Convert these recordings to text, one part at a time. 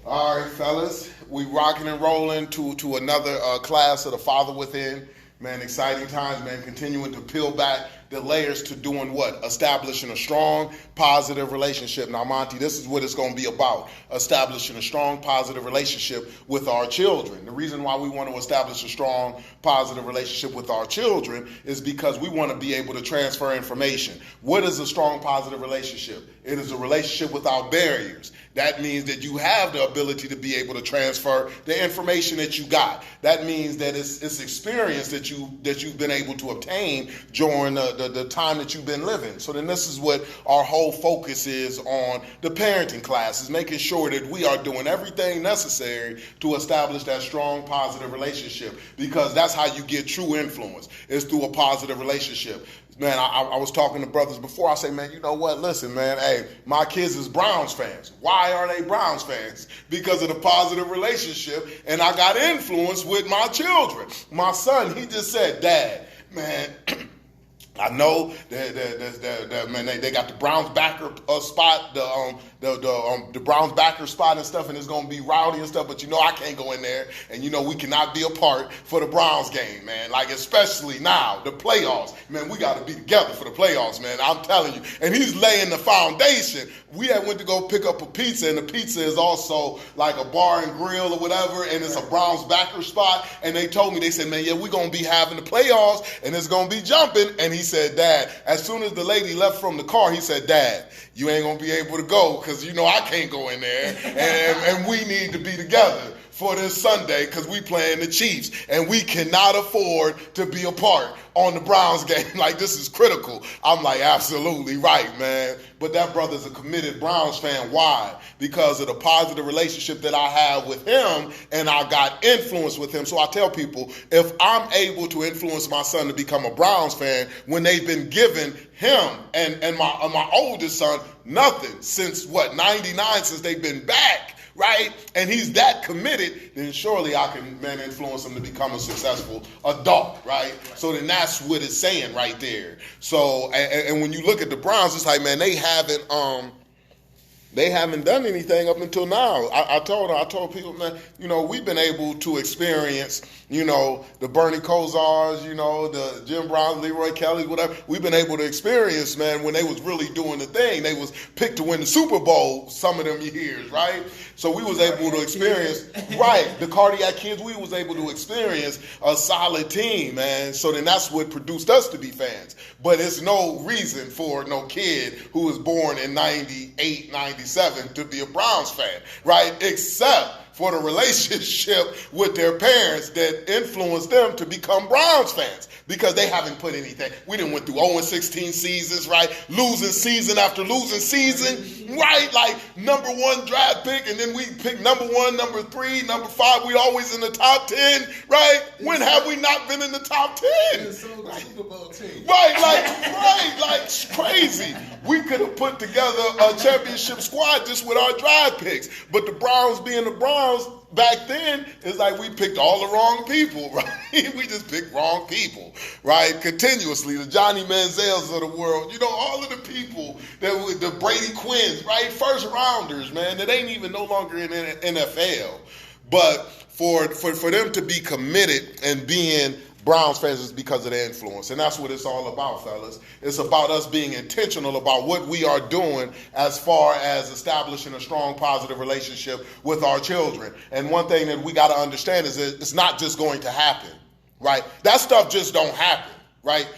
All right, fellas, we rocking and rolling to another class of the Father Within. Man, exciting times, man. Continuing to peel back the layers to doing what? Establishing a strong, positive relationship. Now, Monty, this is what it's going to be about. Establishing a strong, positive relationship with our children. The reason why we want to establish a strong, positive relationship with our children is because we want to be able to transfer information. What is a strong, positive relationship? It is a relationship without barriers. That means that you have the ability to be able to transfer the information that you got. That means that it's experience that you've been able to obtain during the time that you've been living. So then this is what our whole focus is on the parenting class, is making sure that we are doing everything necessary to establish that strong, positive relationship, because that's how you get true influence, is through a positive relationship. Man, I was talking to brothers before. I say, man, you know what? Listen, man, hey, my kids is Browns fans. Why are they Browns fans? Because of the positive relationship, and I got influence with my children. My son, he just said, Dad, man, I know that man, they got the Browns backer spot, the Browns backer spot and stuff, and it's gonna be rowdy and stuff. But you know I can't go in there, and you know we cannot be apart for the Browns game, man. Like especially now, the playoffs, man. We got to be together for the playoffs, man. I'm telling you. And he's laying the foundation. We had went to go pick up a pizza, and the pizza is also like a bar and grill or whatever, and it's a Browns backer spot. And they told me, they said, man, yeah, we're gonna be having the playoffs, and it's gonna be jumping. And he said, Dad, as soon as the lady left from the car, he said, Dad, you ain't gonna be able to go because you know I can't go in there, and we need to be together for this Sunday because we playing the Chiefs, and we cannot afford to be apart on the Browns game. Like, this is critical. I'm like, absolutely right, man. But that brother's a committed Browns fan. Why? Because of the positive relationship that I have with him, and I got influence with him. So I tell people, if I'm able to influence my son to become a Browns fan when they've been given him and my oldest son nothing since, 99, since they've been back, right? And he's that committed, then surely I can, man, influence him to become a successful adult, right? So then that's what it's saying right there. So, and when you look at the Browns, it's like, man, they haven't done anything up until now. I told people, man, you know, we've been able to experience, you know, the Bernie Kosars, you know, the Jim Browns, Leroy Kelly, whatever. We've been able to experience, man, when they was really doing the thing. They was picked to win the Super Bowl some of them years, right? So we was able to experience, right, the Cardiac Kids, we was able to experience a solid team, man. So then that's what produced us to be fans. But it's no reason for no kid who was born in 98, 97 to be a Browns fan, right? Except for the relationship with their parents that influenced them to become Browns fans, because they haven't put anything. We done went through 0-16 seasons, right? Losing season after losing season, right? Like number 1 draft pick, and then we pick number 1, number 3, number 5. We always in the top 10, right? When have we not been in the top 10? Right, Super Bowl team. Right, like crazy. We could have put together a championship squad just with our draft picks, but the Browns being the Browns back then, it's like we picked all the wrong people, right? We just picked wrong people, right? Continuously, the Johnny Manziels of the world, you know, all of the people that the Brady Quinns, right? First rounders, man, that ain't even no longer in the NFL. But for them to be committed and being Browns fans is because of their influence. And that's what it's all about, fellas. It's about us being intentional about what we are doing as far as establishing a strong, positive relationship with our children. And one thing that we got to understand is that it's not just going to happen, right? That stuff just don't happen, right?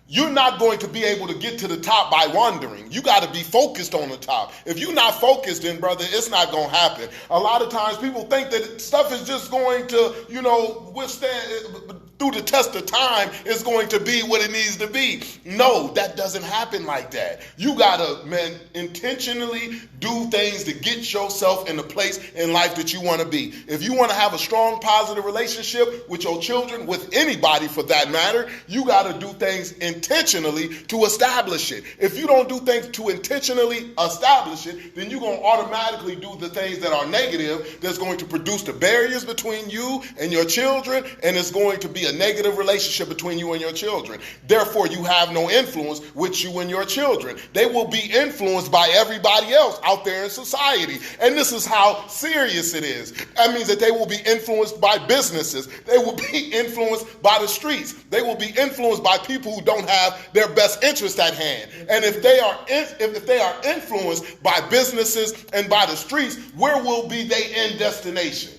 You're not going to be able to get to the top by wandering. You got to be focused on the top. If you're not focused, then, brother, it's not going to happen. A lot of times people think that stuff is just going to, you know, withstand through the test of time, it's going to be what it needs to be. No, that doesn't happen like that. You got to, man, intentionally do things to get yourself in the place in life that you want to be. If you want to have a strong, positive relationship with your children, with anybody for that matter, you got to do things intentionally to establish it. If you don't do things to intentionally establish it, then you're going to automatically do the things that are negative that's going to produce the barriers between you and your children, and it's going to be be a negative relationship between you and your children. Therefore, you have no influence with you and your children. They will be influenced by everybody else out there in society. And this is how serious it is. That means that they will be influenced by businesses. They will be influenced by the streets. They will be influenced by people who don't have their best interest at hand. And if they are influenced by businesses and by the streets, where will be their end destination?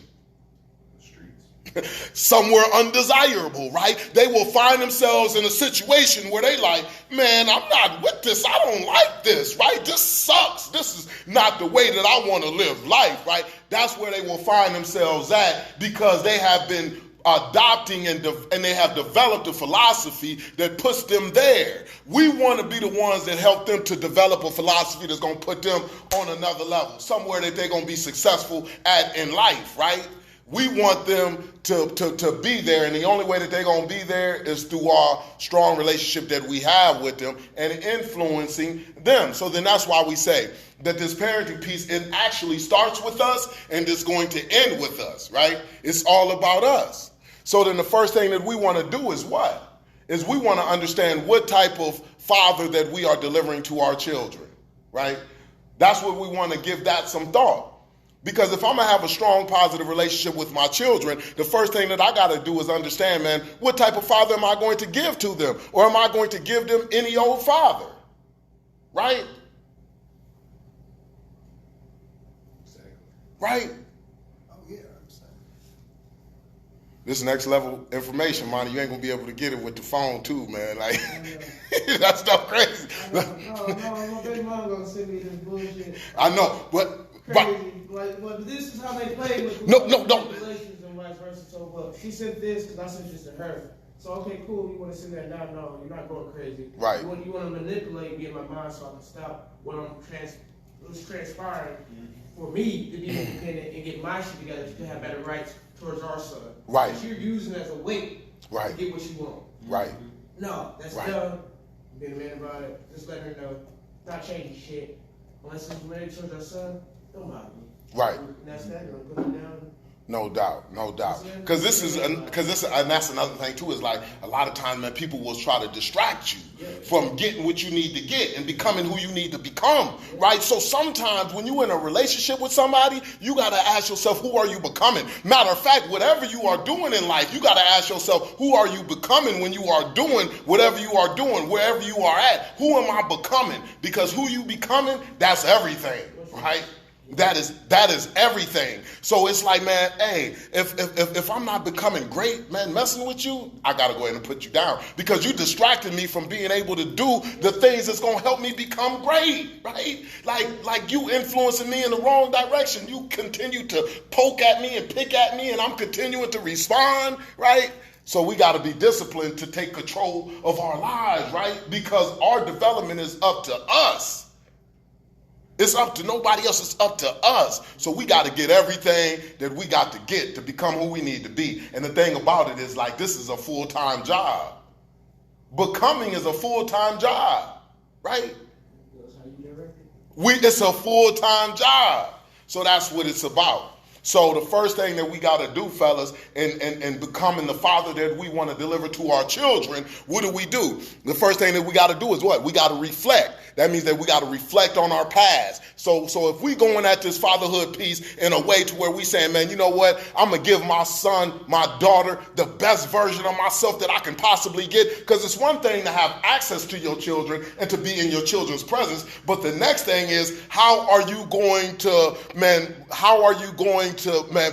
Somewhere undesirable, right? They will find themselves in a situation where they like, man, I'm not with this. I don't like this, right? This sucks. This is not the way that I want to live life, right? That's where they will find themselves at, because they have been adopting and they have developed a philosophy that puts them there. We want to be the ones that help them to develop a philosophy that's going to put them on another level, somewhere that they're going to be successful at in life, right? We want them to be there, and the only way that they're going to be there is through our strong relationship that we have with them and influencing them. So then that's why we say that this parenting piece, it actually starts with us and it's going to end with us, right? It's all about us. So then the first thing that we want to do is what? Is we want to understand what type of father that we are delivering to our children, right? That's what we want to give that some thought. Because if I'm going to have a strong, positive relationship with my children, the first thing that I got to do is understand, man, what type of father am I going to give to them? Or am I going to give them any old father? Right? Exactly. Right? Oh, yeah, I understand. This next level information, man, you ain't going to be able to get it with the phone too, man. Like, that stuff crazy. No, my baby mom going to send me this bullshit. I know, but... Crazy. Like, but this is how they play with No. relations and vice versa. So, but she sent this because I sent this to her. So, okay, cool. You want to send that now? No, you're not going crazy. Right. You want to manipulate me in my mind so I can stop what was transpiring for me to be independent and get my shit together to have better rights towards our son. Right. But you're using it as a weight Right. to get what you want. Right. No, that's Right. dumb. Being a man about it. Just let her know. Not changing shit. Unless it's related towards our son, don't bother me. Right. And that's that. I'm gonna put it down. No doubt. Because and that's another thing too, is like a lot of times, man, people will try to distract you from getting what you need to get and becoming who you need to become, right? So sometimes when you're in a relationship with somebody, you got to ask yourself, who are you becoming? Matter of fact, whatever you are doing in life, you got to ask yourself, who are you becoming when you are doing whatever you are doing, wherever you are at? Who am I becoming? Because who you becoming, that's everything, right? That is everything. So it's like, man, hey, if I'm not becoming great, man, messing with you, I gotta go ahead and put you down, because you distracted me from being able to do the things that's gonna help me become great, right? Like you influencing me in the wrong direction. You continue to poke at me and pick at me, and I'm continuing to respond, right? So we got to be disciplined to take control of our lives, right? Because our development is up to us. It's up to nobody else. It's up to us. So we got to get everything that we got to get to become who we need to be. And the thing about it is, like, this is a full-time job. Becoming is a full-time job, right? It's a full-time job. So that's what it's about. So the first thing that we got to do, fellas, in becoming the father that we want to deliver to our children, what do? The first thing that we got to do is what? We got to reflect. That means that we got to reflect on our past. So if we going at this fatherhood piece in a way to where we saying, man, you know what? I'm going to give my son, my daughter, the best version of myself that I can possibly get. Because it's one thing to have access to your children and to be in your children's presence. But the next thing is, how are you going to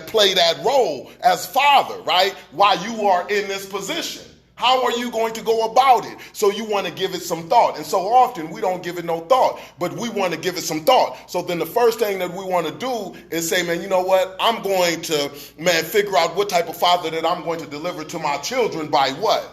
play that role as father, right? While you are in this position. How are you going to go about it? So you want to give it some thought. And so often we don't give it no thought, but we want to give it some thought. So then the first thing that we want to do is say, man, you know what? I'm going to, figure out what type of father that I'm going to deliver to my children by what?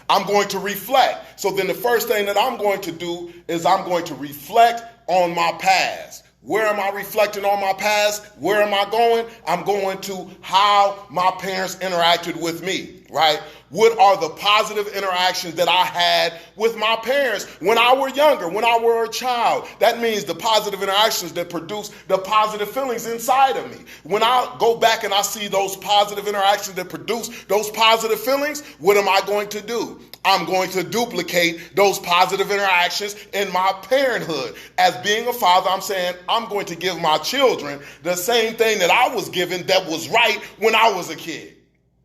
I'm going to reflect. So then the first thing that I'm going to do is I'm going to reflect on my past. Where am I reflecting on my past? Where am I going? I'm going to how my parents interacted with me, right? What are the positive interactions that I had with my parents when I were younger, when I were a child? That means the positive interactions that produce the positive feelings inside of me. When I go back and I see those positive interactions that produce those positive feelings, what am I going to do? I'm going to duplicate those positive interactions in my parenthood. As being a father, I'm saying I'm going to give my children the same thing that I was given that was right when I was a kid,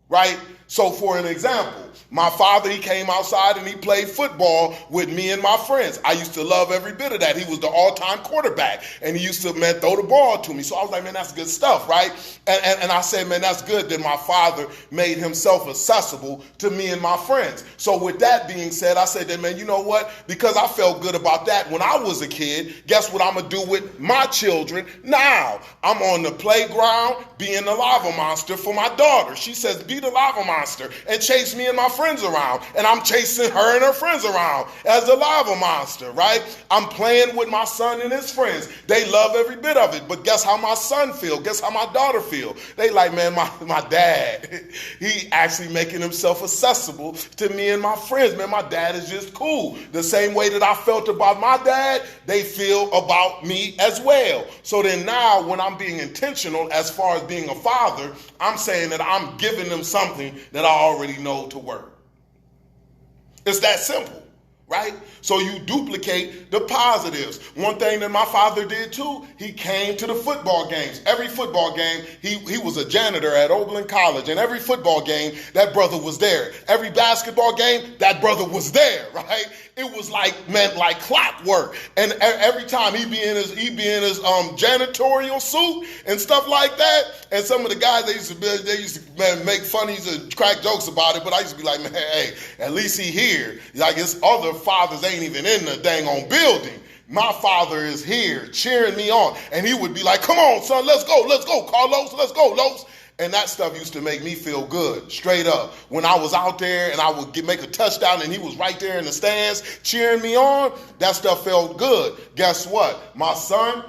right? So for an example, my father, he came outside and he played football with me and my friends. I used to love every bit of that. He was the all-time quarterback, and he used to, man, throw the ball to me. So I was like, man, that's good stuff, right? And I said, man, that's good that my father made himself accessible to me and my friends. So with that being said, I said that, man, you know what? Because I felt good about that when I was a kid, guess what I'm going to do with my children now? I'm on the playground being the lava monster for my daughter. She says, be the lava monster and chase me and my friends around, and I'm chasing her and her friends around as the lava monster, right? I'm playing with my son and his friends. They love every bit of it, but guess how my son feel? Guess how my daughter feel? They like, man, my dad, he actually making himself accessible to me and my friends. Man, my dad is just cool. The same way that I felt about my dad, they feel about me as well. So then now when I'm being intentional as far as being a father, I'm saying that I'm giving them something that I already know to work. It's that simple, right? So you duplicate the positives. One thing that my father did too, he came to the football games. Every football game, he was a janitor at Oberlin College, and every football game, that brother was there. Every basketball game, that brother was there, right? It was like clockwork. And every time he be in his janitorial suit and stuff like that. And some of the guys, they used to make funnies and crack jokes about it. But I used to be like, man, hey, at least he here. Like his other fathers ain't even in the dang on building. My father is here cheering me on. And he would be like, come on, son, let's go, Carlos, let's go, Los. And that stuff used to make me feel good, straight up. When I was out there and I would make a touchdown and he was right there in the stands cheering me on, that stuff felt good. Guess what? My son,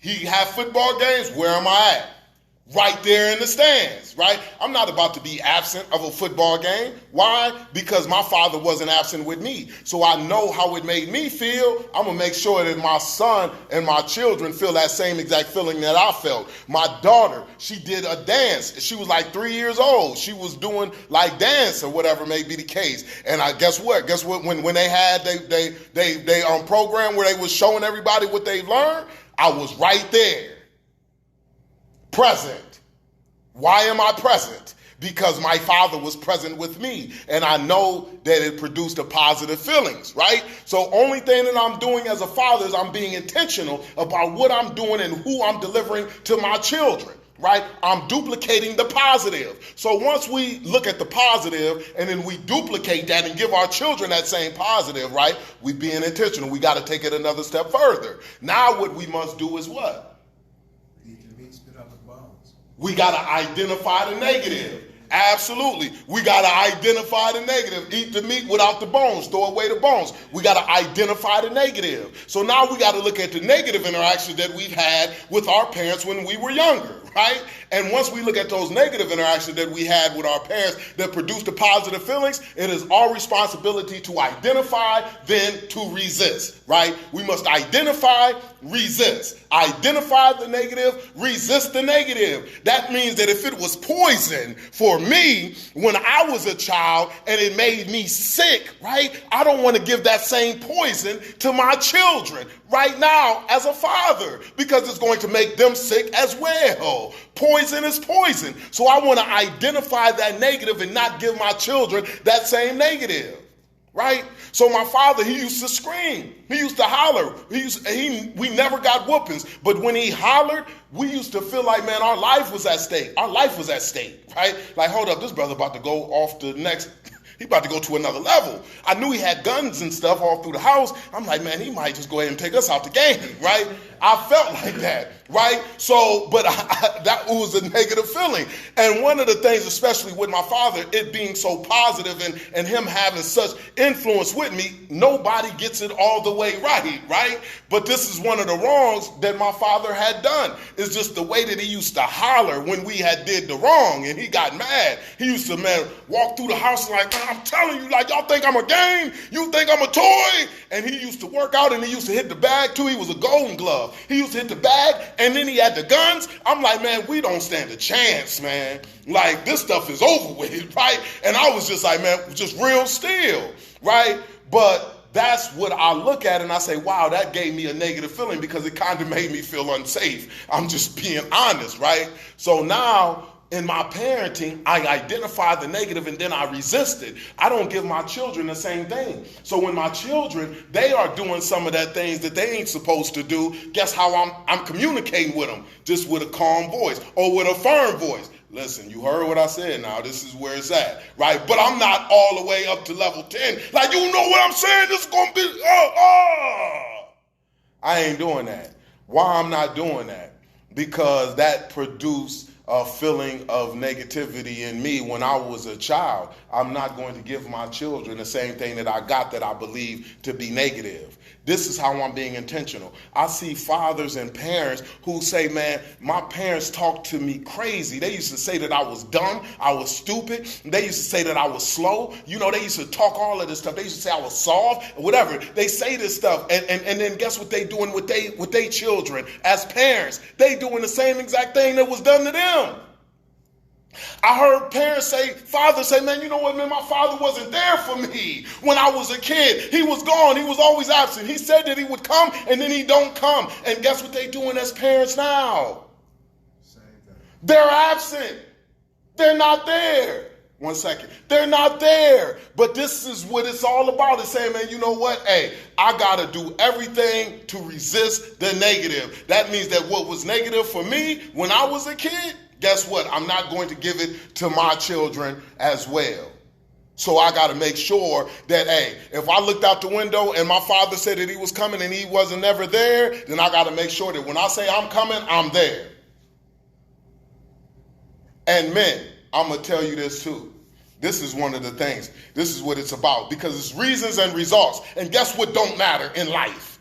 he had football games. Where am I at? Right there in the stands, right? I'm not about to be absent of a football game. Why? Because my father wasn't absent with me. So I know how it made me feel. I'm going to make sure that my son and my children feel that same exact feeling that I felt. My daughter, she did a dance. She was like 3 years old. She was doing like dance or whatever may be the case. And guess what? When they had they program where they was showing everybody what they learned, I was right there. Present. Why am I present? Because my father was present with me, and I know that it produced a positive feelings, right? So only thing that I'm doing as a father is I'm being intentional about what I'm doing and who I'm delivering to my children, right? I'm duplicating the positive. So once we look at the positive and then we duplicate that and give our children that same positive, right? We being intentional. We got to take it another step further. Now what we must do is what? We got to identify the negative. Absolutely. We got to identify the negative. Eat the meat without the bones. Throw away the bones. We got to identify the negative. So now we got to look at the negative interactions that we've had with our parents when we were younger, right? And once we look at those negative interactions that we had with our parents that produced the positive feelings, it is our responsibility to identify, then to resist, right? We must identify, resist. Identify the negative, resist the negative. That means that if it was poison for me when I was a child and it made me sick, right? I don't want to give that same poison to my children right now as a father because it's going to make them sick as well. Poison is poison. So I want to identify that negative and not give my children that same negative. Right? So my father, he used to scream. He used to holler. We never got whoopings. But when he hollered, we used to feel like, man, our life was at stake. Our life was at stake, right? Like, hold up, this brother about to go off the next, he about to go to another level. I knew he had guns and stuff all through the house. I'm like, man, he might just go ahead and take us out the game, right? I felt like that, right? So, but that was a negative feeling. And one of the things, especially with my father, it being so positive and him having such influence with me, nobody gets it all the way right? But this is one of the wrongs that my father had done. It's just the way that he used to holler when we had did the wrong and he got mad. He used to, man, walk through the house like, I'm telling you, like, y'all think I'm a game? You think I'm a toy? And he used to work out and he used to hit the bag too. He was a Golden Glove. He used to hit the bag and then he had the guns. I'm like, man, we don't stand a chance, man. Like, this stuff is over with, right? And I was just like, man, just real still, right? But that's what I look at and I say, wow, that gave me a negative feeling because it kind of made me feel unsafe. I'm just being honest, right? So now in my parenting, I identify the negative and then I resist it. I don't give my children the same thing. So when my children, they are doing some of that things that they ain't supposed to do, guess how I'm communicating with them? Just with a calm voice or with a firm voice. Listen, you heard what I said now. This is where it's at, right? But I'm not all the way up to level 10. Like, you know what I'm saying? This is going to be, I ain't doing that. Why I'm not doing that? Because that produced a feeling of negativity in me when I was a child. I'm not going to give my children the same thing that I got that I believe to be negative. This is how I'm being intentional. I see fathers and parents who say, man, my parents talked to me crazy. They used to say that I was dumb, I was stupid. They used to say that I was slow. You know, they used to talk all of this stuff. They used to say I was soft, whatever. They say this stuff. And then guess what they doing with they children as parents? They doing the same exact thing that was done to them. I heard parents say, fathers say, man, you know what, man, my father wasn't there for me when I was a kid. He was gone. He was always absent. He said that he would come and then he don't come. And guess what they doing as parents now? Same thing. They're absent. They're not there. 1 second. They're not there. But this is what it's all about. It's saying, man, you know what? Hey, I got to do everything to resist the negative. That means that what was negative for me when I was a kid, guess what? I'm not going to give it to my children as well. So I got to make sure that, hey, if I looked out the window and my father said that he was coming and he wasn't never there, then I got to make sure that when I say I'm coming, I'm there. And men, I'm going to tell you this too. This is one of the things. This is what it's about because it's reasons and results. And guess what don't matter in life?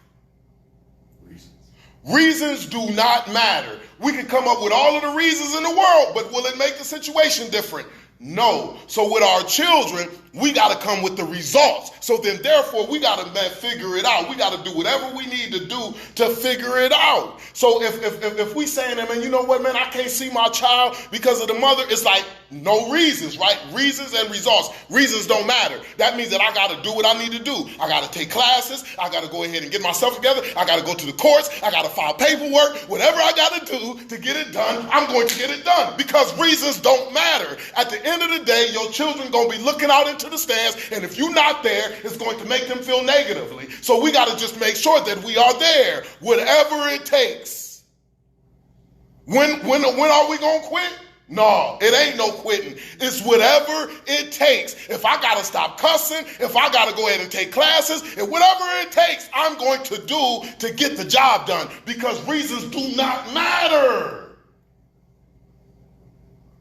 Reasons do not matter. We can come up with all of the reasons in the world, but will it make the situation different? No. So with our children, we got to come with the results. So then therefore, we got to figure it out. We got to do whatever we need to do to figure it out. So if we saying, man, you know what, man, I can't see my child because of the mother, it's like no reasons, right? Reasons and results. Reasons don't matter. That means that I got to do what I need to do. I got to take classes. I got to go ahead and get myself together. I got to go to the courts. I got to file paperwork. Whatever I got to do to get it done, I'm going to get it done because reasons don't matter. At the end of the day, your children going to be looking out into the stands, and if you're not there, it's going to make them feel negatively. So we got to just make sure that we are there, whatever it takes. When are we going to quit? No, it ain't no quitting. It's whatever it takes. If I got to stop cussing, if I got to go ahead and take classes, and whatever it takes, I'm going to do to get the job done because reasons do not matter.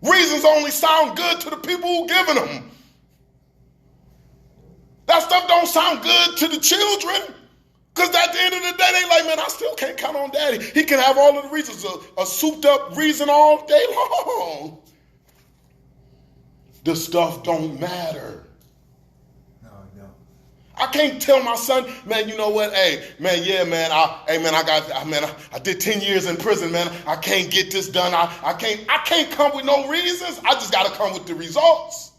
Reasons only sound good to the people who giving them. That stuff don't sound good to the children. Because at the end of the day, they like, man, I still can't count on daddy. He can have all of the reasons, a souped up reason all day long. The stuff don't matter. No. I can't tell my son, man, you know what? Hey, man, yeah, man, I did 10 years in prison, man. I can't get this done. I can't come with no reasons. I just got to come with the results.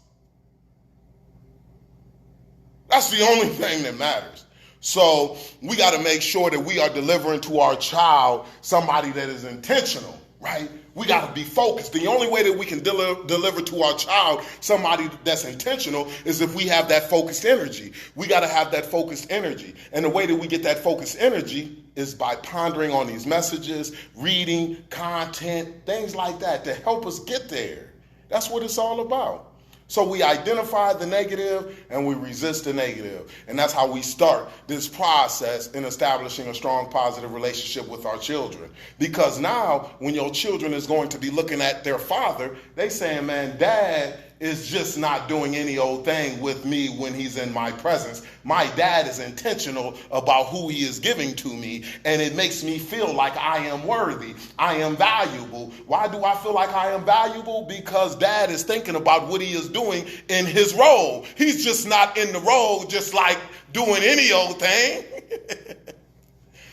That's the only thing that matters. So we got to make sure that we are delivering to our child somebody that is intentional, right? We got to be focused. The only way that we can deliver to our child somebody that's intentional is if we have that focused energy. We got to have that focused energy. And the way that we get that focused energy is by pondering on these messages, reading content, things like that to help us get there. That's what it's all about. So we identify the negative and we resist the negative. And that's how we start this process in establishing a strong positive relationship with our children. Because now when your children is going to be looking at their father, they saying, man, dad is just not doing any old thing with me when he's in my presence. My dad is intentional about who he is giving to me, and it makes me feel like I am worthy. I am valuable. Why do I feel like I am valuable? Because dad is thinking about what he is doing in his role. He's just not in the role just like doing any old thing.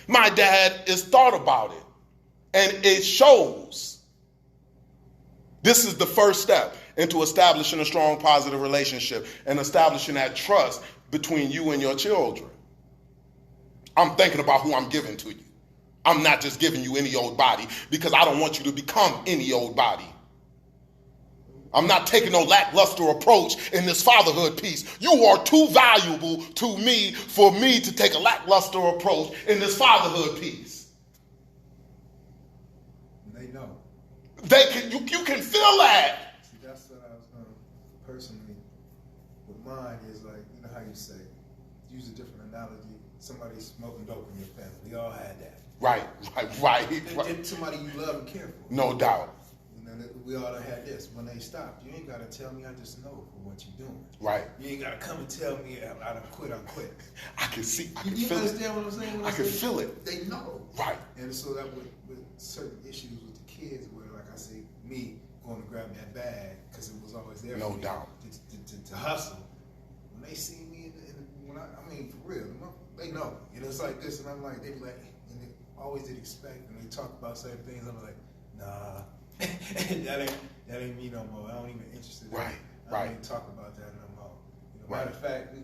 My dad is thought about it, and it shows. This is the first step into establishing a strong positive relationship and establishing that trust between you and your children. I'm thinking about who I'm giving to you. I'm not just giving you any old body because I don't want you to become any old body. I'm not taking no lackluster approach in this fatherhood piece. You are too valuable to me for me to take a lackluster approach in this fatherhood piece. They know. You can feel that. See, that's what I was going to personally, with mine is like, you know how you say, use a different analogy, somebody smoking dope in your family. We all had that. Right. It's somebody you love and care for. No doubt. You know, we all had this. When they stopped, you ain't got to tell me, I just know for what you're doing. Right. You ain't got to come and tell me I done quit. I can see, I can You feel it. understand what I'm saying? I can feel it. They know. Right. And so that with certain issues with the kids, where like I say, me going to grab that bag because it was always there. No for me doubt. To hustle. When they see me, when I mean for real, they know. You know, it's like this, and I'm like, they be like, and they always did expect, and they talk about certain things. I'm like, nah, that ain't me no more. I don't even interested. Right. I don't even talk about that no more. You know, matter of fact,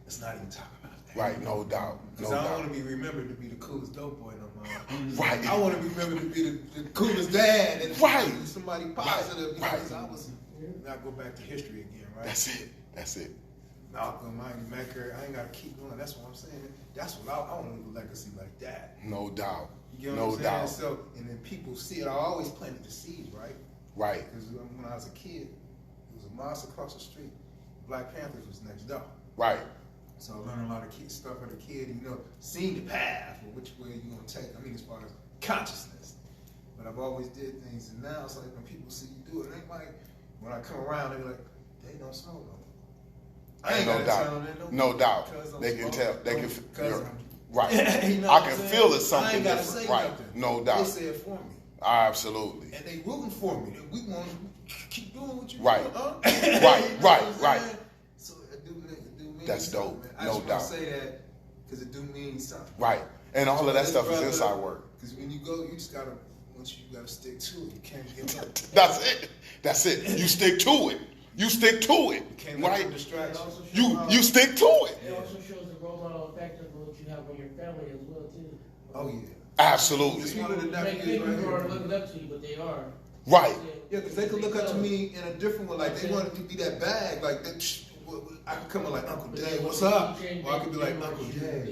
let's not even talk about that. Right, no doubt. Because I don't want to be remembered to be the coolest dope boy no more. Right. I want to be remembered to be the coolest dad and Right. somebody positive. Right. Because I was not go back to history again, right? That's it. Malcolm, Maker, I ain't got to keep going. That's what I'm saying. That's what I want to leave a legacy like that. No doubt. You know No what I'm doubt. saying? So, and then people see it. I always planted the seeds, right? Right. Because when I was a kid, there was a mosque across the street. Black Panthers was next door. Right. So I learned a lot of stuff as a kid, and, you know, seeing the path or which way you're going to take. I mean, as far as consciousness. But I've always did things, and now it's like when people see you do it, they might, when I come around, they be like, they don't smoke no more. I ain't No gotta doubt. tell them that, No doubt. because I'm They can smoking, tell. They can. because I'm- Right. You know I what can I'm saying? feel it's I something ain't gotta different. say Right. nothing. No They doubt. say it for me. Absolutely. And they rooting for me. We want to keep doing what you Right. doing, huh? Right, You know right, what I'm right. saying? So it do mean That's something, dope. man. I No just doubt. want to say that because it do mean something. Right. And all of that This stuff is brother- inside work. Because when you go, you just gotta, once you gotta stick to it. You can't give up. That's it. That's it. You stick to it. You stick to it. You can't let Right. them distract It also you. You stick to it. It also shows the role model effect of what you have on your family as well too. Oh yeah. Absolutely. It's one of the You may nephews think right people are here. looking up to you, but they are. Right. Yeah, because they could look up to me in a different way. Like they want to be that bag. Like that. I could come in like Uncle Dave, what's up? Or I could be like Uncle Dave.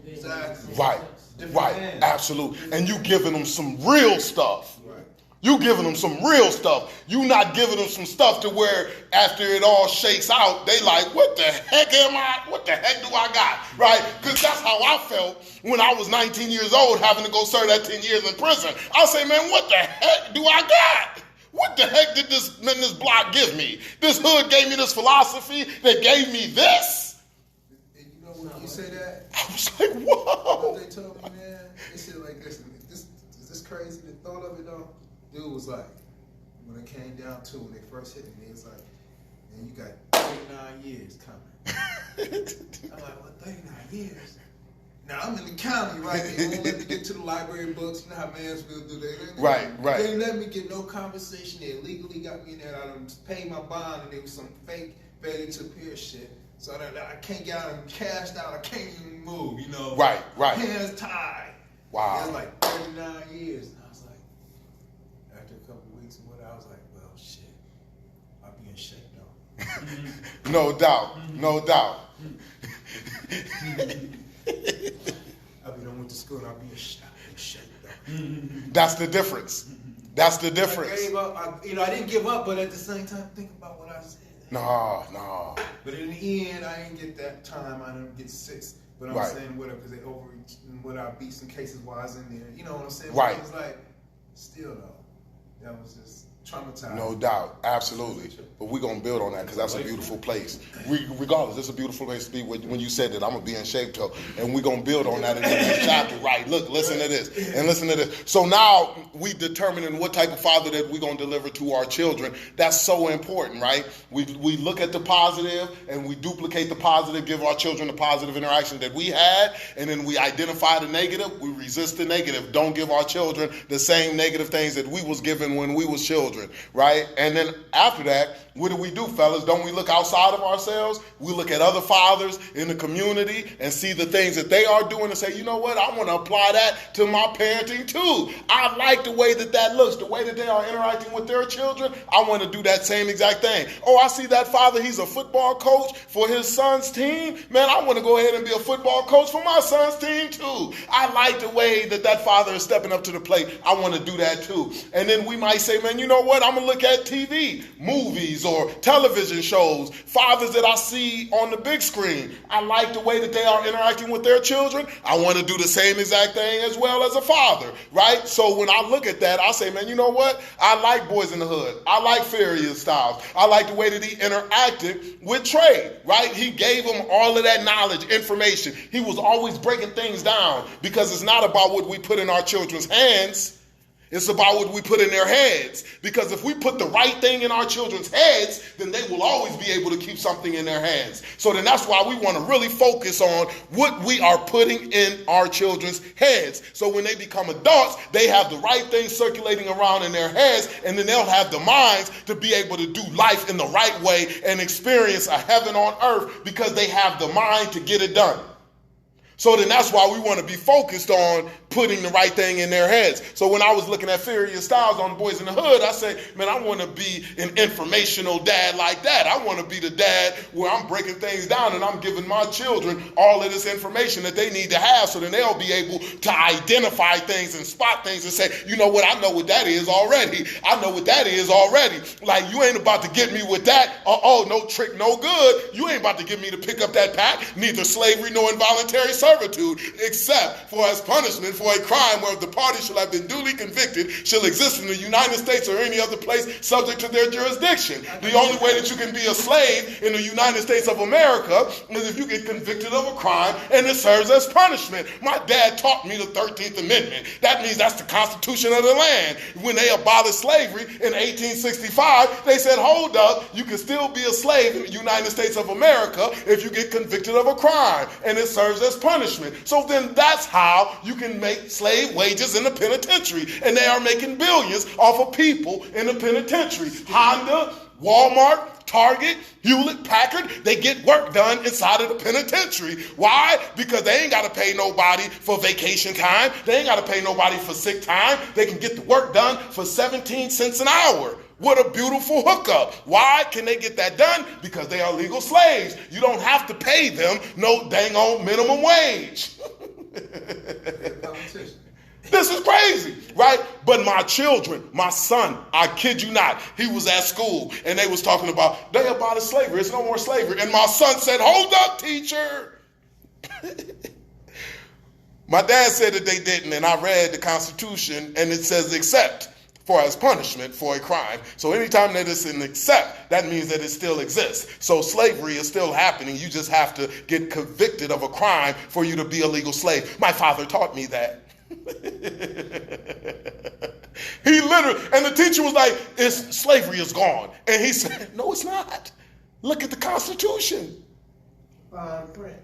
Exactly. Right. Different Right. hands. Absolutely. And you giving them some real stuff. Right. You giving them some real stuff. You not giving them some stuff to where after it all shakes out, they like, what the heck am I? What the heck do I got? Right? Because that's how I felt when I was 19 years old having to go serve that 10 years in prison. I say, man, what the heck do I got? What the heck did this block give me? This hood gave me this philosophy that gave me this? And you know when you say that, I was like, whoa. what they told me, man, they said like this. Is this crazy? The thought of it though. Dude was like, when it came down to when they first hit me, it's like, man, you got 39 years coming. I'm like, what, 39 years? Now I'm in the county, right? They won't let me get to the library books. You know how Mansfield do that. Right. They didn't let me get no conversation. They illegally got me in there. I done paid my bond, and there was some fake failure to appear shit. So I can't get out and cashed out. I can't even move, you know. Right. Hands tied. Wow. It was like 39 years. And I was like, after a couple of weeks and what, I was like, well, shit. I'll be in shape though. No doubt. No doubt. I'll be done with the school and I'll be in shape though. That's the difference. That's the I difference. gave up. I didn't give up, but at the same time, think about what I said. Nah. But in the end, I didn't get that time. I didn't get 6. But I'm Right. saying whatever, because they overreached with our beats and cases while I was in there. You know what I'm saying? Right. But it was like, still though, that was just traumatizing. No doubt, absolutely. But we're going to build on that because that's a beautiful place. Regardless, it's a beautiful place to be. When you said that, I'm going to be in shape, though. And we're going to build on that in the next chapter. Right, look, listen to this. And listen to this. So now we determining what type of father that we're going to deliver to our children. That's so important, right? We look at the positive and we duplicate the positive, give our children the positive interaction that we had. And then we identify the negative. We resist the negative. Don't give our children the same negative things that we was given when we was children. Right? And then after that, what do, fellas? Don't we look outside of ourselves? We look at other fathers in the community and see the things that they are doing and say, you know what? I want to apply that to my parenting too. I like the way that looks, the way that they are interacting with their children. I want to do that same exact thing. Oh, I see that father, he's a football coach for his son's team. Man, I want to go ahead and be a football coach for my son's team too. I like the way that father is stepping up to the plate. I want to do that too. And then we might say, man, you know what? I'm going to look at TV, movies, or television shows, fathers that I see on the big screen. I like the way that they are interacting with their children. I want to do the same exact thing as well as a father, right? So when I look at that, I say, man, you know what? I like Boys in the Hood. I like Furious Styles. I like the way that he interacted with Trey, right? He gave him all of that knowledge, information. He was always breaking things down because it's not about what we put in our children's hands. It's about what we put in their heads. Because if we put the right thing in our children's heads, then they will always be able to keep something in their hands. So then that's why we want to really focus on what we are putting in our children's heads. So when they become adults, they have the right things circulating around in their heads, and then they'll have the minds to be able to do life in the right way and experience a heaven on earth because they have the mind to get it done. So then that's why we want to be focused on putting the right thing in their heads. So when I was looking at Furious Styles on Boys in the Hood, I said, man, I want to be an informational dad like that. I want to be the dad where I'm breaking things down and I'm giving my children all of this information that they need to have so then they'll be able to identify things and spot things and say, you know what, I know what that is already. I know what that is already. Like, you ain't about to get me with that. Oh, no trick, no good. You ain't about to get me to pick up that pack. Neither slavery nor involuntary servitude, except for as punishment for a crime where the party shall have been duly convicted, shall exist in the United States or any other place subject to their jurisdiction. The only way that you can be a slave in the United States of America is if you get convicted of a crime and it serves as punishment. My dad taught me the 13th Amendment. That means that's the Constitution of the land. When they abolished slavery in 1865, they said, hold up, you can still be a slave in the United States of America if you get convicted of a crime and it serves as punishment. So then that's how you can make slave wages in the penitentiary. And they are making billions off of people in the penitentiary. Honda, Walmart, Target, Hewlett Packard, they get work done inside of the penitentiary. Why? Because they ain't got to pay nobody for vacation time. They ain't got to pay nobody for sick time. They can get the work done for 17 cents an hour. What a beautiful hookup. Why can they get that done? Because they are legal slaves. You don't have to pay them no dang on minimum wage. This is crazy, right? But my children, my son, I kid you not, he was at school and they was talking about, they abolished slavery, it's no more slavery. And my son said, hold up, teacher. My dad said that they didn't, and I read the Constitution and it says except for as punishment for a crime. So anytime that it's an except, that means that it still exists. So slavery is still happening. You just have to get convicted of a crime for you to be a legal slave. My father taught me that. He literally, and the teacher was like, slavery is gone. And he said, no, it's not. Look at the Constitution. Fine print.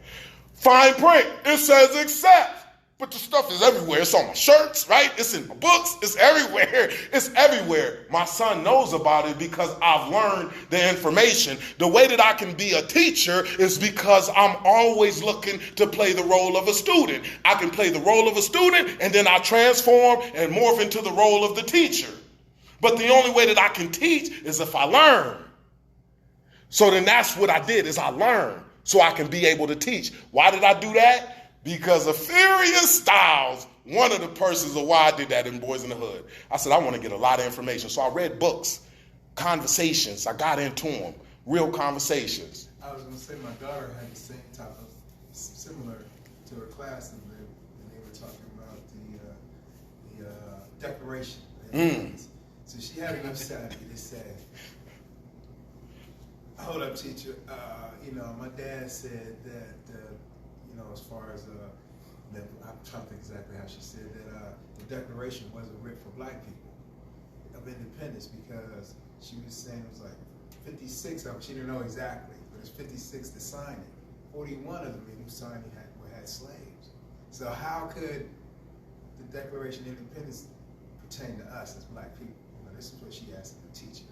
Fine print. It says except. But the stuff is everywhere. It's on my shirts, right? It's in my books. It's everywhere. It's everywhere. My son knows about it because I've learned the information. The way that I can be a teacher is because I'm always looking to play the role of a student. I can play the role of a student and then I transform and morph into the role of the teacher. But the only way that I can teach is if I learn. So then that's what I did, is I learned so I can be able to teach. Why did I do that? Because of Furious Styles, one of the persons of why I did that in Boys in the Hood. I said, I want to get a lot of information. So I read books, conversations. I got into them. real conversations. I was gonna say my daughter had the same type of similar to her class, and they were talking about the Declaration. So she had enough sanity to say, "Hold up, teacher. My dad said that as far as that I'm trying to think exactly how she said that the Declaration wasn't written for black people of independence because she was saying it was like 56 of them. She didn't know exactly, but it's 56 to sign it. 41 of them who signed it had slaves. So how could the Declaration of Independence pertain to us as black people?" This is what she asked the teacher.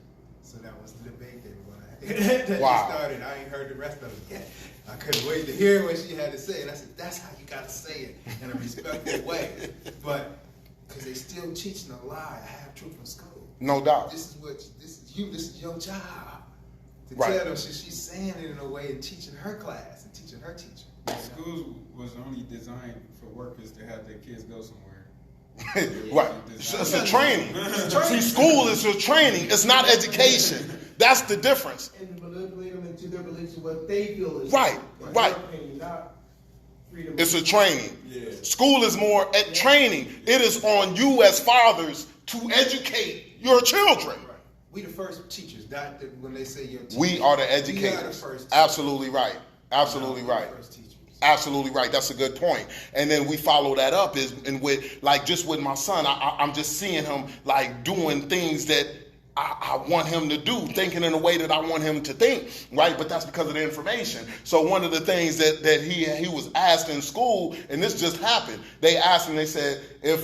So that was the debate they were going to have. Wow. Started. I ain't heard the rest of it yet. I couldn't wait to hear what she had to say. And I said, that's how you got to say it in a respectful way. But because they still teaching a lie, a half truth in school. No doubt. This is your job. To Right. tell them she's saying it in a way and teaching her class and teaching her teacher. Schools was only designed for workers to have their kids go somewhere. Right. It's a training. See, school is a training. It's not education. That's the difference. And manipulate them into their religion, what they feel is Right, right. their opinion, not freedom. It's a training. Yeah. School is more at training. It is on you as fathers to educate your children. Right. We the first teachers. Not that when they say your teacher. We are the We are the educators. first teachers. Absolutely right. Absolutely We are right. the first teachers. Absolutely right. That's a good point. And then we follow that up with just with my son, I'm just seeing him like doing things that I want him to do, thinking in a way that I want him to think, right? But that's because of the information. So one of the things that he was asked in school, and this just happened, they asked him, they said, if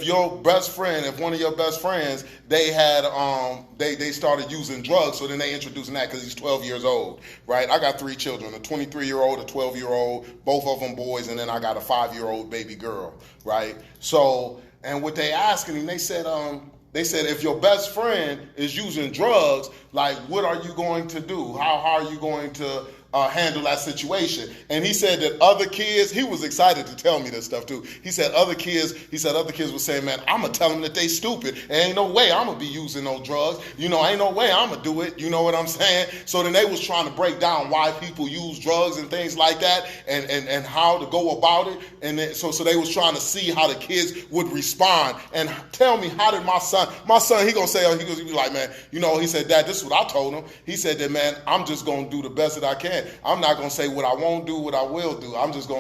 one of your best friends, they had, they started using drugs, so then they introducing that because he's 12 years old, right? I got 3 children, a 23-year-old, a 12-year-old, both of them boys, and then I got a 5-year-old baby girl, right? So, and what they asking him, they said, if your best friend is using drugs, like, what are you going to do? How are you going to handle that situation? And he said that other kids, he was excited to tell me this stuff too. He said other kids were saying, man, I'm going to tell them that they stupid. Ain't no way I'm going to be using no drugs. Ain't no way I'm going to do it. You know what I'm saying? So then they was trying to break down why people use drugs and things like that and how to go about it. And then, so they was trying to see how the kids would respond and tell me, how did my son, he going to say, he be like, man, he said, Dad, this is what I told him. He said that, man, I'm just going to do the best that I can. I'm not going to say what I won't do, what I will do. I just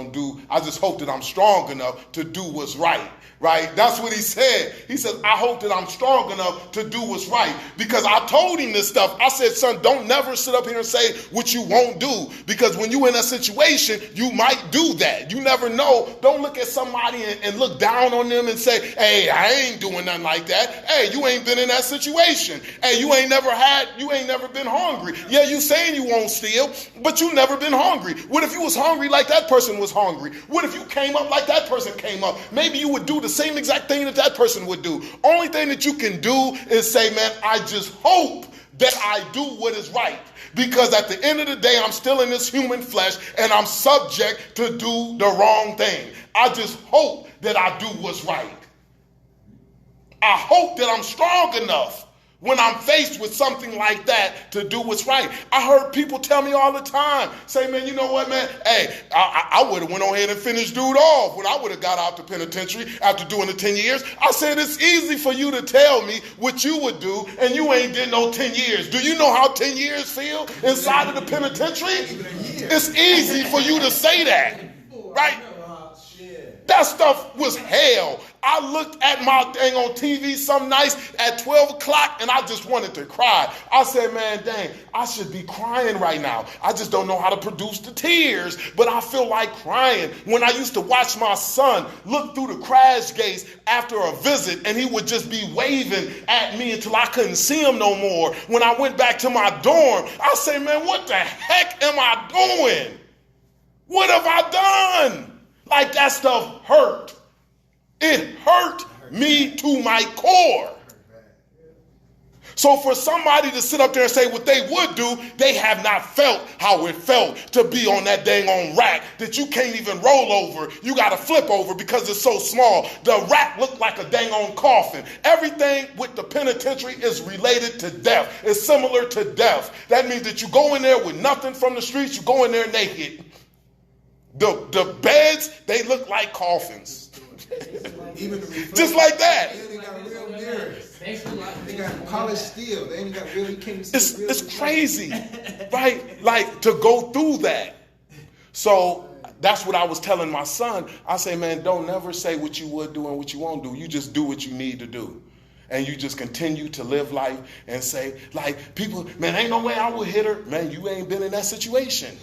hope that I'm strong enough to do what's right. Right? That's what he said. He said, I hope that I'm strong enough to do what's right. Because I told him this stuff. I said, son, don't never sit up here and say what you won't do. Because when you're in a situation, you might do that. You never know. Don't look at somebody and look down on them and say, hey, I ain't doing nothing like that. Hey, you ain't been in that situation. Hey, you ain't never been hungry. Yeah, you saying you won't steal, but you never been hungry. What if you was hungry like that person was hungry? What if you came up like that person came up? Maybe you would do the same exact thing that person would do. Only thing that you can do is say, man, I just hope that I do what is right. Because at the end of the day, I'm still in this human flesh and I'm subject to do the wrong thing. I just hope that I do what's right. I hope that I'm strong enough when I'm faced with something like that to do what's right. I heard people tell me all the time, say, man, you know what, man? Hey, I would have went on ahead and finished dude off when I would have got out the penitentiary after doing the 10 years. I said, it's easy for you to tell me what you would do, and you ain't did no 10 years. Do you know how 10 years feel inside of the penitentiary? It's easy for you to say that, right? That stuff was hell. I looked at my thing on TV some nights at 12 o'clock and I just wanted to cry. I said, man, dang, I should be crying right now. I just don't know how to produce the tears, but I feel like crying. When I used to watch my son look through the crash gates after a visit and he would just be waving at me until I couldn't see him no more. When I went back to my dorm, I say, man, what the heck am I doing? What have I done? Like, that stuff hurt. It hurt me to my core. So for somebody to sit up there and say what they would do, they have not felt how it felt to be on that dang on rack that you can't even roll over. You got to flip over because it's so small. The rack looked like a dang on coffin. Everything with the penitentiary is related to death. It's similar to death. That means that you go in there with nothing from the streets. You go in there naked. The beds, they look like coffins. Even Just like that. They got real mirrors. They They got polished steel. They ain't got real. You can't see real. It's crazy, right? Like to go through that. So that's what I was telling my son. I say, man, don't never say what you would do and what you won't do. You just do what you need to do. And you just continue to live life and say, like, people, man, ain't no way I would hit her. Man, you ain't been in that situation.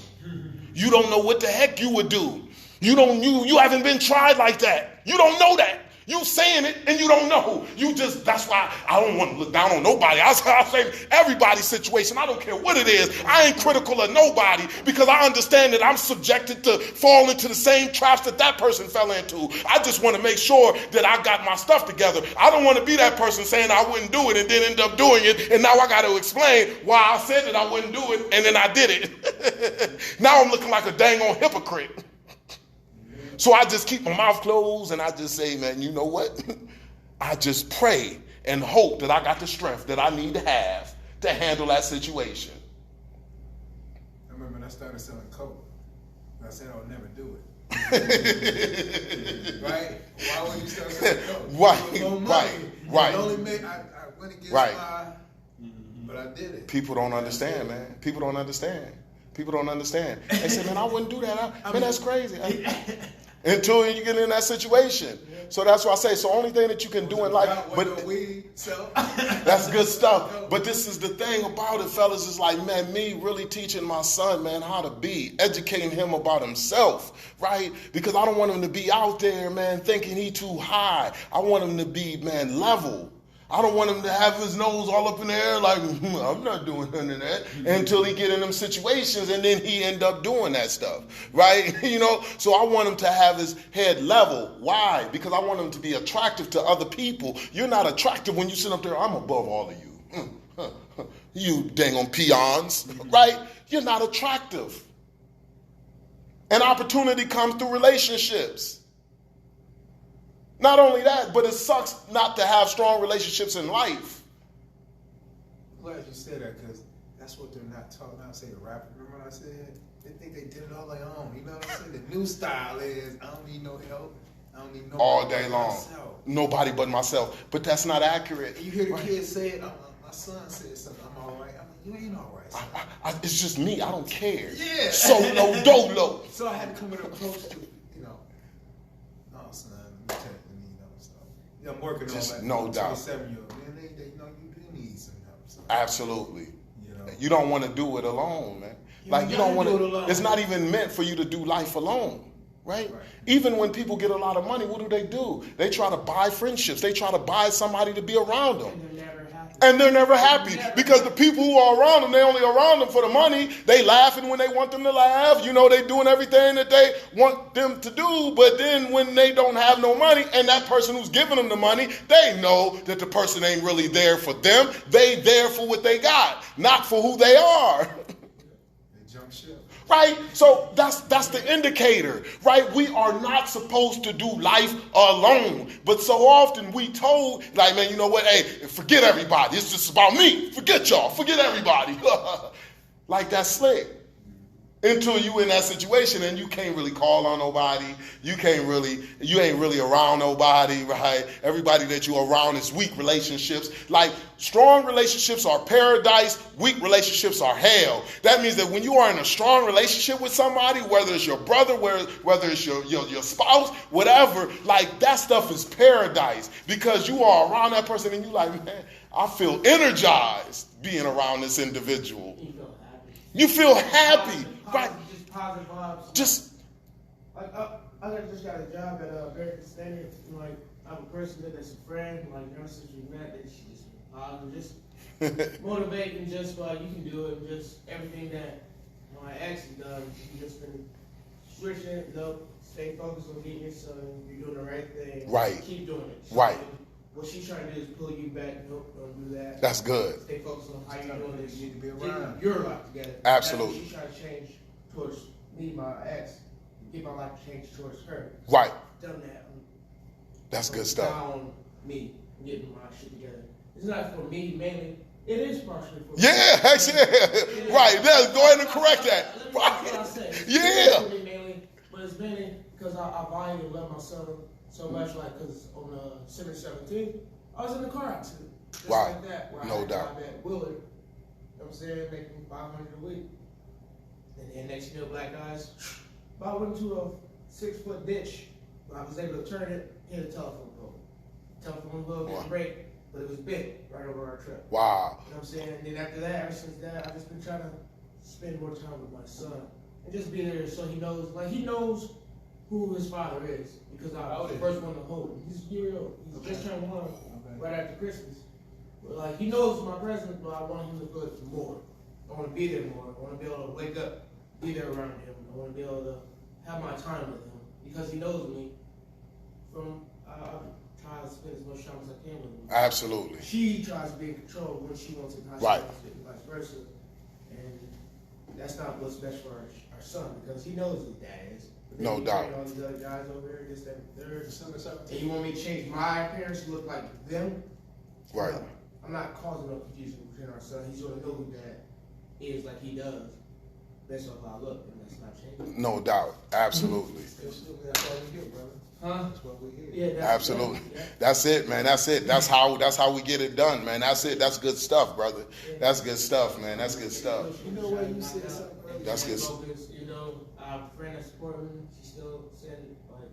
You don't know what the heck you would do. You haven't been tried like that. You don't know that. You saying it and you don't know. That's why I don't want to look down on nobody. I say everybody's situation. I don't care what it is. I ain't critical of nobody because I understand that I'm subjected to fall into the same traps that person fell into. I just want to make sure that I got my stuff together. I don't want to be that person saying I wouldn't do it and then end up doing it. And now I got to explain why I said that I wouldn't do it and then I did it. Now I'm looking like a dang on hypocrite. So I just keep my mouth closed and I just say, man, you know what? I just pray and hope that I got the strength that I need to have to handle that situation. I remember when I started selling coke. I said I would never do it. Right? Why would you start selling coke? Right. It only made, I went against my, but I did it. People don't understand, man. People don't understand. They say, man, I wouldn't do that. Man, that's crazy. Until you get in that situation. So that's why I say, so only thing that you can do in life, but that's good stuff. But this is the thing about it, fellas, is like, man, me really teaching my son, man, how to be, educating him about himself, right? Because I don't want him to be out there, man, thinking he too high. I want him to be, man, level. I don't want him to have his nose all up in the air like, I'm not doing none of that, until he get in them situations and then he end up doing that stuff, right? So I want him to have his head level. Why? Because I want him to be attractive to other people. You're not attractive when you sit up there, I'm above all of you. You dang on peons, right? You're not attractive. An opportunity comes through relationships. Not only that, but it sucks not to have strong relationships in life. I'm glad you said that because that's what they're not talking about. Say the rapper, remember what I said? They think they did it all their own. You know what I'm saying? The new style is, I don't need no help. I don't need nobody all day long. Myself. Nobody but myself. But that's not accurate. And you hear the kids say it, my son said something, I'm all right. I'm like, you ain't all right, son. It's just me. I don't care. Yeah. Solo dolo. So I had to come with an approach to, no, son, let me tell you. I'm working just on that. No doubt. 27-year-old man, you do need some help. So. Absolutely. You don't want to do it alone, man. You don't want to. It's not even meant for you to do life alone, right? Even when people get a lot of money, what do? They try to buy friendships. They try to buy somebody to be around them. And they're never happy because the people who are around them, they only around them for the money. They laughing when they want them to laugh. They doing everything that they want them to do. But then when they don't have no money and that person who's giving them the money, they know that the person ain't really there for them. They there for what they got, not for who they are. They jump ship. Right? So that's the indicator, right? We are not supposed to do life alone. But so often we told, like, man, you know what? Hey, forget everybody. It's just about me. Forget y'all. Forget everybody. Like that's slick. Until you in that situation and you can't really call on nobody. You ain't really around nobody, right? Everybody that you around is weak relationships. Like strong relationships are paradise, weak relationships are hell. That means that when you are in a strong relationship with somebody, whether it's your brother, whether it's your spouse, whatever, like that stuff is paradise because you are around that person and you like, man, I feel energized being around this individual. You feel happy. Right. Just positive vibes. Just like I just got a job at American Standard. Like I'm a person that's a friend. Like ever since we met, that she just positive, just motivating. Just like you can do it. Just everything that I actually done. You just been switching it up. Stay focused on getting your son. You're doing the right thing. Right. Keep doing it. Right. what she's trying to do is pull you back. Nope, don't do that. That's good. Stay focused on how you're doing this. You need to be Get around. your life together. Absolutely. That's what she's trying to change towards me, my ex. Get my life changed towards her. Right. Done that. That's good stuff. Down me, getting my shit together. It's not for me mainly. It is partially for me. Yeah, yeah. Right. Let's go ahead and correct that. Let me finish what I said. It's Yeah. for me mainly, but it's mainly because I value and love my son so much. Like, because on December 17th, I was in a car accident. Just Wow. like that. Where No I had doubt. a job at Willard. You know what I'm saying? Making $500 a week. And then next year, black guys. I went into a 6-foot ditch. But I was able to turn it, hit a telephone pole. Telephone pole didn't Wow. break, but it was bent right over our truck. Wow. You know what I'm saying? And then after that, ever since that, I've just been trying to spend more time with my son. And just be there so he knows, like, he knows who his father is. Because I was the first one to hold him. He's a year old. He's just turned 1 right after Christmas. But, like, he knows my presence, but I want him to feel it more. I want to be there more. I want to be able to wake up, be there around him. I want to be able to have my time with him. Because he knows me from, I try to spend as much time as I can with him. Absolutely. She tries to be in control when she wants it, how she Right. wants it, and vice versa. And that's not what's best for our son, because he knows who dad is. But then No you doubt. bring all these other guys over here, this, that, and third. December 17th. And you want me to change my appearance to look like them? Right. No, I'm not causing no confusion between our son. He's going to know who dad is like he does. Based on how I look, and that's not changing. No doubt. Absolutely. That's all we get, brother. Huh? That's what we hear. Yeah, that's Absolutely. Yeah. That's it, man. That's it. That's how we get it done, man. That's it. That's good stuff, brother. That's good stuff, man. That's good stuff. You know what you said something earlier? That's good. Focus, you know, our friend that supported me, she still said, like,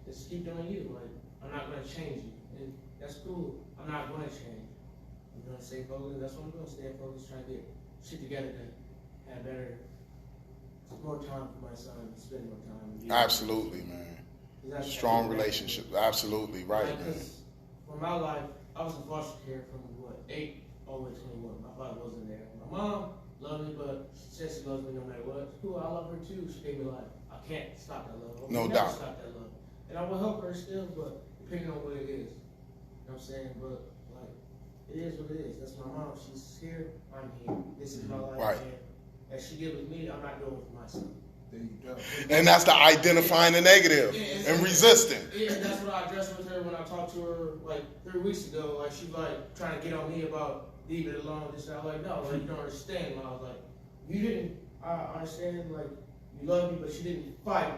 just keep doing you. Like, I'm not going to change you. And that's cool. I'm not going to change. I'm going to stay focused. That's what I'm going to stay focused, try to get shit together to have better, more time for my son, spend more time. with you. Absolutely, man. That's- Strong relationship. Absolutely right, Like, man. 'cause for my life, I was in foster care from 8 all the way to 21. My father wasn't there. My mom loved me, but she said she loves me no matter what. Cool, I love her too. She gave me life. I can't stop that love. I will No never doubt. Stop that love. And I will help her still, but depending on what it is. You know what I'm saying? But like, it is what it is. That's my mom. She's here. I'm here. This is my life. Right. And as she did with me, I'm not doing it for my son. There you go. And that's the identifying the negative and resisting. Yeah, and that's what I addressed with her when I talked to her like 3 weeks ago. Like, she like trying to get on me about leave it alone. This and I was like, no, like, you don't understand. And I was like, you didn't. I understand. Like, you love me, but you didn't fight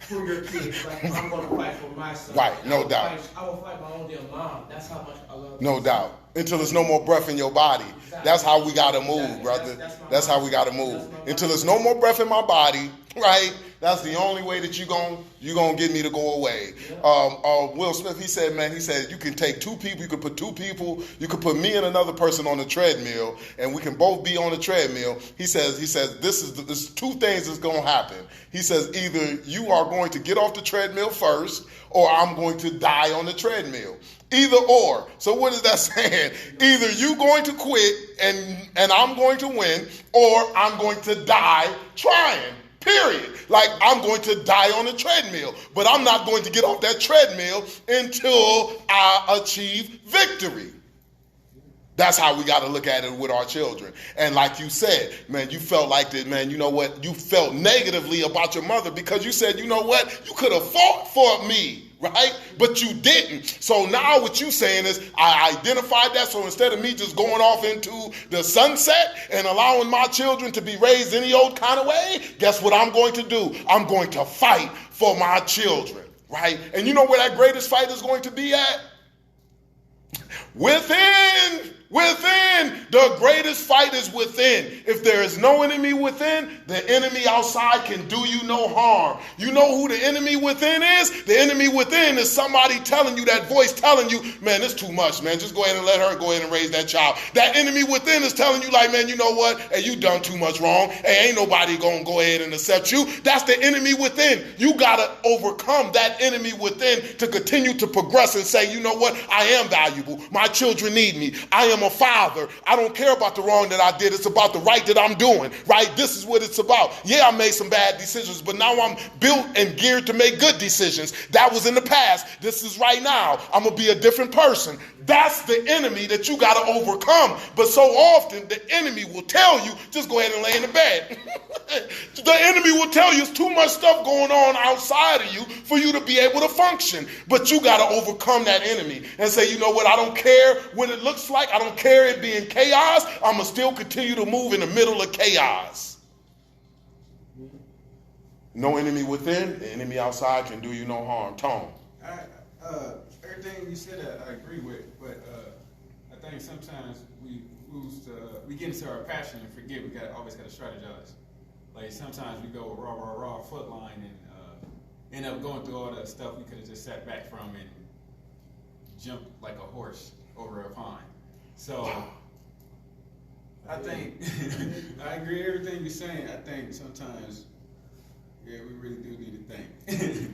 for your kids. Like, I'm going to fight for my son. Right, And no I will doubt. I will fight my own damn mom. That's how much I love. No my son. doubt. Until there's no more breath in your body. That's how we gotta move, brother. That's how we gotta move. Until there's no more breath in my body, right? That's the only way that you gonna get me to go away. Will Smith, he said, man, you can take 2 people, you can put 2 people, you can put me and another person on the treadmill, and we can both be on the treadmill. He says, this 2 things is gonna happen. He says, either you are going to get off the treadmill first, or I'm going to die on the treadmill. Either or. So what is that saying? Either you going to quit and I'm going to win, or I'm going to die trying. Period. Like, I'm going to die on the treadmill, but I'm not going to get off that treadmill until I achieve victory. That's how we got to look at it with our children. And like you said, man, you felt like that, man, you know what? You felt negatively about your mother because you said, you know what? You could have fought for me, right? But you didn't. So now what you saying is I identified that. So instead of me just going off into the sunset and allowing my children to be raised any old kind of way, guess what I'm going to do? I'm going to fight for my children, right? And you know where that greatest fight is going to be at? Within. The greatest fight is within. If there is no enemy within, the enemy outside can do you no harm. You know who the enemy within is? The enemy within is somebody telling you, that voice telling you, man, it's too much, man. Just go ahead and let her go ahead and raise that child. That enemy within is telling you, like, man, you know what? Hey, you done too much wrong. Hey, ain't nobody gonna go ahead and accept you. That's the enemy within. You gotta overcome that enemy within to continue to progress and say, you know what? I am valuable. My children need me. I am a father. I don't care about the wrong that I did. It's about the right that I'm doing, right? This is what it's about. Yeah, I made some bad decisions, but now I'm built and geared to make good decisions. That was in the past. This is right now. I'm going to be a different person. That's the enemy that you got to overcome. But so often the enemy will tell you, just go ahead and lay in the bed. The enemy will tell you it's too much stuff going on outside of you for you to be able to function. But you got to overcome that enemy and say, you know what, I don't care what it looks like. I don't care it being chaos. I'm going to still continue to move in the middle of chaos. No enemy within, the enemy outside can do you no harm. Tone. Everything you said, I agree with, but I think sometimes we get into our passion and forget we always got to strategize. Like sometimes we go raw foot line and end up going through all that stuff we could have just sat back from and jumped like a horse over a pond. So I think I agree with everything you're saying. I think sometimes, yeah, we really do need to think.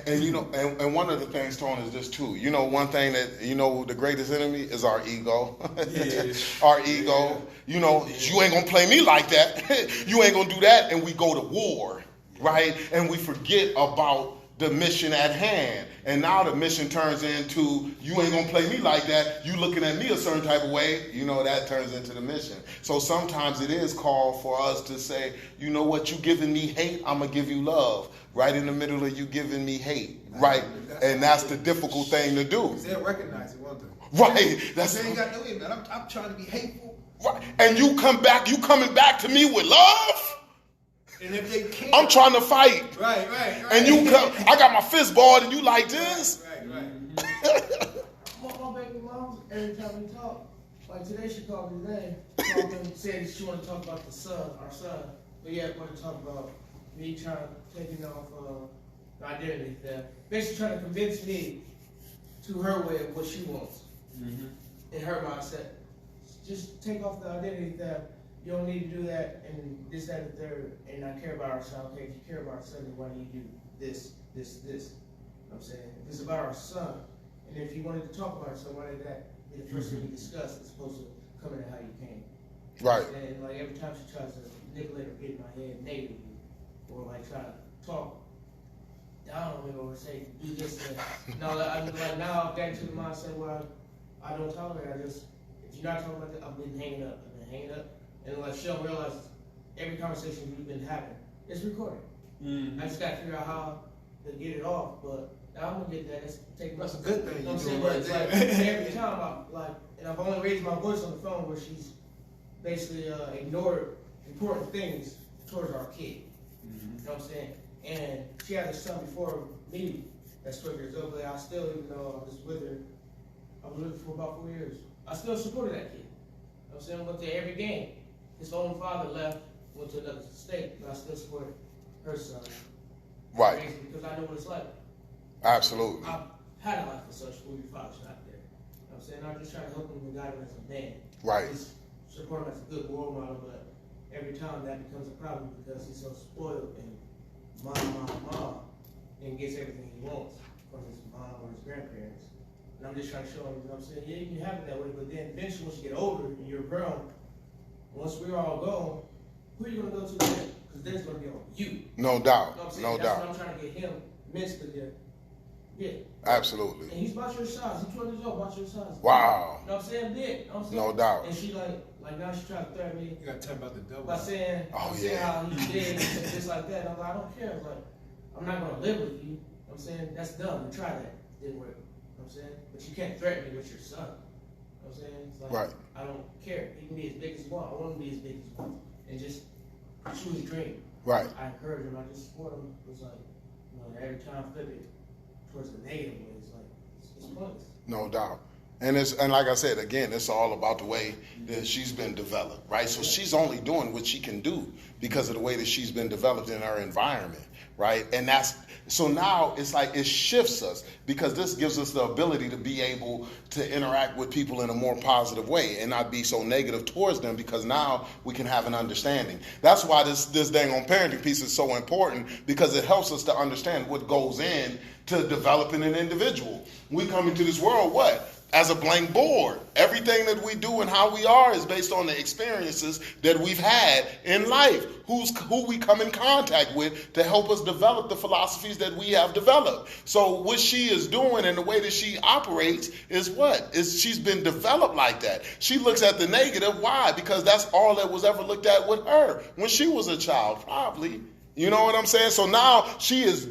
And you know, and one of the things, Tone, is this too. You know, one thing that, you know, the greatest enemy is our ego. Yeah. Our ego. Yeah. You know, you ain't gonna play me like that. You ain't gonna do that, and we go to war, right? And we forget about the mission at hand. And now the mission turns into, you ain't gonna play me like that. You looking at me a certain type of way, you know, that turns into the mission. So sometimes it is called for us to say, you know what, you giving me hate, I'm gonna give you love. Right in the middle of you giving me hate, right? And that's the difficult thing to do. They'll recognize it, won't they? Right. That's they ain't got no way, man. I'm trying to be hateful. Right. And you coming back to me with love? And if they can't, I'm trying to fight. Right. And you come, I got my fist balled and you like this? Right. My baby mom, every time we talk, like today she called me today, called me and said she wanted to talk about our son. But yeah, want to talk about me trying to take off the identity theft. Basically trying to convince me to her way of what she wants. In her mindset. Just take off the identity theft. You don't need to do that and this, that, and the third, and not care about our son. Okay, if you care about our son, then why do you do this? You know what I'm saying? If it's about our son, and if you wanted to talk about our son, why did that be the first thing we discussed as opposed to coming at how you came? Right. And like every time she tries to manipulate or get in my head negatively, or like try to talk down on me or say do this and that. No, I'm like now I've gotten to the mindset where I don't tolerate. If you're not talking about that, I've been hanging up. And like she don't realize every conversation we've been having is recorded. I just got to figure out how to get it off, but I'm gonna get that. That's a good thing. You know what I'm saying? But it's like every time and I've only raised my voice on the phone where she's basically ignored important things towards our kid. You know what I'm saying? And she had a son before me that's 12 years old, but I still, even though I was with her for about 4 years, I still supported that kid. You know what I'm saying? I went to every game. His own father left, went to another state, but I still supported her son. Right. Because I know what it's like. Absolutely. I've had a life of such where your father's not there. You know what I'm saying? I'm just trying to help him and guide him as a man. Right. Just support him as a good role model, but every time that becomes a problem because he's so spoiled and mom, and gets everything he wants from his mom or his grandparents. And I'm just trying to show him, you know what I'm saying? Yeah, you can have it that way, but then eventually once you get older and you're grown, once we're all gone, who are you going to go to then? Because then it's going to be on you. No doubt. You know what I'm saying? No That's doubt. what I'm trying to get him mentally there. Yeah. Absolutely. And he's about your size. He's 12 years old, about your size. Wow. You know what I'm saying? Big. You know what I'm saying? No doubt. And she like now she trying to threaten me You gotta tell about the double. by saying, Oh, saying yeah. how he's big and just like that. And I'm like, I don't care. I was like, I'm not going to live with you. You know what I'm saying? That's dumb. We tried that. Didn't work. You know what I'm saying? But you can't threaten me with your son. You know what I'm saying? It's like, Right. I don't care. He can be as big as you want. I want him to be as big as you want. And just pursue his dream. Right. I encourage him. I just support him. It's like, you know, every time I flip it towards the negative way, it's like, it's pointless. No doubt. And like I said, again, it's all about the way that she's been developed, right? So she's only doing what she can do because of the way that she's been developed in her environment, right? And so now it's like it shifts us because this gives us the ability to be able to interact with people in a more positive way and not be so negative towards them because now we can have an understanding. That's why this dang on parenting piece is so important because it helps us to understand what goes in to developing an individual. We come into this world, what? as a blank board. Everything that we do and how we are is based on the experiences that we've had in life, who we come in contact with to help us develop the philosophies that we have developed. So what she is doing and the way that she operates is what? She's been developed like that. She looks at the negative. Why? Because that's all that was ever looked at with her when she was a child, probably. You know what I'm saying? So now she is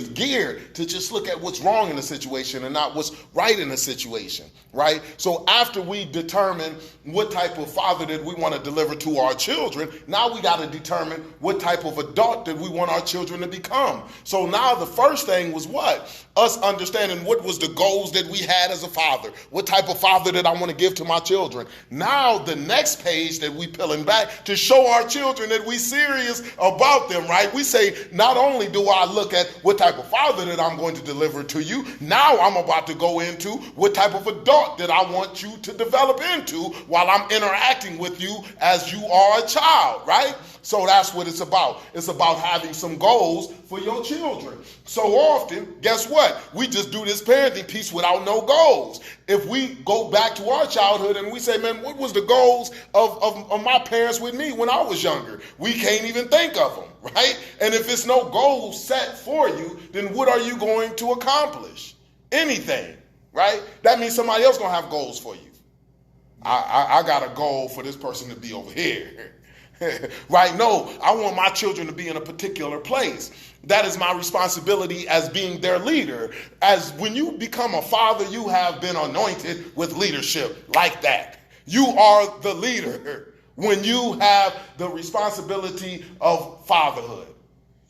geared to just look at what's wrong in the situation and not what's right in the situation, right? So after we determine what type of father that we want to deliver to our children, now we got to determine what type of adult that we want our children to become. So now the first thing was what? Us understanding what was the goals that we had as a father. What type of father that I want to give to my children. Now the next page that we peeling back to show our children that we serious about them, right? We say, not only do I look at what type of father that I'm going to deliver to you, now I'm about to go into what type of adult that I want you to develop into while I'm interacting with you as you are a child, right? So that's what it's about. It's about having some goals for your children. So often, guess what? We just do this parenting piece without no goals. If we go back to our childhood and we say, man, what was the goals of my parents with me when I was younger? We can't even think of them, right? And if it's no goals set for you, then what are you going to accomplish? Anything, right? That means somebody else going to have goals for you. I got a goal for this person to be over here. Right? No, I want my children to be in a particular place. That is my responsibility as being their leader. As when you become a father, you have been anointed with leadership like that. You are the leader when you have the responsibility of fatherhood.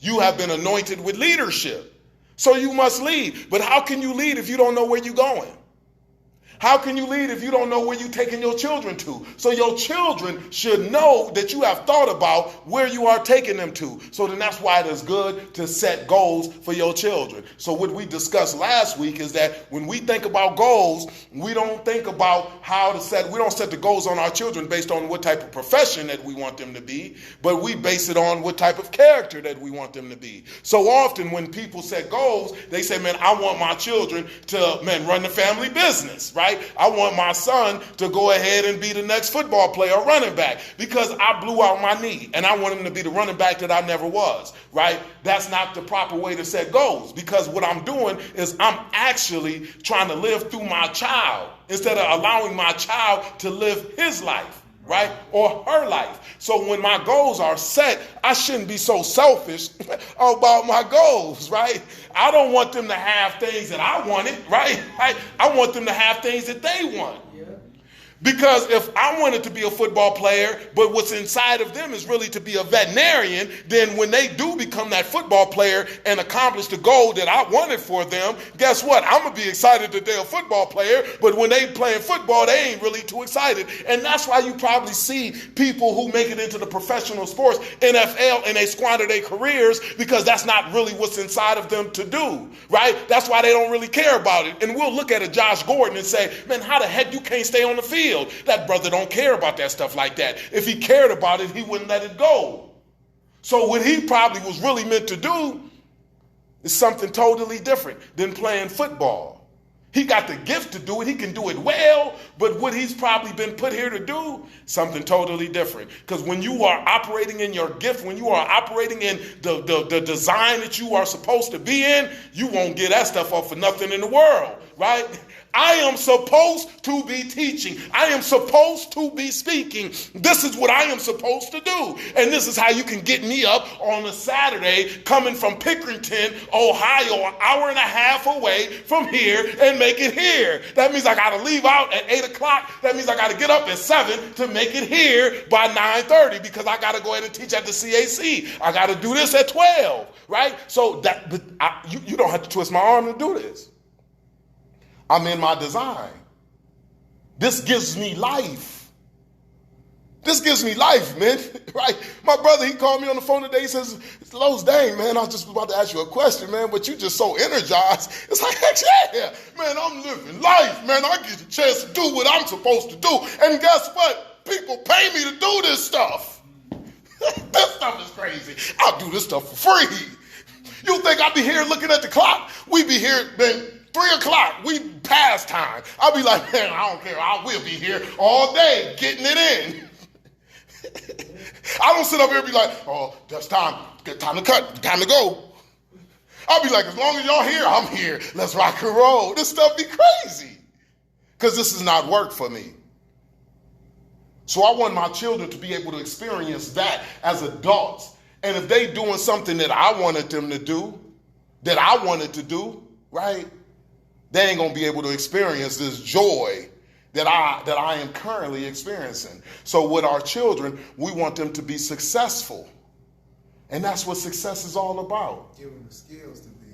You have been anointed with leadership. So you must lead. But how can you lead if you don't know where you're going? How can you lead if you don't know where you're taking your children to? So your children should know that you have thought about where you are taking them to. So then that's why it is good to set goals for your children. So what we discussed last week is that when we think about goals, we don't think about we don't set the goals on our children based on what type of profession that we want them to be, but we base it on what type of character that we want them to be. So often when people set goals, they say, man, I want my children to, run the family business, right? I want my son to go ahead and be the next football player or running back because I blew out my knee and I want him to be the running back that I never was, right? That's not the proper way to set goals, because what I'm doing is I'm actually trying to live through my child instead of allowing my child to live his life, right? Or her life. So when my goals are set, I shouldn't be so selfish about my goals, right? I don't want them to have things that I wanted, right? I want them to have things that they want. Because if I wanted to be a football player, but what's inside of them is really to be a veterinarian, then when they do become that football player and accomplish the goal that I wanted for them, guess what? I'm going to be excited that they're a football player, but when they playing football, they ain't really too excited. And that's why you probably see people who make it into the professional sports, NFL, and they squander their careers because that's not really what's inside of them to do, right? That's why they don't really care about it. And we'll look at a Josh Gordon and say, man, how the heck you can't stay on the field? That brother don't care about that stuff like that. If he cared about it, he wouldn't let it go. So what he probably was really meant to do is something totally different than playing football. He got the gift to do it. He can do it well, but what he's probably been put here to do, something totally different. Because when you are operating in your gift, when you are operating in the design that you are supposed to be in, you won't get that stuff up for nothing in the world, right? I am supposed to be teaching. I am supposed to be speaking. This is what I am supposed to do. And this is how you can get me up on a Saturday coming from Pickerington, Ohio, an hour and a half away from here and make it here. That means I got to leave out at 8 o'clock. That means I got to get up at 7 to make it here by 9:30 because I got to go ahead and teach at the CAC. I got to do this at 12, right? So you don't have to twist my arm to do this. I'm in my design. This gives me life. This gives me life, man, right? My brother, he called me on the phone today. He says, Los, dang, man, I was just about to ask you a question, man, but you just so energized. It's like, heck yeah, man, I'm living life, man. I get a chance to do what I'm supposed to do. And guess what? People pay me to do this stuff. This stuff is crazy. I'll do this stuff for free. You think I'll be here looking at the clock? We be here, man, 3 o'clock, we past time. I'll be like, man, I don't care. I will be here all day getting it in. I don't sit up here and be like, oh, that's time. Time to cut. Time to go. I'll be like, as long as y'all here, I'm here. Let's rock and roll. This stuff be crazy. Because this is not work for me. So I want my children to be able to experience that as adults. And if they doing something that I wanted them to do, that I wanted to do, right, they ain't going to be able to experience this joy that I am currently experiencing. So with our children, we want them to be successful. And that's what success is all about. Give them the skills to be,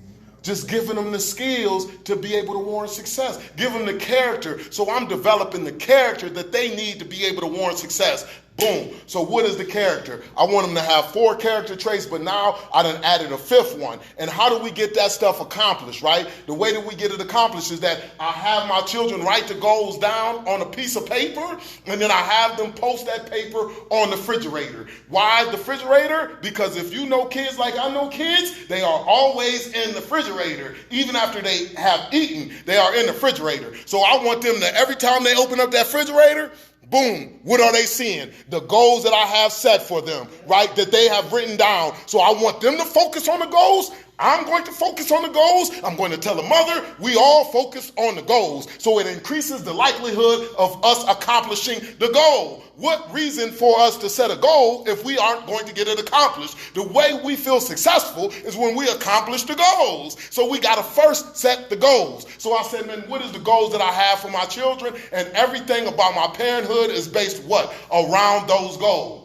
Just giving them the skills to be able to warrant success. Give them the character. So I'm developing the character that they need to be able to warrant success. Boom. So what is the character? I want them to have 4 character traits, but now I done added a 5th one. And how do we get that stuff accomplished, right? The way that we get it accomplished is that I have my children write the goals down on a piece of paper, and then I have them post that paper on the refrigerator. Why the refrigerator? Because if you know kids like I know kids, they are always in the refrigerator. Even after they have eaten, they are in the refrigerator. So I want them to, every time they open up that refrigerator, boom, what are they seeing? The goals that I have set for them, right? That they have written down. So I want them to focus on the goals. I'm going to focus on the goals. I'm going to tell the mother, we all focus on the goals. So it increases the likelihood of us accomplishing the goal. What reason for us to set a goal if we aren't going to get it accomplished? The way we feel successful is when we accomplish the goals. So we got to first set the goals. So I said, man, what is the goals that I have for my children? And everything about my parenthood is based what? Around those goals.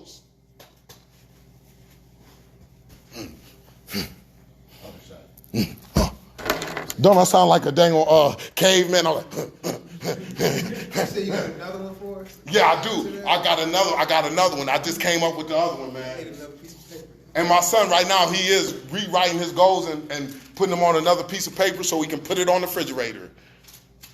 Don't I sound like a dang caveman? I'm like, You say you got another one for us? yeah, I do. I got another one. I just came up with the other one, man. Need another piece of paper. And my son right now, he is rewriting his goals and putting them on another piece of paper so he can put it on the refrigerator.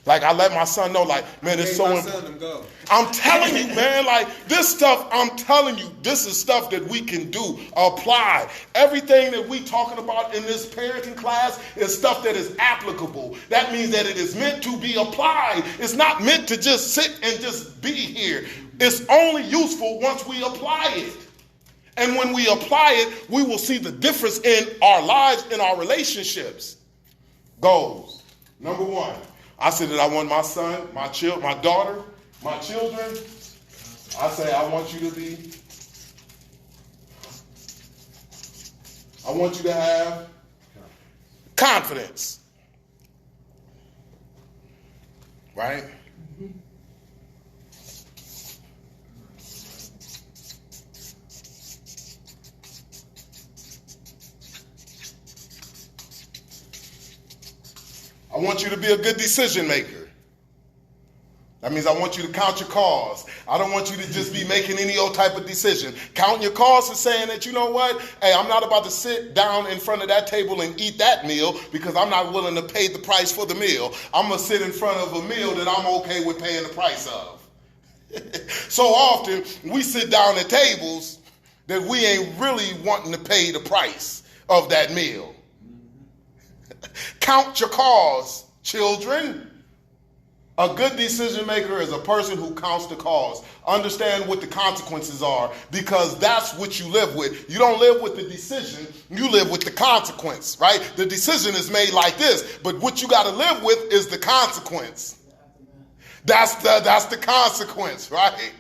Like, I let my son know, like, man, it's so important. I'm telling you, man, like, this stuff, I'm telling you, this is stuff that we can do, apply. Everything that we talking about in this parenting class is stuff that is applicable. That means that it is meant to be applied. It's not meant to just sit and just be here. It's only useful once we apply it. And when we apply it, we will see the difference in our lives, in our relationships. Goals. Number 1. I said that I want my son, my daughter, my children. I say I want you to have confidence. Right? I want you to be a good decision maker. That means I want you to count your costs. I don't want you to just be making any old type of decision. Counting your costs and saying that, you know what? Hey, I'm not about to sit down in front of that table and eat that meal because I'm not willing to pay the price for the meal. I'm going to sit in front of a meal that I'm okay with paying the price of. So often we sit down at tables that we ain't really wanting to pay the price of that meal. Count your costs, children. A good decision maker is a person who counts the costs. Understand what the consequences are, because that's what you live with. You don't live with the decision, you live with the consequence, right? The decision is made like this, but what you got to live with is the consequence. That's the consequence, right?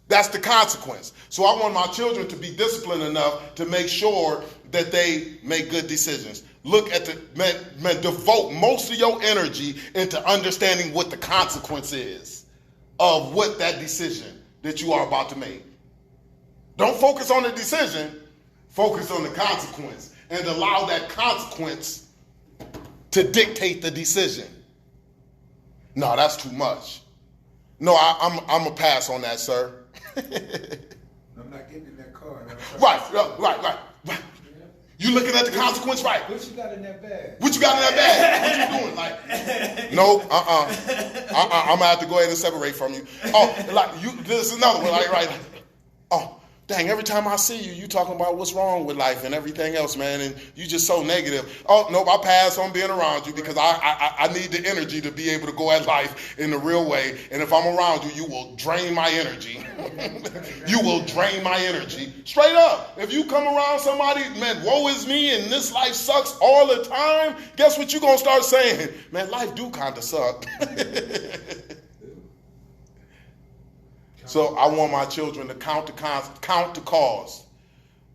That's the consequence. So I want my children to be disciplined enough to make sure that they make good decisions. Look at devote most of your energy into understanding what the consequence is of what that decision that you are about to make. Don't focus on the decision, focus on the consequence, and allow that consequence to dictate the decision. No, that's too much. No, I'm a pass on that, sir. I'm not getting in that car. Right. You looking at the consequence, right? What you got in that bag? What you got in that bag? What you doing? Like, no, I'm gonna have to go ahead and separate from you. Oh, like you. This is another one, like, right? Oh, Dang, every time I see you, you talking about what's wrong with life and everything else, man, and you just so negative. Oh, nope, I pass on being around you because I need the energy to be able to go at life in the real way. And if I'm around you, you will drain my energy. You will drain my energy. Straight up. If you come around somebody, man, woe is me and this life sucks all the time, guess what you're going to start saying? Man, life do kind of suck. So I want my children to count the cause.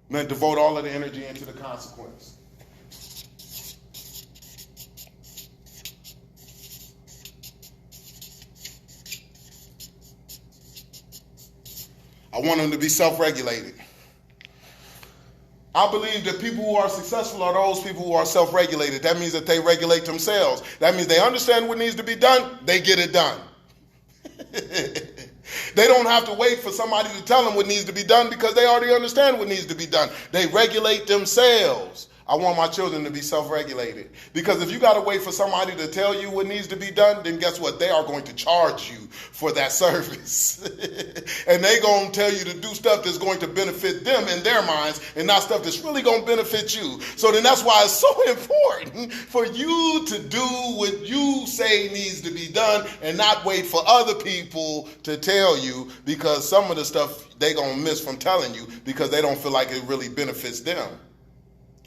Man, devote all of the energy into the consequence. I want them to be self-regulated. I believe that people who are successful are those people who are self-regulated. That means that they regulate themselves. That means they understand what needs to be done, they get it done. They don't have to wait for somebody to tell them what needs to be done because they already understand what needs to be done. They regulate themselves. I want my children to be self-regulated. Because if you got to wait for somebody to tell you what needs to be done, then guess what? They are going to charge you for that service. And they're going to tell you to do stuff that's going to benefit them in their minds and not stuff that's really going to benefit you. So then that's why it's so important for you to do what you say needs to be done and not wait for other people to tell you, because some of the stuff they're going to miss from telling you because they don't feel like it really benefits them.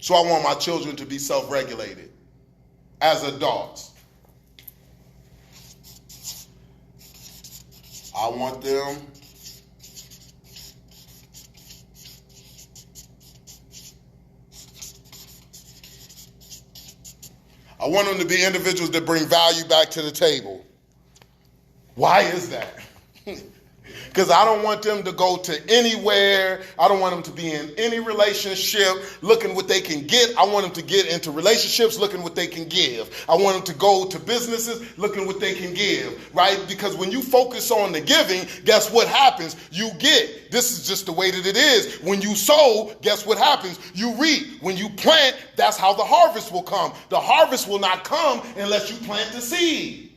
So I want my children to be self-regulated as adults. I want them to be individuals that bring value back to the table. Why is that? Because I don't want them to go to anywhere. I don't want them to be in any relationship looking what they can get. I want them to get into relationships looking what they can give. I want them to go to businesses looking what they can give, right? Because when you focus on the giving, guess what happens? You get. This is just the way that it is. When you sow, guess what happens? You reap. When you plant, that's how the harvest will come. The harvest will not come unless you plant the seed.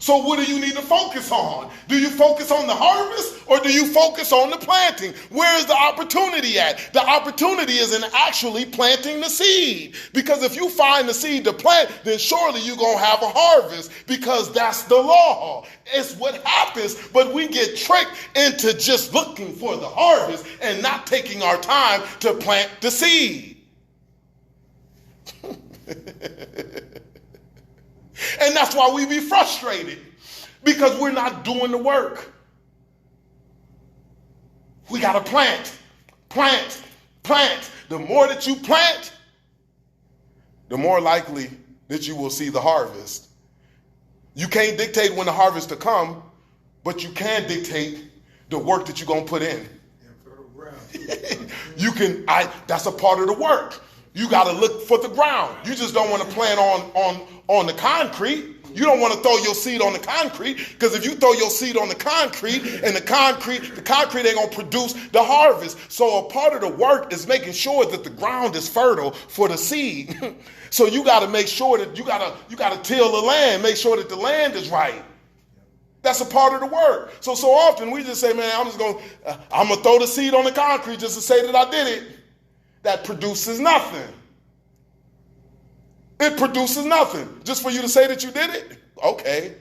So what do you need to focus on? Do you focus on the harvest or do you focus on the planting? Where is the opportunity at? The opportunity is in actually planting the seed. Because if you find the seed to plant, then surely you're going to have a harvest, because that's the law. It's what happens, but we get tricked into just looking for the harvest and not taking our time to plant the seed. And that's why we be frustrated, because we're not doing the work. We got to plant. The more that you plant, the more likely that you will see the harvest. You can't dictate when the harvest to come, but you can dictate the work that you're going to put in. That's a part of the work. You got to look for the ground. You just don't want to plant on the concrete. You don't want to throw your seed on the concrete, because if you throw your seed on the concrete, and the concrete ain't going to produce the harvest. So a part of the work is making sure that the ground is fertile for the seed. So you got to make sure that you got to till the land, make sure that the land is right. That's a part of the work. So often we just say, man, I'm going to throw the seed on the concrete just to say that I did it. That produces nothing. It produces nothing. Just for you to say that you did it? Okay.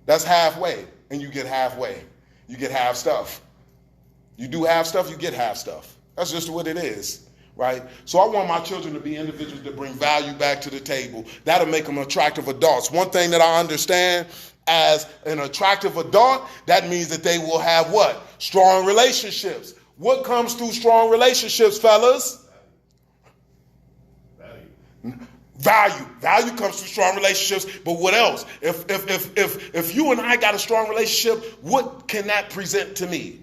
That's halfway, and you get halfway. You get half stuff. You do half stuff, you get half stuff. That's just what it is, right? So I want my children to be individuals that bring value back to the table. That'll make them attractive adults. One thing that I understand as an attractive adult, that means that they will have what? Strong relationships. What comes through strong relationships, fellas? Value. Value comes through strong relationships, but what else? If you and I got a strong relationship, what can that present to me?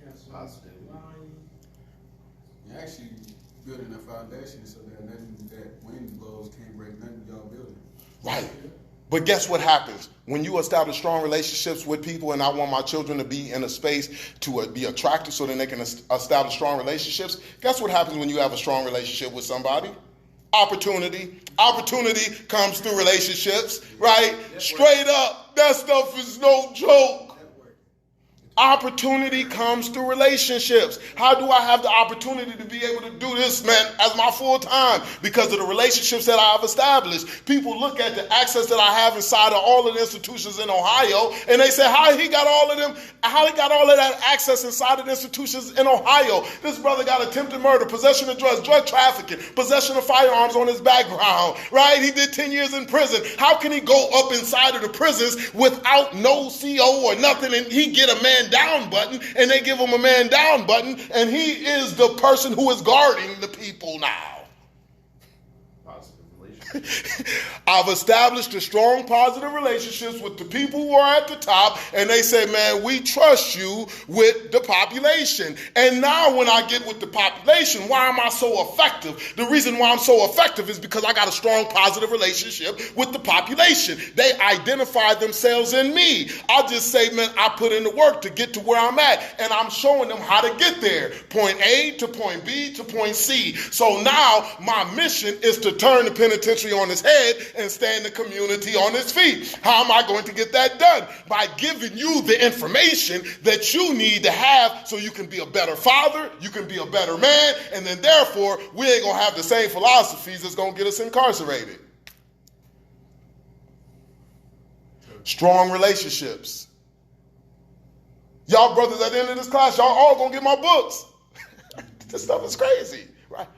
Trust. Positive mind. You're actually building a foundation so that wind blows can't break nothing y'all building. Right. But guess what happens? When you establish strong relationships with people, and I want my children to be in a space to be attracted so that they can establish strong relationships, guess what happens when you have a strong relationship with somebody? Opportunity. Opportunity comes through relationships, right? Straight up. That stuff is no joke. Network. Opportunity comes through relationships. How do I have the opportunity to be able to do this, man, as my full time? Because of the relationships that I've established. People look at the access that I have inside of all of the institutions in Ohio, and they say, how he got all of that access inside of the institutions in Ohio? This brother got attempted murder, possession of drugs, drug trafficking, possession of firearms on his background, right? He did 10 years in prison. How can he go up inside of the prisons without no CO or nothing, and he get a man down button, and they give him a man down button, and he is the person who is guarding the people now? I've established a strong positive relationships with the people who are at the top, and they say, man, we trust you with the population. And now when I get with the population, why am I so effective? The reason why I'm so effective is because I got a strong positive relationship with the population. They identify themselves in me. I just say, man, I put in the work to get to where I'm at, and I'm showing them how to get there. Point A to point B to point C. So now my mission is to turn the penitentiary on its head and stand the community on its feet. How am I going to get that done? By giving you the information that you need to have so you can be a better father, you can be a better man, and then therefore we ain't going to have the same philosophies that's going to get us incarcerated. Strong relationships. Y'all brothers at the end of this class, y'all all going to get my books. This stuff is crazy, right?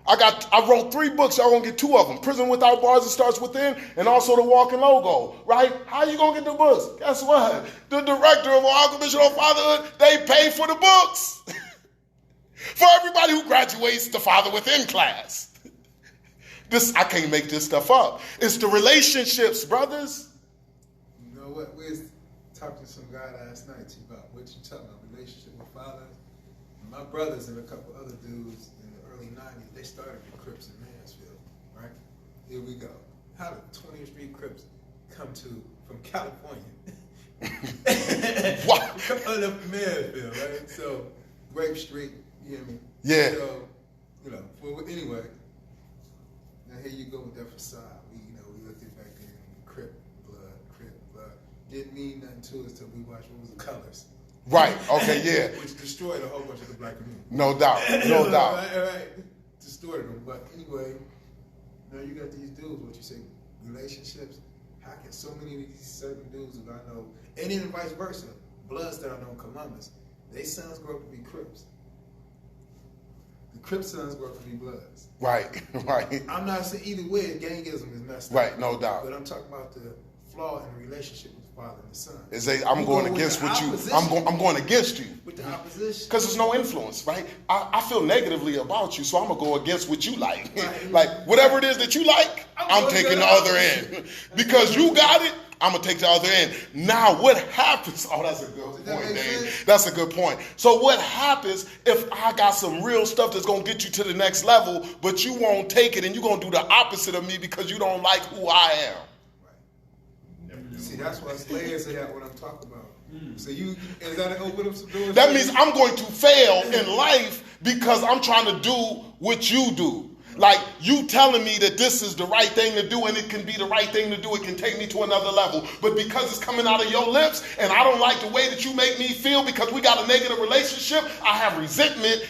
I wrote 3 books. Y'all gonna get 2 of them. Prison Without Bars, It Starts Within, and also The Walking Logo, right? How you gonna get the books? Guess what? The director of Ohio Commission on Fatherhood, they pay for the books. For everybody who graduates the Father Within class. I can't make this stuff up. It's the relationships, brothers. You know what? We was talking to some guy last night too about what you talking about, relationship with fathers. My brothers and a couple other dudes in the early 90s, they started the Crips in Mansfield, right? Here we go. How did 20th Street Crips come from California? What? Coming up from Mansfield, right? So, Grape Street, you hear me? Yeah. So, well, anyway, now here you go with that facade. We looked at back then, Crip blood. Didn't mean nothing to us until we watched what was the colors. Right, okay, yeah. Which destroyed a whole bunch of the black community. No doubt, no doubt. Right. Distorted them. But anyway, now you got these dudes, what you say, relationships. How can so many of these certain dudes who I know, and even vice versa, Bloods that I know in Columbus, they sons grow up to be Crips. The Crip sons grow up to be Bloods. Right. I'm not saying either way, gangism is messed up. Right, no doubt. But I'm talking about the flaw in the relationship with the father and the son. I'm going against what you. I'm going against you. With the opposition. Because there's no influence, right? I feel negatively about you, so I'm gonna go against what you like. Right. Like whatever it is that you like, I'm taking the other end. Because you got it, I'm gonna take the other end. Now what happens? Oh, that's a good point, Dave. That's a good point. So what happens if I got some real stuff that's gonna get you to the next level, but you won't take it and you're gonna do the opposite of me because you don't like who I am? See, that's why layers of that what I'm talking about. So is that open up some doors? That means I'm going to fail in life because I'm trying to do what you do. Like you telling me that this is the right thing to do and it can be the right thing to do, it can take me to another level. But because it's coming out of your lips and I don't like the way that you make me feel because we got a negative relationship, I have resentment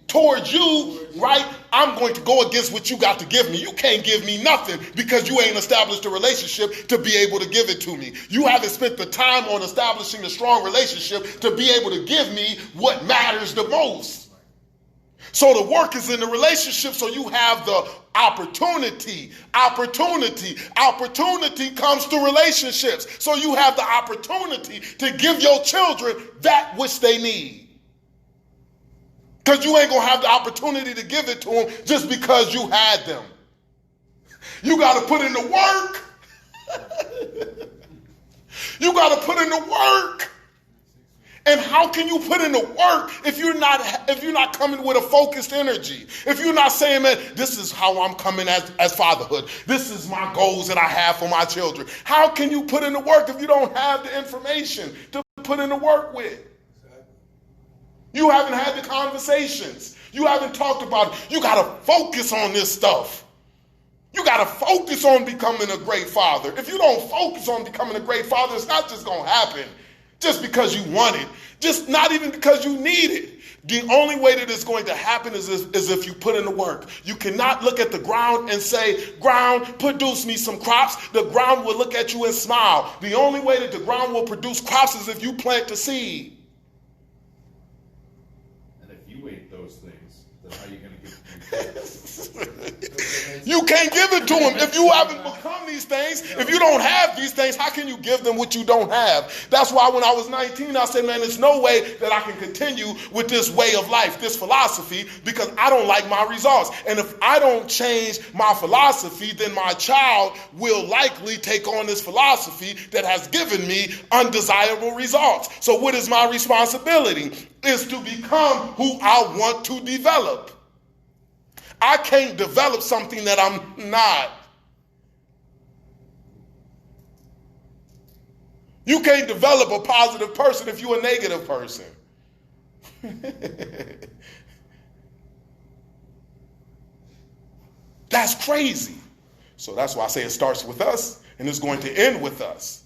towards you, right? I'm going to go against what you got to give me. You can't give me nothing because you ain't established a relationship to be able to give it to me. You haven't spent the time on establishing a strong relationship to be able to give me what matters the most. So the work is in the relationship, so you have the opportunity. Opportunity comes through relationships. So you have the opportunity to give your children that which they need. Because you ain't going to have the opportunity to give it to them just because you had them. You got to put in the work. You got to put in the work. And how can you put in the work if you're not coming with a focused energy? If you're not saying, man, this is how I'm coming as fatherhood. This is my goals that I have for my children. How can you put in the work if you don't have the information to put in the work with? You haven't had the conversations. You haven't talked about it. You got to focus on this stuff. You got to focus on becoming a great father. If you don't focus on becoming a great father, it's not just going to happen just because you want it, just not even because you need it. The only way that it's going to happen is if you put in the work. You cannot look at the ground and say, ground, produce me some crops. The ground will look at you and smile. The only way that the ground will produce crops is if you plant the seed. And if you ate those things, then how are you going to give them to your kids? You can't give it to them if you haven't become these things. If you don't have these things, how can you give them what you don't have? That's why when I was 19, I said, man, there's no way that I can continue with this way of life, this philosophy, because I don't like my results. And if I don't change my philosophy, then my child will likely take on this philosophy that has given me undesirable results. So what is my responsibility? Is to become who I want to develop. I can't develop something that I'm not. You can't develop a positive person if you're a negative person. That's crazy. So that's why I say it starts with us and it's going to end with us.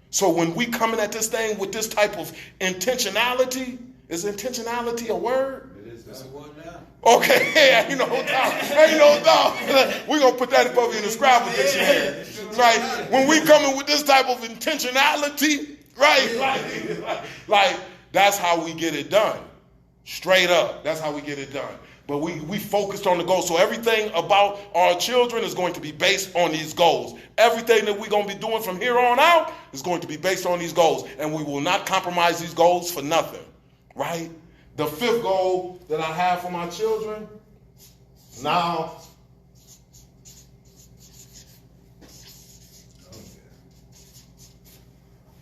So when we coming at this thing with this type of intentionality, is intentionality a word? It is. That's one now. Okay, ain't no doubt. We're going to put that probably in the Scrabble dictionary. Right? When we coming with this type of intentionality, right? Like that's how we get it done. Straight up. That's how we get it done. But we focused on the goals. So everything about our children is going to be based on these goals. Everything that we're going to be doing from here on out is going to be based on these goals. And we will not compromise these goals for nothing. Right? The fifth goal that I have for my children, now,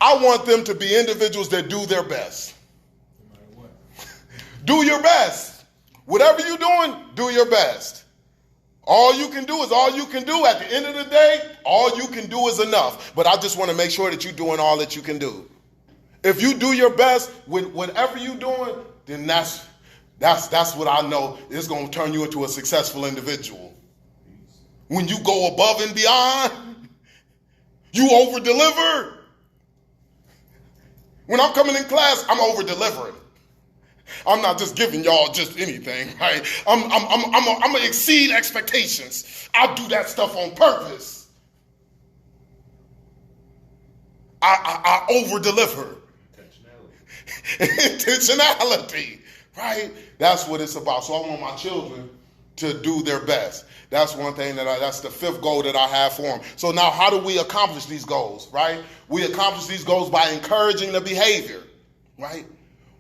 I want them to be individuals that do their best. No matter what. Do your best. Whatever you're doing, do your best. All you can do is all you can do. At the end of the day, all you can do is enough. But I just want to make sure that you're doing all that you can do. If you do your best with whatever you're doing, then that's what I know is going to turn you into a successful individual. When you go above and beyond, you over-deliver. When I'm coming in class, I'm over-delivering. I'm not just giving y'all just anything, right? I'm gonna exceed expectations. I'll do that stuff on purpose. I over-deliver. Intentionality, right? That's what it's about. So I want my children to do their best. That's one thing that's the fifth goal that I have for them. So now how do we accomplish these goals, right? We accomplish these goals by encouraging the behavior, right?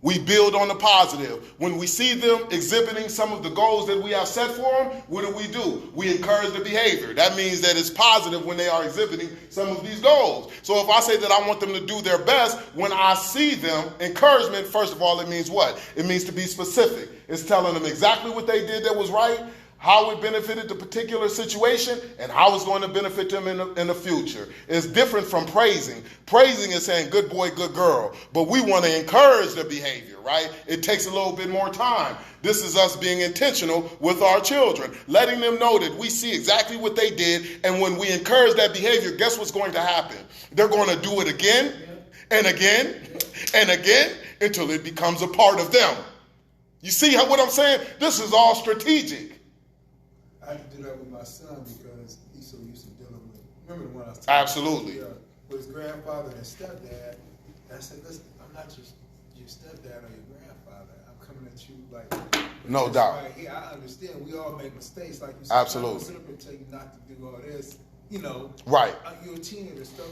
We build on the positive. When we see them exhibiting some of the goals that we have set for them, what do? We encourage the behavior. That means that it's positive when they are exhibiting some of these goals. So if I say that I want them to do their best, when I see them, encouragement, first of all, it means what? It means to be specific. It's telling them exactly what they did that was right, how it benefited the particular situation, and how it's going to benefit them in the future. It's different from praising. Praising is saying, good boy, good girl. But we want to encourage the behavior, right? It takes a little bit more time. This is us being intentional with our children, letting them know that we see exactly what they did, and when we encourage that behavior, guess what's going to happen? They're going to do it again, and again, and again, until it becomes a part of them. You see what I'm saying? This is all strategic. I had to do that with my son because he's so used to dealing with. Remember the one I was Absolutely. with his grandfather and stepdad. I said, listen, I'm not just your stepdad or your grandfather. I'm coming at you like. No doubt. Right here, I understand. We all make mistakes, like you said. Absolutely. I'm not sit up and tell you not to do all this. You know. Right. You're a teenager. Stuff.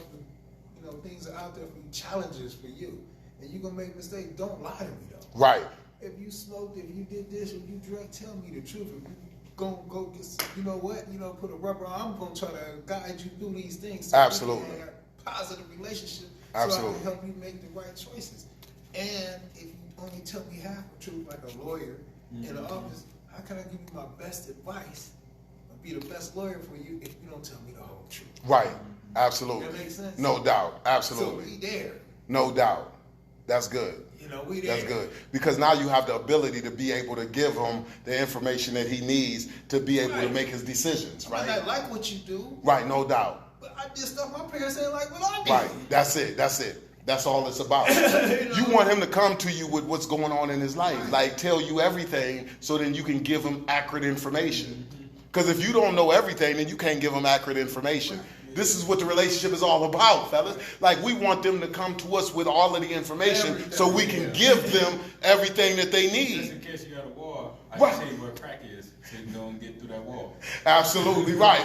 You know, things are out there for you, challenges for you, and you're gonna make mistakes. Don't lie to me though. Right. If you smoked, if you did this, if you drank, tell me the truth. If you go get, you know what, put a rubber on, I'm gonna try to guide you through these things. So Absolutely. We can have a positive relationship. Absolutely. So I can help you make the right choices. And if you only tell me half the truth, like a lawyer in the office, how can I give you my best advice or be the best lawyer for you if you don't tell me the whole truth? Right. Absolutely. That makes sense? No doubt. Absolutely. So be there. No doubt. That's good. You know, we there. That's good. Because now you have the ability to be able to give him the information that he needs to be able to make his decisions, I might right? not like what you do, Right, no doubt. but I did stuff my parents ain't like what I did. Right, that's it. That's all it's about. You want him to come to you with what's going on in his life, like tell you everything so then you can give him accurate information. Because if you don't know everything, then you can't give him accurate information. This is what the relationship is all about, fellas. Like, we want them to come to us with all of the information so we can give them everything that they Just need. in case you got a wall, I Right. can tell you where crack is, so you can go and get through that wall. Absolutely right.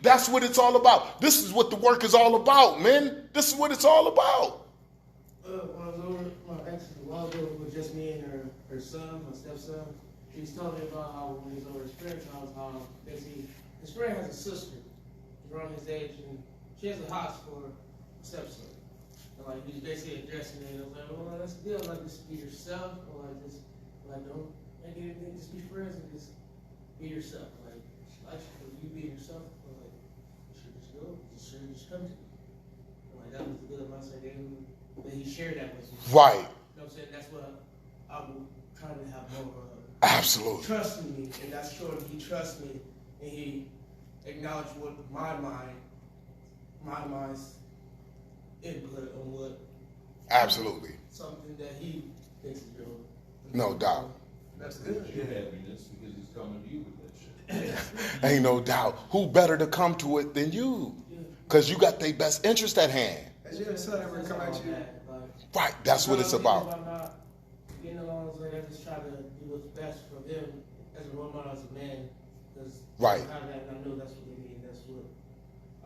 That's what it's all about. This is what the work is all about, man. This is what it's all about. When I was over my ex a while ago with just me and her son, my stepson, she was telling me about how when he was over his parents' house, how basically his friend has a sister around his age, and she has a house for a stepson. And like he's basically addressing it, and I was like, well, that's the deal. Like, just be yourself, or like just like don't make anything, just be friends and just be yourself. Like you being yourself, or like you should just go, just come to me. And like that was the good advice I gave him. But he shared that with me. Right. You know what I'm saying? That's what I'm trying to have more Absolutely. trust in me, and that's showing he trusts me, and he acknowledged what my mind's input on what Absolutely. something that he thinks is real. No doubt. That's good. That's your happiness because he's coming to you with that shit. Ain't no doubt. Who better to come to it than you? Because you got their best interest at hand. Has your son ever come at you? Right. That's what it's about. I'm not getting along with it. I just try to do what's best for him as a role model, as a man. Because Right. I have that, and I know that's what they need. That's what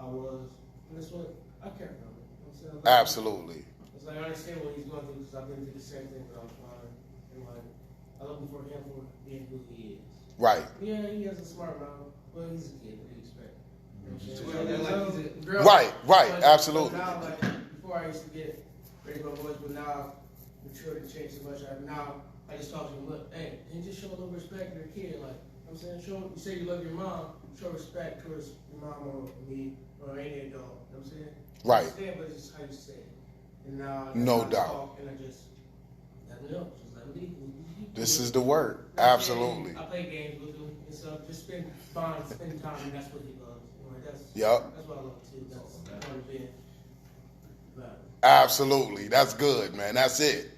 I was, and that's what I care about. You know what I'm saying? Absolutely. It's like I understand what he's going through because I've been through the same thing when I was fine. And like, I love him for him for being who he is. Right. Yeah, he has a smart mouth, but he's a kid. What do you expect? You know what I'm saying? Well, So, like he's a girl. Right, But absolutely. now, like, before I used to get ready for boys, but now maturity changed so much. Now I just talk to him, look, hey, can you just show a little respect to your kid? Like, I'm saying, you say you love your mom, show respect towards your mom or me or any adult. You know what I'm saying? Right. Understand, but it's just how you say it. And now I No just doubt. talk and I just let him know, just let him be. This is the word. You know what I'm Absolutely. saying? I play games with him and stuff. Just spend time, and that's what he loves. You know, like that's Yep. That's what I love too. That's part of being. Absolutely. That's good, man. That's it.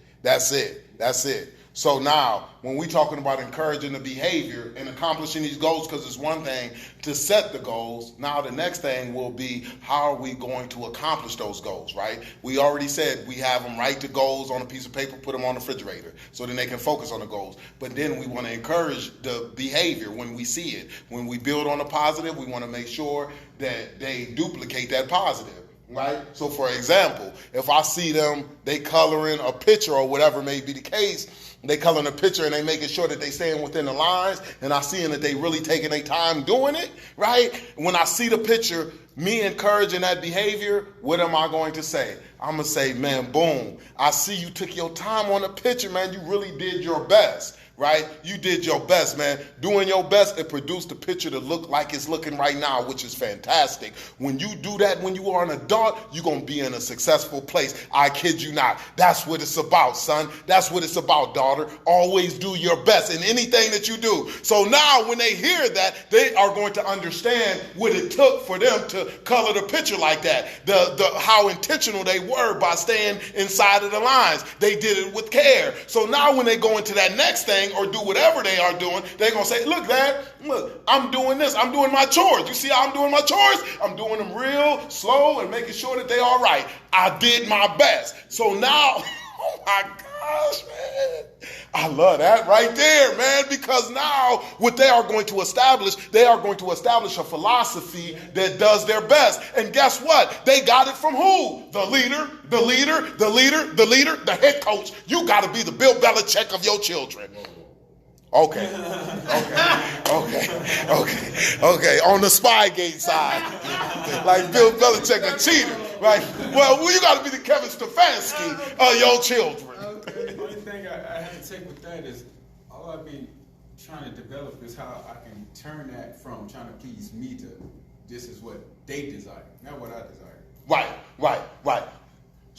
So now, when we're talking about encouraging the behavior and accomplishing these goals, because it's one thing to set the goals, now the next thing will be how are we going to accomplish those goals, right? We already said we have them write the goals on a piece of paper, put them on the refrigerator, so then they can focus on the goals. But then we want to encourage the behavior when we see it. When we build on the positive, we want to make sure that they duplicate that positive. Right? So for example, if I see them, they coloring a picture or whatever may be the case, they coloring a picture and they making sure that they staying within the lines, and I seeing that they really taking their time doing it, right? When I see the picture, me encouraging that behavior, what am I going to say? I'm going to say, man, boom, I see you took your time on the picture, man. You really did your best. Right? You did your best, man. Doing your best, it produced a picture to look like it's looking right now, which is fantastic. When you do that, when you are an adult, you're going to be in a successful place. I kid you not. That's what it's about, son. That's what it's about, daughter. Always do your best in anything that you do. So now when they hear that, they are going to understand what it took for them to color the picture like that. How intentional they were by staying inside of the lines. They did it with care. So now when they go into that next thing, or do whatever they are doing, they're going to say, look, Dad, look, I'm doing this. I'm doing my chores. You see how I'm doing my chores? I'm doing them real slow and making sure that they are right. I did my best. So now, oh my gosh, man. I love that right there, man, because now what they are going to establish, they are going to establish a philosophy that does their best. And guess what? They got it from who? The leader, the head coach. You got to be the Bill Belichick of your children. Okay. On the Spygate side, like Bill Belichick a cheater, right? Well, you got to be the Kevin Stefanski of your children. The only thing I have to take with that is all I be trying to develop is how I can turn that from trying to please me to this is what they desire, not what I desire. Right.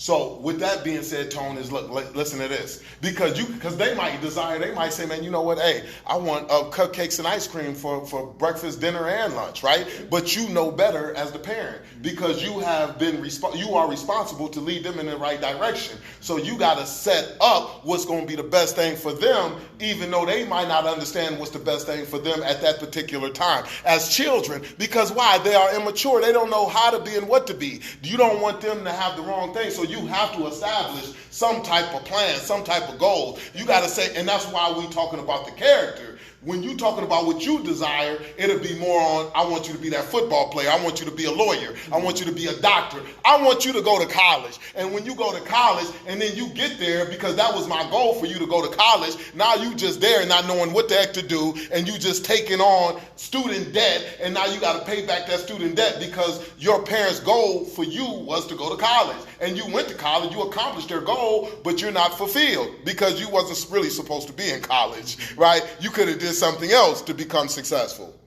So with that being said, Tone, is look, listen to this. Because they might say, man, you know what, hey, I want cupcakes and ice cream for breakfast, dinner, and lunch, right? But you know better as the parent because you have been you are responsible to lead them in the right direction. So you got to set up what's going to be the best thing for them, even though they might not understand what's the best thing for them at that particular time as children. Because why? They are immature. They don't know how to be and what to be. You don't want them to have the wrong thing. So you have to establish some type of plan, some type of goal. You got to say, and that's why we talking about the character. When you talking about what you desire, it'll be more on, I want you to be that football player. I want you to be a lawyer. I want you to be a doctor. I want you to go to college. And when you go to college and then you get there, because that was my goal for you to go to college, now you just there and not knowing what the heck to do, and you just taking on student debt, and now you got to pay back that student debt because your parents' goal for you was to go to college. And you went to college, you accomplished their goal, but you're not fulfilled because you wasn't really supposed to be in college, right? You could have did something else to become successful.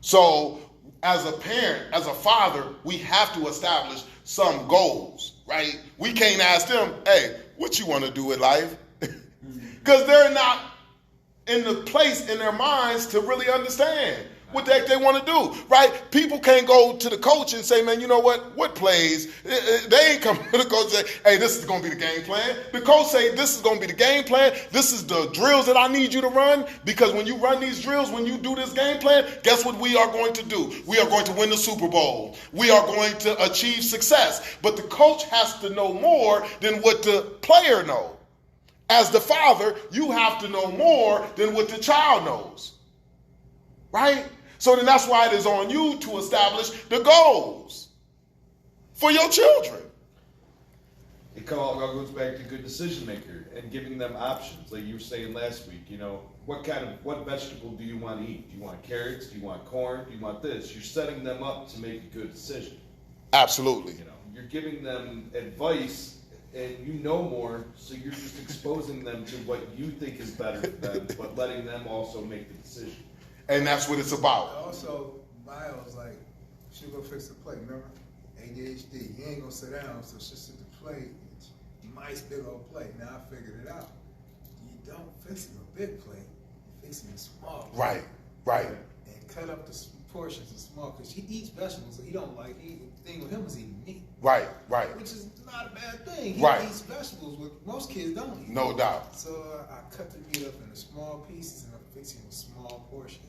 So as a parent, as a father, we have to establish some goals, right? We can't ask them, hey, what you want to do with life? Because they're not in the place in their minds to really understand what the heck they want to do, right? People can't go to the coach and say, man, you know what plays? They ain't coming to the coach and say, hey, this is going to be the game plan. The coach say, this is going to be the game plan. This is the drills that I need you to run, because when you run these drills, when you do this game plan, guess what we are going to do? We are going to win the Super Bowl. We are going to achieve success. But the coach has to know more than what the player knows. As the father, you have to know more than what the child knows, right? So then that's why it is on you to establish the goals for your children. It all goes back to good decision maker and giving them options. Like you were saying last week, what vegetable do you want to eat? Do you want carrots? Do you want corn? Do you want this? You're setting them up to make a good decision. Absolutely. You're giving them advice and you know more, so you're just exposing them to what you think is better for them, but letting them also make the decision. And that's what it's about. Also, Miles, like, she go fix the plate, remember? ADHD, he ain't gonna sit down, so she'll sit the plate, nice big old plate. Now I figured it out. You don't fix him a big plate, you fix him a small plate. Right. And cut up the portions in small, because he eats vegetables, so he don't like eating. The thing with him is eating meat. Right. Which is not a bad thing. He eats vegetables, which most kids don't eat. No doubt. So I cut the meat up into small pieces and I fix him a small portion.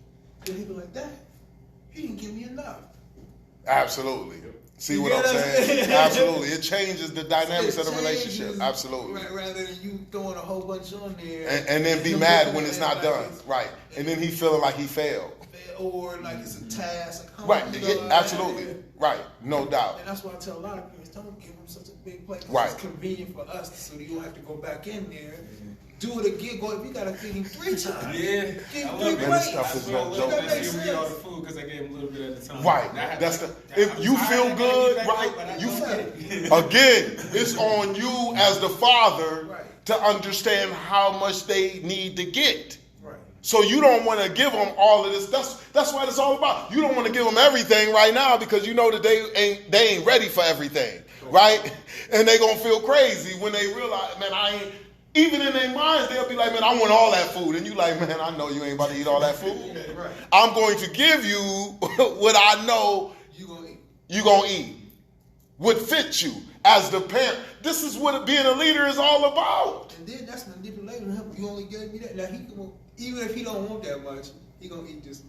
Then he'd be like, Dad, you didn't give me enough. Absolutely. See what I'm saying? Absolutely. It changes the dynamics of the relationship. Absolutely. Rather than you throwing a whole bunch on there. And then be mad when it's not done. Right. And then he feeling like he failed. Or like it's a task. Right. Absolutely. Right. No doubt. And that's why I tell a lot of parents, don't give them such a big plate. Right. It's convenient for us so you don't have to go back in there. Do it again. If you gotta feed him 3 times. Yeah, Give I him love 3 it. plates. Stuff is Well, no joke. That makes He sense. eat all the food because I gave him a little bit at a time. Right. That's if you feel good, right? You again, it's on you as the father to understand how much they need to get. Right. So you don't want to give them all of this. That's what it's all about. You don't want to give them everything right now because you know that they ain't ready for everything, right? And they gonna feel crazy when they realize, man, I ain't. Even in their minds, they'll be like, man, I want all that food. And you like, man, I know you ain't about to eat all that food. Right. I'm going to give you what I know you gonna eat. What fits you as the parent. This is what being a leader is all about. And then that's manipulating him. You only gave me that. Now he can, even if he don't want that much, he gonna eat just.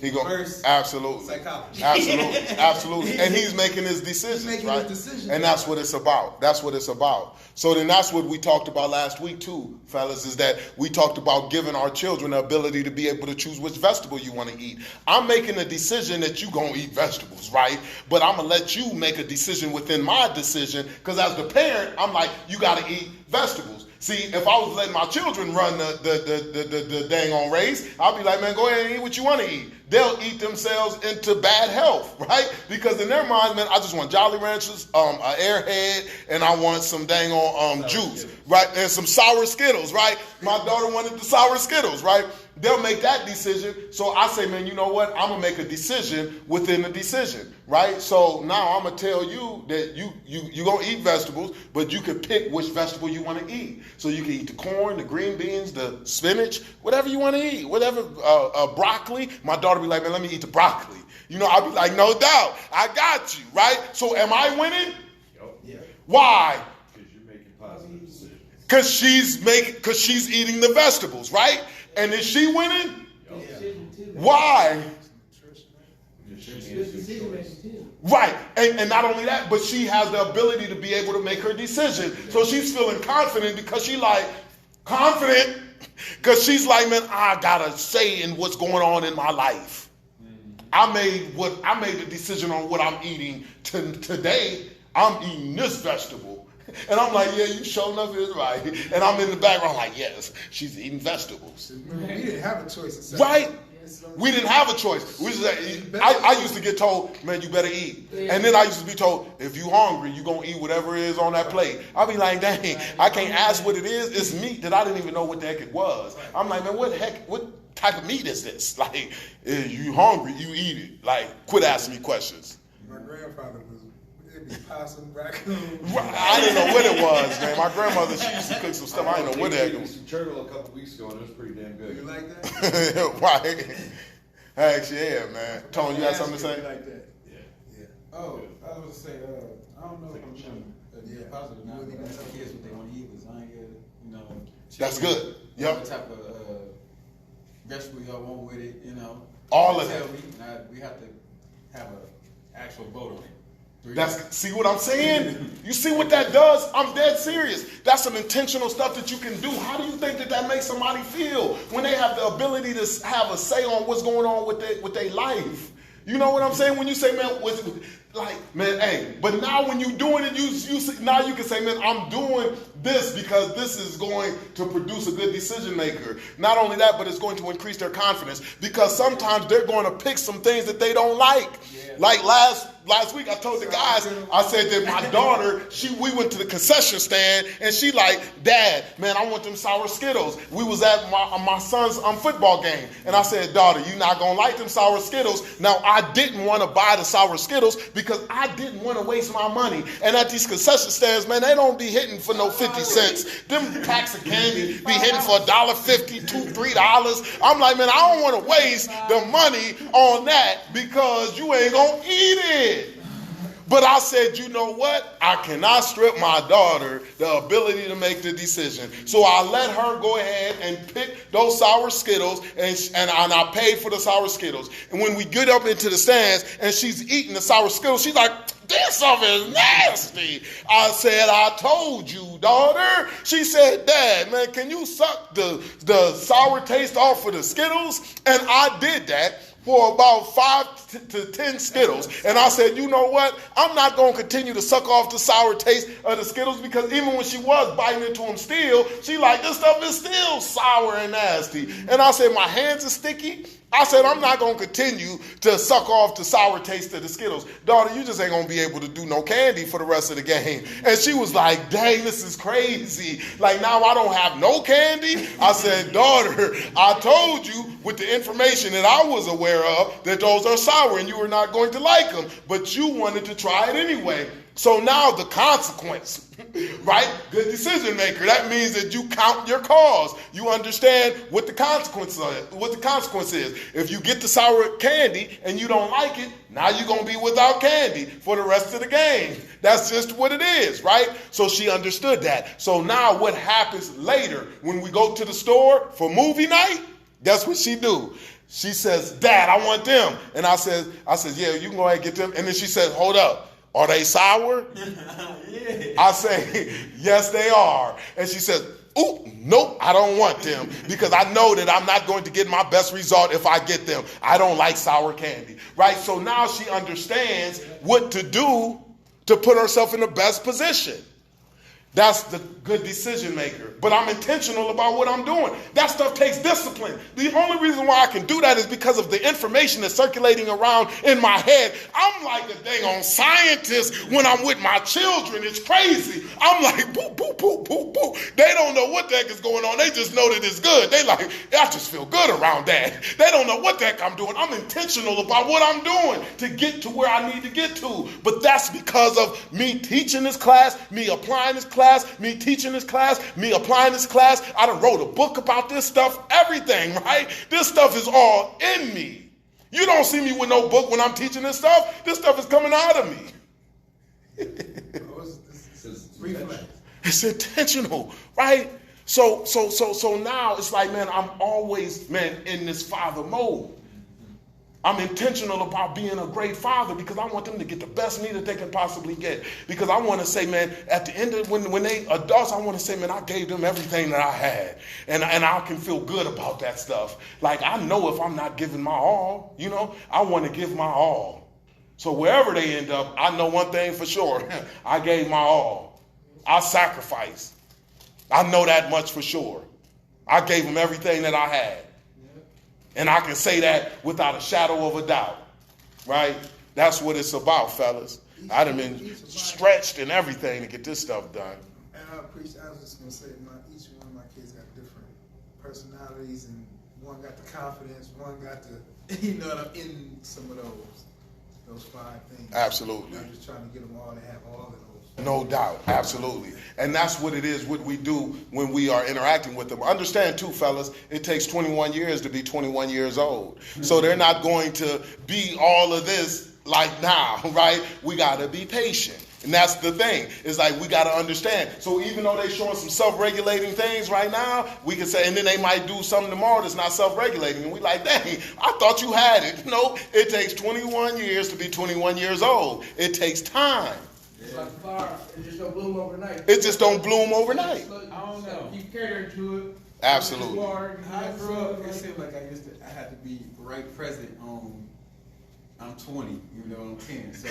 He go absolutely, psychology. absolutely, and he's making his decisions, right? And that's what it's about. That's what it's about. So then, that's what we talked about last week too, fellas. Is that we talked about giving our children the ability to be able to choose which vegetable you want to eat. I'm making a decision that you gonna eat vegetables, right? But I'm gonna let you make a decision within my decision, because as the parent, I'm like, you got to eat vegetables. See, if I was letting my children run the dang on race, I'll be like, man, go ahead and eat what you want to eat. They'll eat themselves into bad health, right? Because in their minds, man, I just want Jolly Ranchers, an Airhead, and I want some dang on juice, right? And some sour Skittles, right? My daughter wanted the sour Skittles, right? they'll make that decision. So I say, man, you know what? I'm gonna make a decision within the decision, right? So now I'm gonna tell you that you gonna eat vegetables, but you can pick which vegetable you want to eat. So you can eat the corn, the green beans, the spinach, whatever you want to eat, whatever. Broccoli. My daughter be like, man, let me eat the broccoli. You know, I'll be like, no doubt, I got you, right? So am I winning? Yeah. Why? Because you're making positive decisions. Because she's eating the vegetables, right? And is she winning? Decision too. Why? Because she Good made a good decision choice. making too. Right. And not only that, but she has the ability to be able to make her decision. So she's feeling confident because she like, confident because she's like, man, I got a say in what's going on in my life. I made the decision on what I'm eating today. I'm eating this vegetable. And I'm like, yeah, you sure enough is right. And I'm in the background like, yes, she's eating vegetables. We didn't have a choice. To say, Right? We didn't have a choice. We just, I used to get told, man, you better eat. And then I used to be told, if you hungry, you going to eat whatever is on that plate. I'll be like, dang, I can't ask what it is. It's meat that I didn't even know what the heck it was. I'm like, man, what type of meat is this? Like, if you hungry, you eat it. Like, quit asking me questions. My grandfather it'd be possum, raccoon. I didn't know what it was, man. My grandmother, she used to cook some stuff. I didn't know what the heck it was. Some turtle a couple weeks ago, and it was pretty damn good. You like that? Right. Actually, yeah, man. Tone, you got something to say? Like that? Yeah. Oh, I was gonna say, I don't know if I'm being positive or not. You wouldn't But even ask kids what they want to eat, lasagna, you know. That's chicken, good. Yep. What type of vegetable y'all want with it, you know. All of Tell it. me, now, we have to have an actual vote on it. See what I'm saying? You see what that does? I'm dead serious. That's some intentional stuff that you can do. How do you think that makes somebody feel when they have the ability to have a say on what's going on with their life? You know what I'm saying? When you say, man, man, hey, but now when you're doing it, now you can say, man, I'm doing this because this is going to produce a good decision maker. Not only that, but it's going to increase their confidence because sometimes they're going to pick some things that they don't like. Yeah. Like last week, I told the guys, I said that my daughter, we went to the concession stand and she like, Dad, man, I want them sour Skittles. We was at my son's football game. And I said, daughter, you not going to like them sour Skittles. Now, I didn't want to buy the sour Skittles because I didn't want to waste my money. And at these concession stands, man, they don't be hitting for no 50 cents. Them packs of candy be hitting for $1.50, $2, $3. I'm like, man, I don't want to waste the money on that because you ain't going to eat it. But I said, you know what? I cannot strip my daughter the ability to make the decision. So I let her go ahead and pick those sour Skittles, and I paid for the sour Skittles. And when we get up into the stands and she's eating the sour Skittles, she's like, this stuff is nasty. I said, I told you, daughter. She said, Dad, man, can you suck the sour taste off of the Skittles? And I did that for about 5 to 10 Skittles. And I said, you know what? I'm not going to continue to suck off the sour taste of the Skittles because even when she was biting into them still, she like, this stuff is still sour and nasty. And I said, my hands are sticky. I said, I'm not going to continue to suck off the sour taste of the Skittles. Daughter, you just ain't going to be able to do no candy for the rest of the game. And she was like, dang, this is crazy. Like, now I don't have no candy? I said, daughter, I told you with the information that I was aware of that those are sour and you were not going to like them. But you wanted to try it anyway. So now the consequence, right? Good decision maker. That means that you count your cause. You understand what the consequence is. If you get the sour candy and you don't like it, now you're going to be without candy for the rest of the game. That's just what it is, right? So she understood that. So now what happens later when we go to the store for movie night? That's what she do. She says, Dad, I want them. And I said, yeah, you can go ahead and get them. And then she said, hold up. Are they sour? Yeah. I say, yes, they are. And she says, ooh, nope, I don't want them because I know that I'm not going to get my best result if I get them. I don't like sour candy, right? So now she understands what to do to put herself in the best position. That's the good decision maker. But I'm intentional about what I'm doing. That stuff takes discipline. The only reason why I can do that is because of the information that's circulating around in my head. I'm like a dang on scientist when I'm with my children. It's crazy. I'm like, boo, boo, boo, boo, boo. They don't know what the heck is going on. They just know that it's good. They like, I just feel good around that. They don't know what the heck I'm doing. I'm intentional about what I'm doing to get to where I need to get to. But that's because of me teaching this class, me applying this class, me teaching this class, me applying this class. I done wrote a book about this stuff, everything, right? This stuff is all in me. You don't see me with no book when I'm teaching this stuff. This stuff is coming out of me. It's intentional, right? So now it's like, man, I'm always, man, in this father mode. I'm intentional about being a great father because I want them to get the best me that they can possibly get. Because I want to say, man, at the end of when they adults, I want to say, man, I gave them everything that I had. And I can feel good about that stuff. Like, I know if I'm not giving my all, you know, I want to give my all. So wherever they end up, I know one thing for sure. I gave my all. I sacrificed. I know that much for sure. I gave them everything that I had. And I can say that without a shadow of a doubt, right? That's what it's about, fellas. I done been stretched and everything to get this stuff done. And I was just going to say, each one of my kids got different personalities, and one got the confidence, one got the, I'm in some of those 5 things. Absolutely. I'm just trying to get them all to have all of those. No doubt, absolutely. And that's what it is, what we do when we are interacting with them. Understand too, fellas, it takes 21 years to be 21 years old. So they're not going to be all of this like now, right? We got to be patient. And that's the thing. It's like we got to understand. So even though they're showing some self-regulating things right now, we can say, and then they might do something tomorrow that's not self-regulating. And we like, dang, I thought you had it. No, it takes 21 years to be 21 years old. It takes time. It's like a flower. It just don't bloom overnight. It just don't bloom overnight. I don't know. Keep catering to it. Absolutely. I grew up, it seemed like I had to be right present on, I'm 20, even though I'm 10. So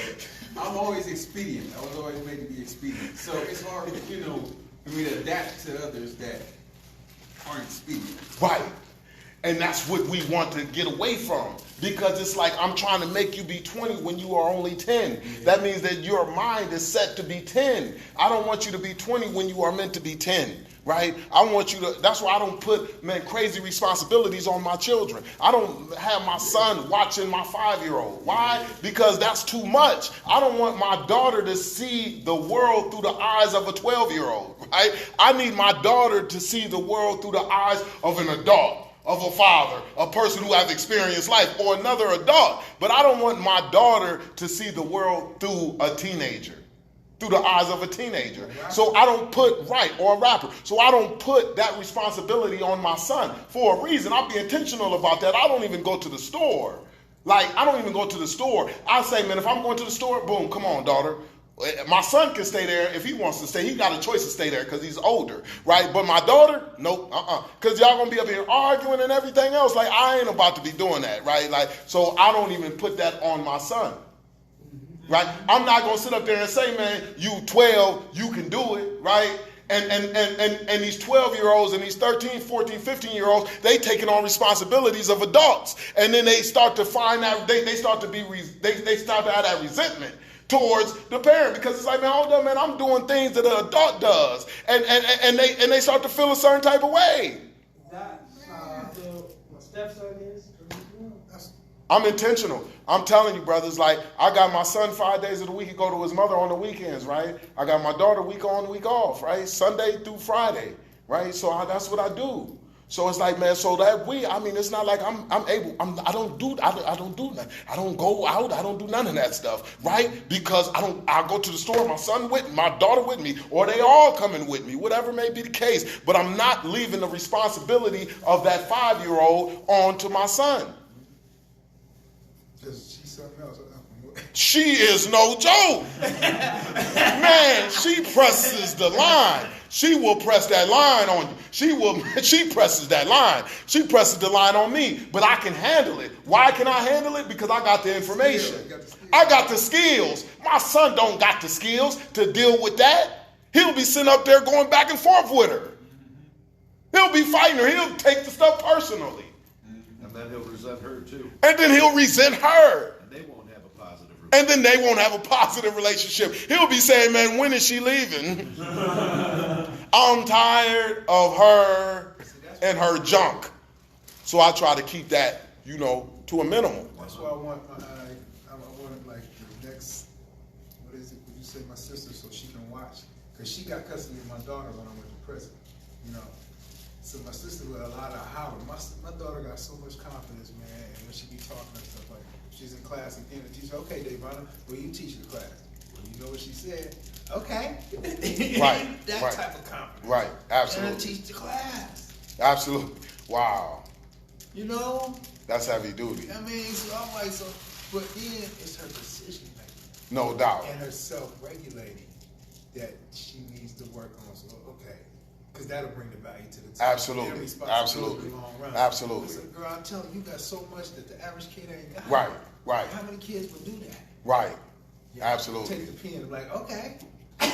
I'm always expedient. I was always made to be expedient. So it's hard, for me to adapt to others that aren't expedient. Right. And that's what we want to get away from. Because it's like, I'm trying to make you be 20 when you are only 10. Yeah. That means that your mind is set to be 10. I don't want you to be 20 when you are meant to be 10. Right? I want you to, that's why I don't put, crazy responsibilities on my children. I don't have my son watching my 5-year-old. Why? Because that's too much. I don't want my daughter to see the world through the eyes of a 12-year-old. Right? I need my daughter to see the world through the eyes of an adult, of a father, a person who has experienced life, or another adult. But I don't want my daughter to see the world through a teenager, through the eyes of a teenager. So I don't put, or a rapper. So I don't put that responsibility on my son for a reason. I'll be intentional about that. I don't even go to the store. I don't even go to the store. I say, man, if I'm going to the store, boom, come on, daughter. My son can stay there if he wants to stay. He got a choice to stay there because he's older, right? But my daughter, nope, because y'all gonna be up here arguing and everything else. I ain't about to be doing that, right? So I don't even put that on my son, right? I'm not gonna sit up there and say, man, you 12, you can do it, right? And these 12-year-olds and these 13, 14, 15-year-olds, they taking on responsibilities of adults, and then they start to find that they start to have that resentment towards the parent, because it's like, man, hold up, man, I'm doing things that an adult does, and they start to feel a certain type of way. That's how I feel my stepson is. I'm intentional. I'm telling you, brothers, I got my son 5 days of the week. He go to his mother on the weekends, right? I got my daughter week on, week off, right? Sunday through Friday, right? So that's what I do. So it's like, man, so that it's not like I don't do nothing. I don't go out. I don't do none of that stuff, right? Because I go to the store, my son with me, my daughter with me, or they all coming with me, whatever may be the case. But I'm not leaving the responsibility of that 5-year-old on to my son. Because she's something else. She is no joke. Man, she presses the line. She will press that line on you. She presses that line. She presses the line on me, but I can handle it. Why can I handle it? Because I got the information. I got the skills. My son don't got the skills to deal with that. he'll be sitting up there going back and forth with her. He'll be fighting her. He'll take the stuff personally. And then he'll resent her too. And then he'll resent her. And they won't have a positive relationship. And then they won't have a positive relationship. He'll be saying, man, when is she leaving? I'm tired of her and her junk. So I try to keep that, to a minimum. That's why I want like the next, what is it? Would you say my sister so she can watch? Because she got custody of my daughter when I went to prison, So my sister would allow her holler. My daughter got so much confidence, man. And when she be talking and stuff like, she's in class and the teacher, okay, Davonna, will you teach the class? Well, you know what she said? Okay. Right. That right. type of confidence. Right. Absolutely. And I teach the class. Absolutely. Wow. That's heavy duty. I mean, so I'm like, but then it's her decision making. No doubt. And her self-regulating that she needs to work on. So, okay. Because that'll bring the value to the table. Absolutely. And responsibility Absolutely. in the long run. Absolutely. Listen, girl, I'm telling you, you got so much that the average kid ain't got. Right. Right. How many kids would do that? Right. Yeah, Absolutely. Take the pen and be like, okay.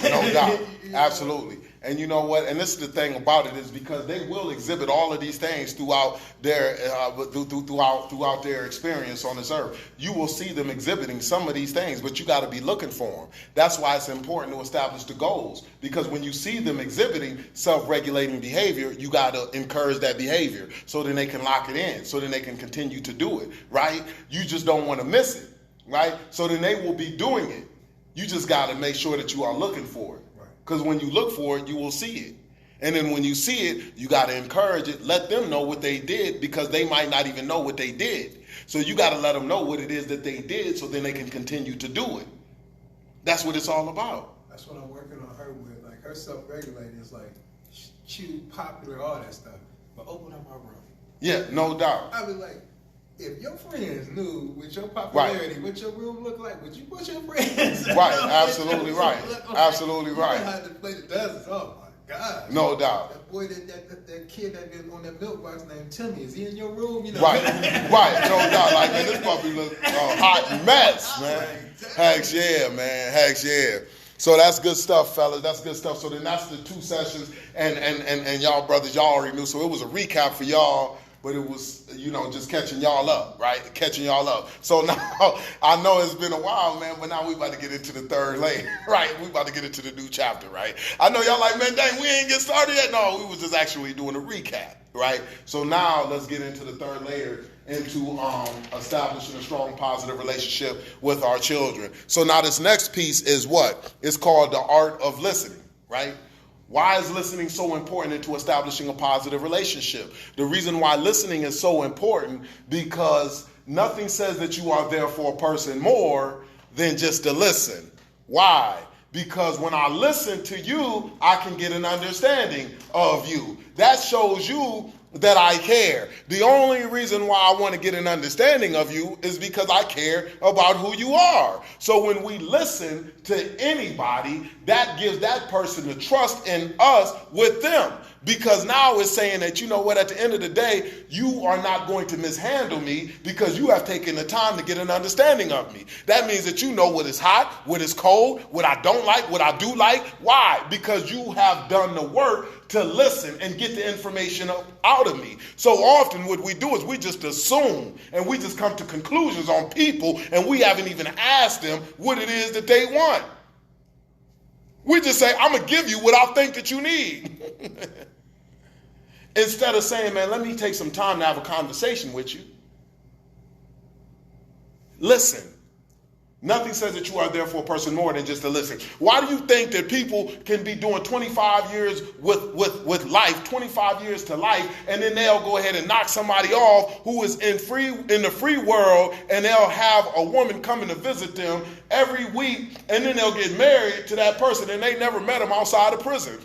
No doubt. Absolutely. And you know what? And this is the thing about it is because they will exhibit all of these things throughout their throughout their experience on this earth. You will see them exhibiting some of these things, but you got to be looking for them. That's why it's important to establish the goals, because when you see them exhibiting self-regulating behavior, you got to encourage that behavior so then they can lock it in, so then they can continue to do it, right? You just don't want to miss it, right? So then they will be doing it. You just got to make sure that you are looking for it. Because when you look for it, you will see it. And then when you see it, you got to encourage it. Let them know what they did, because they might not even know what they did. So you got to let them know what it is that they did so then they can continue to do it. That's what it's all about. That's what I'm working on her with. Like, her self-regulating is like, she popular, all that stuff. But open up my room. Yeah, no doubt. I be like, if your friends knew with your popularity, what your room look like, would you put your friends? Right, absolutely right. Absolutely right. You know how to play the dozens. Oh my God. No doubt. That boy, that kid that been on that milk box named Timmy, is he in your room? Right, right, no doubt. Like, man, this puppy look hot mess, man. Heck yeah, man. Heck yeah. So that's good stuff, fellas. That's good stuff. So then that's the 2 sessions, and y'all brothers, y'all already knew. So it was a recap for y'all. But it was, just catching y'all up, right? Catching y'all up. So now, I know it's been a while, man, but now we about to get into the 3rd layer, right? We about to get into the new chapter, right? I know y'all like, man, dang, we ain't get started yet. No, we was just actually doing a recap, right? So now let's get into the 3rd layer, into establishing a strong, positive relationship with our children. So now this next piece is what? It's called the art of listening, right? Why is listening so important into establishing a positive relationship? The reason why listening is so important, because nothing says that you are there for a person more than just to listen. Why? Because when I listen to you, I can get an understanding of you. That shows you that I care. The only reason why I want to get an understanding of you is because I care about who you are. So when we listen to anybody, that gives that person the trust in us with them. Because now it's saying that, you know what, at the end of the day, you are not going to mishandle me because you have taken the time to get an understanding of me. That means that you know what is hot, what is cold, what I don't like, what I do like. Why? Because you have done the work to listen and get the information out of me. So often what we do is we just assume and we just come to conclusions on people, and we haven't even asked them what it is that they want. We just say, I'm going to give you what I think that you need. Instead of saying, man, let me take some time to have a conversation with you. Listen. Nothing says that you are there for a person more than just to listen. Why do you think that people can be doing 25 years with life, 25 years to life, and then they'll go ahead and knock somebody off who is in the free world, and they'll have a woman coming to visit them every week, and then they'll get married to that person, and they never met him outside of prison.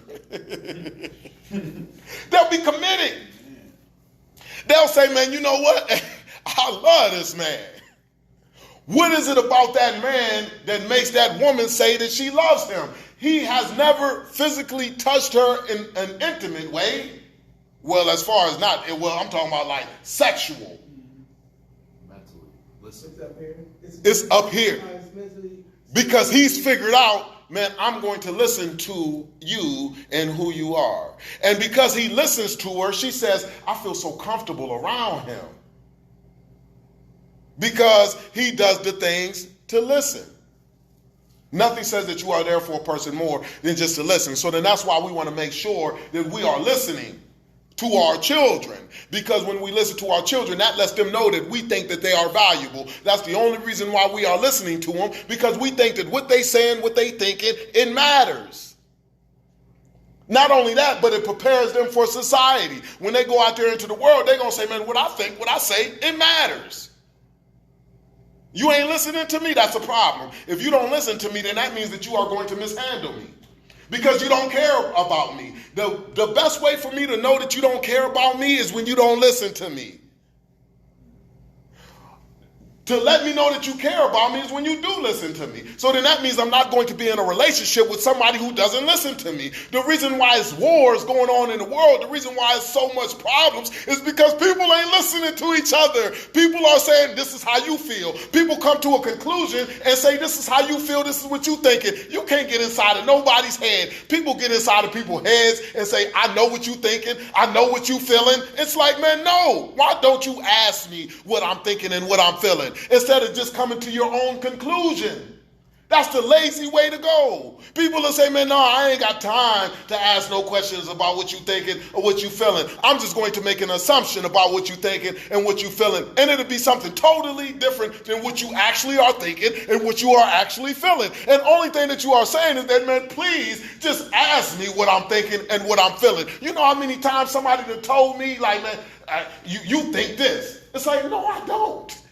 They'll be committed. They'll say, man, you know what? I love this man. What is it about that man that makes that woman say that she loves him? He has never physically touched her in an intimate way. Well, as far as I'm talking about like sexual. Mentally. It's up here. It's up here. Because he's figured out man, I'm going to listen to you and who you are. And because he listens to her, she says, I feel so comfortable around him. Because he does the things to listen. Nothing says that you are there for a person more than just to listen. So then that's why we want to make sure that we are listening to our children. Because when we listen to our children, that lets them know that we think that they are valuable. That's the only reason why we are listening to them, because we think that what they saying, what they thinking, it matters. Not only that, but it prepares them for society. When they go out there into the world, they're going to say, man, what I think, what I say, it matters. You ain't listening to me, that's a problem. If you don't listen to me, then that means that you are going to mishandle me. Because you don't care about me. The best way for me to know that you don't care about me is when you don't listen to me. To let me know that you care about me is when you do listen to me. So then that means I'm not going to be in a relationship with somebody who doesn't listen to me. The reason why it's wars going on in the world, the reason why it's so much problems is because people ain't listening to each other. People are saying, this is how you feel. People come to a conclusion and say, this is how you feel, this is what you thinking. You can't get inside of nobody's head. People get inside of people's heads and say, I know what you thinking, I know what you feeling. It's like, man, no. Why don't you ask me what I'm thinking and what I'm feeling? Instead of just coming to your own conclusion. That's the lazy way to go. People will say, man, no, I ain't got time to ask no questions about what you thinking or what you feeling. I'm just going to make an assumption about what you thinking and what you feeling. And it'll be something totally different than what you actually are thinking and what you are actually feeling. And the only thing that you are saying is that, man, please just ask me what I'm thinking and what I'm feeling. You know how many times somebody that told me, like, man, you think this. It's like, no, I don't.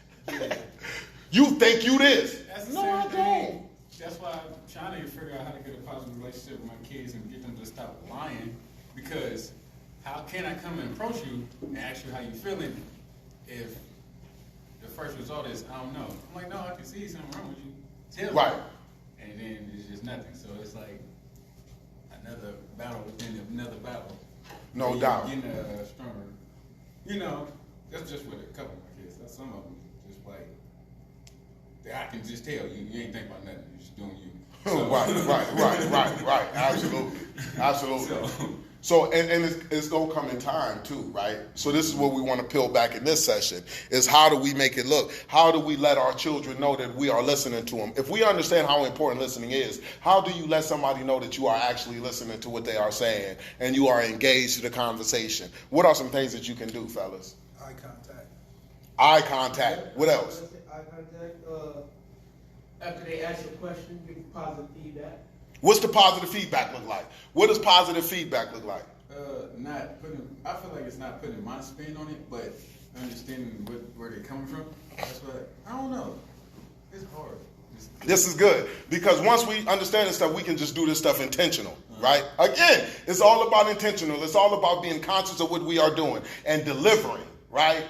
You think you this. That's the No, same I thing. don't. That's why I'm trying to figure out how to get a positive relationship with my kids and get them to stop lying. Because how can I come and approach you and ask you how you feeling if the first result is, I don't know. I'm like, no, I can see something wrong with you. Tell me. Right. And then it's just nothing. So it's like another battle within another battle. No Where doubt. you're getting stronger. You know, that's just with a couple of my kids. That's some of them just like, I can just tell you ain't thinking about nothing. You're just doing you. So, Right. Absolutely. So, and it's going to come in time too, right? So this is what we want to peel back in this session, is how do we make it look? How do we let our children know that we are listening to them? If we understand how important listening is, how do you let somebody know that you are actually listening to what they are saying and you are engaged in the conversation? What are some things that you can do, fellas? Eye contact. Eye contact. What else? Eye contact. After they ask you a question, give positive feedback. What's the positive feedback look like? What does positive feedback look like? Not putting. I feel like it's not putting my spin on it, but understanding where they're coming from. That's what I don't know. It's hard. This is good, because once we understand this stuff, we can just do this stuff intentional, right? Again, it's all about intentional. It's all about being conscious of what we are doing and delivering, right?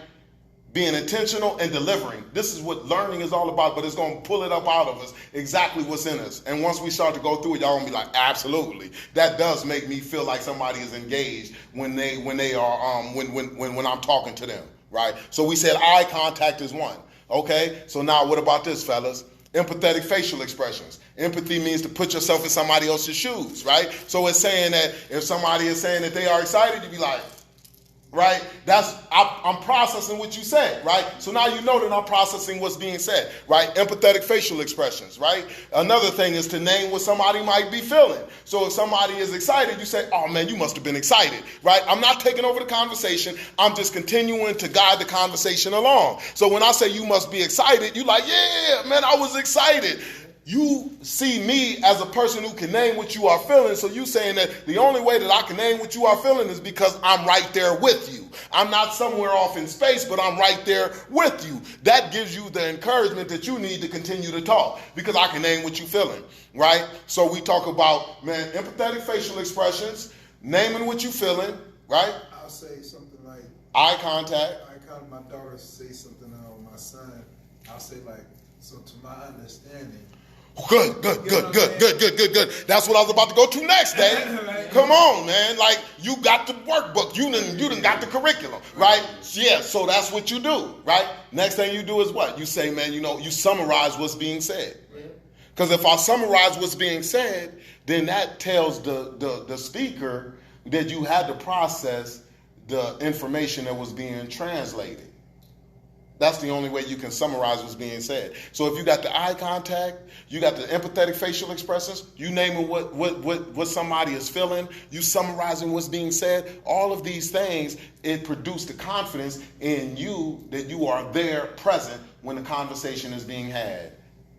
Being intentional and delivering. This is what learning is all about, but it's going to pull it up out of us, exactly what's in us. And once we start to go through it, y'all going to be like, absolutely. That does make me feel like somebody is engaged when they are when I'm talking to them, right? So we said eye contact is one. Okay? So now what about this, fellas? Empathetic facial expressions. Empathy means to put yourself in somebody else's shoes, right? So it's saying that if somebody is saying that they are excited, you be like, right? I'm processing what you said, right? So now you know that I'm processing what's being said, right? Empathetic facial expressions, right? Another thing is to name what somebody might be feeling. So if somebody is excited, you say, oh man, you must have been excited, right? I'm not taking over the conversation. I'm just continuing to guide the conversation along. So when I say you must be excited, you like, yeah, man, I was excited. You see me as a person who can name what you are feeling, so you saying that the only way that I can name what you are feeling is because I'm right there with you. I'm not somewhere off in space, but I'm right there with you. That gives you the encouragement that you need to continue to talk, because I can name what you're feeling, right? So we talk about, man, empathetic facial expressions, naming what you're feeling, right? I'll say something like Eye contact. my daughter say something on my son. I'll say like, so to my understanding. Good. That's what I was about to go to next, Dave. Come on, man. Like, you got the workbook. You done got the curriculum, right? Yeah, so that's what you do, right? Next thing you do is what? You say, man, you summarize what's being said. Because if I summarize what's being said, then that tells the speaker that you had to process the information that was being translated. That's the only way you can summarize what's being said. So if you got the eye contact, you got the empathetic facial expressions, you naming what somebody is feeling, you summarizing what's being said, all of these things, it produced the confidence in you that you are there present when the conversation is being had.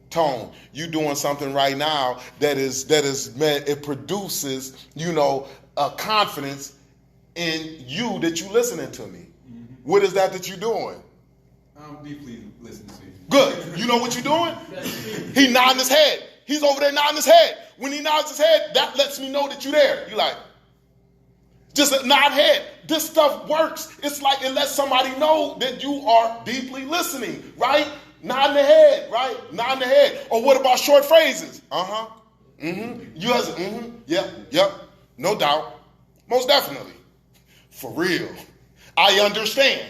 Tone, you doing something right now that is meant, it produces, a confidence in you that you listening to me. Mm-hmm. What is that you're doing? I'm deeply listening to you. Good. You know what you're doing? He nodding his head. He's over there nodding his head. When he nods his head, that lets me know that you're there. You like, just a nod head. This stuff works. It's like it lets somebody know that you are deeply listening, right? Nodding the head, right? Nodding the head. Or what about short phrases? Uh-huh. Mm-hmm. You as yep. No doubt. Most definitely. For real. I understand.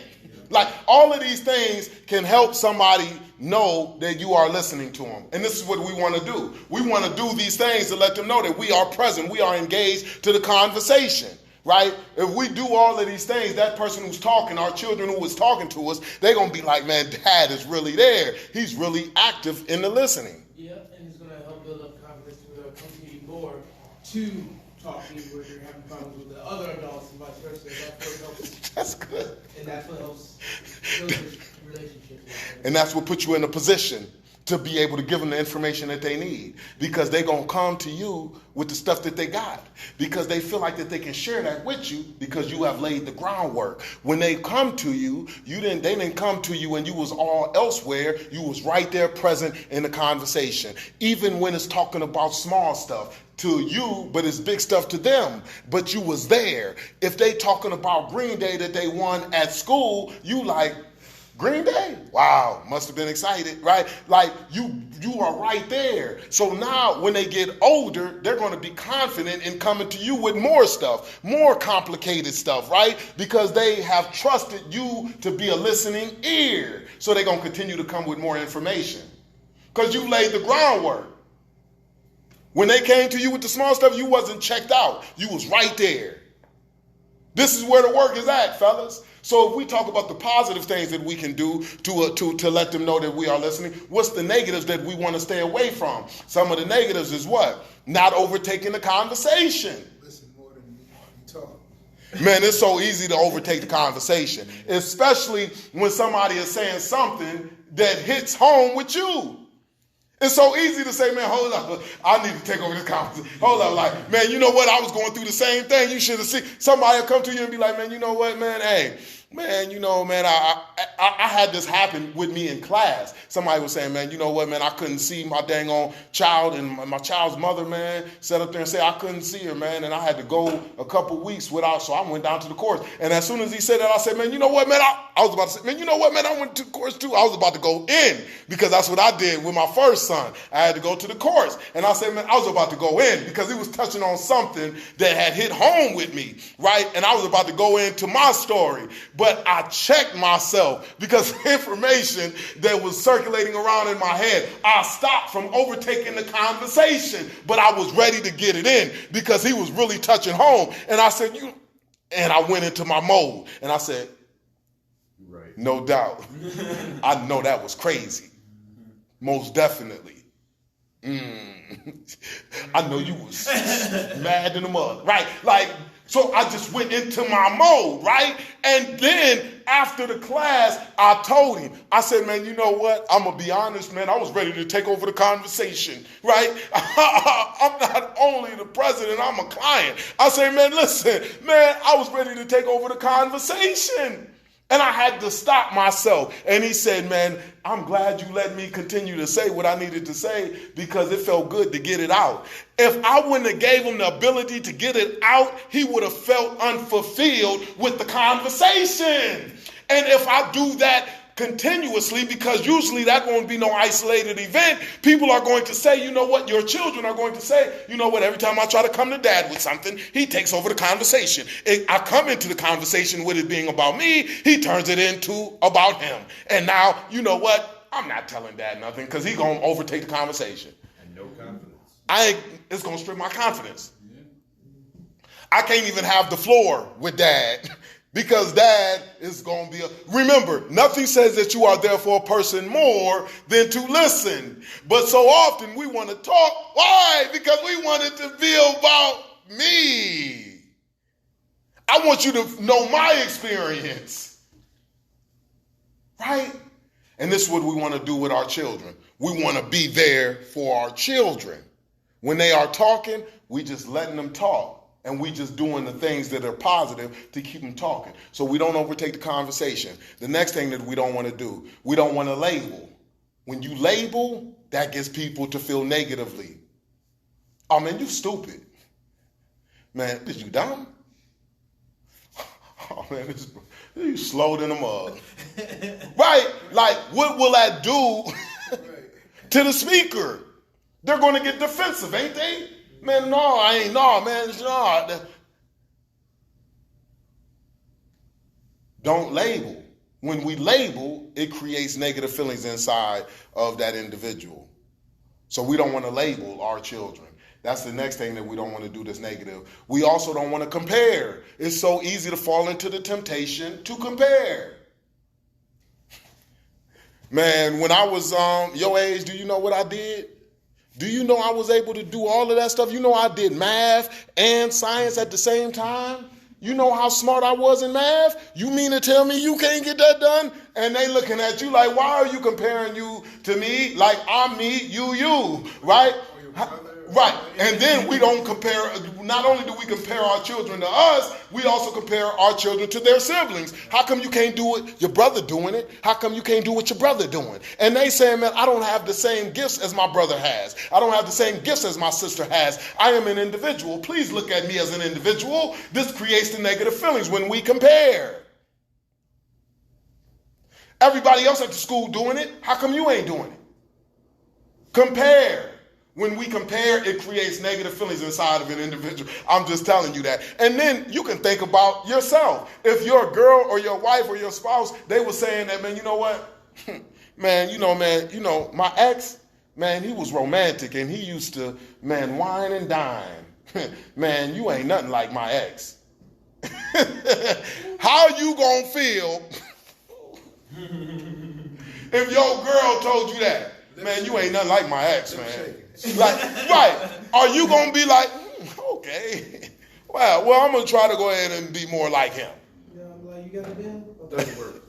Like, all of these things can help somebody know that you are listening to them. And this is what we want to do. We want to do these things to let them know that we are present. We are engaged to the conversation, right? If we do all of these things, that person who's talking, our children who is talking to us, they're going to be like, man, Dad is really there. He's really active in the listening. Yeah, and it's going to help build up confidence to continue more to talking where you're having problems with the other adults and vice versa. That's what helps. That's good. And that's what helps build this relationship. And that's what puts you in a position to be able to give them the information that they need, because they're going to come to you with the stuff that they got, because they feel like that they can share that with you because you have laid the groundwork. When they come to you, they didn't come to you and you was all elsewhere. You was right there present in the conversation, even when it's talking about small stuff to you, but it's big stuff to them, but you was there. If they talking about Green Day that they won at school, you like, Green Day? Wow, must have been excited, right? Like, you are right there. So now when they get older, they're going to be confident in coming to you with more stuff, more complicated stuff, right? Because they have trusted you to be a listening ear. So they're going to continue to come with more information because you laid the groundwork. When they came to you with the small stuff, you wasn't checked out. You was right there. This is where the work is at, fellas. So if we talk about the positive things that we can do to let them know that we are listening, what's the negatives that we want to stay away from? Some of the negatives is what? Not overtaking the conversation. Listen more than you talk. Man, it's so easy to overtake the conversation, especially when somebody is saying something that hits home with you. It's so easy to say, man, hold up, I need to take over this conversation. Hold up, like, man, you know what? I was going through the same thing. You should have seen. Somebody will come to you and be like, man, you know what, man? Hey, man, I had this happen with me in class. Somebody was saying, man, you know what, man, I couldn't see my dang on child, and my child's mother, man, sat up there and said I couldn't see her, man, and I had to go a couple weeks without, so I went down to the course. And as soon as he said that, I said, man, you know what, man, I was about to say, man, you know what, man, I went to the course too. I was about to go in, because that's what I did with my first son. I had to go to the course. And I said, man, I was about to go in, because he was touching on something that had hit home with me, right? And I was about to go into my story. But I checked myself because information that was circulating around in my head, I stopped from overtaking the conversation, but I was ready to get it in because he was really touching home. And I said, and I went into my mode and I said, right, no doubt. I know that was crazy. Most definitely. I know you was mad in the mud, right? Like, so I just went into my mode, right? And then after the class, I told him, I said, man, you know what? I'm going to be honest, man. I was ready to take over the conversation, right? I'm not only the president, I'm a client. I said, man, listen, man, I was ready to take over the conversation. And I had to stop myself. And he said, man, I'm glad you let me continue to say what I needed to say because it felt good to get it out. If I wouldn't have gave him the ability to get it out, he would have felt unfulfilled with the conversation. And if I do that continuously, because usually that won't be no isolated event, people are going to say, you know what, your children are going to say, you know what, every time I try to come to dad with something, he takes over the conversation. I come into the conversation with it being about me, he turns it into about him. And now, you know what, I'm not telling dad nothing because he's going to overtake the conversation. And no No confidence. It's gonna strip my confidence. I can't even have the floor with dad because dad is gonna be remember, nothing says that you are there for a person more than to listen. But so often we want to talk. Why? Because we want it to be about me. I want you to know my experience. Right? And this is what we want to do with our children. We want to be there for our children. When they are talking, we just letting them talk. And we just doing the things that are positive to keep them talking. So we don't overtake the conversation. The next thing that we don't want to do, we don't want to label. When you label, that gets people to feel negatively. Oh man, you stupid. Man, is you dumb? Oh man, you slow in the mug. Right? Like, what will that do to the speaker? They're going to get defensive, ain't they? Man, no, I ain't. No, man, it's not. Don't label. When we label, it creates negative feelings inside of that individual. So we don't want to label our children. That's the next thing that we don't want to do that's negative. We also don't want to compare. It's so easy to fall into the temptation to compare. Man, when I was your age, do you know what I did? Do you know I was able to do all of that stuff? You know I did math and science at the same time? You know how smart I was in math? You mean to tell me you can't get that done? And they looking at you like, why are you comparing you to me? Like I'm me, you, right? Right. And then we don't compare, not only do we compare our children to us, we also compare our children to their siblings. How come you can't do it? Your brother doing it. How come you can't do what your brother doing? And they saying, man, I don't have the same gifts as my brother has. I don't have the same gifts as my sister has. I am an individual. Please look at me as an individual. This creates the negative feelings when we compare. Everybody else at the school doing it. How come you ain't doing it? Compare. When we compare, it creates negative feelings inside of an individual. I'm just telling you that. And then you can think about yourself. If your girl or your wife or your spouse, they were saying that, man, you know what? man, my ex, man, he was romantic and he used to, man, wine and dine. Man, you ain't nothing like my ex. How you gonna feel if your girl told you that? Man, you ain't nothing like my ex, man. Like, right. Are you going to be like, okay, well, I'm going to try to go ahead and be more like him. Yeah, I'm like, you got a bill? Doesn't work.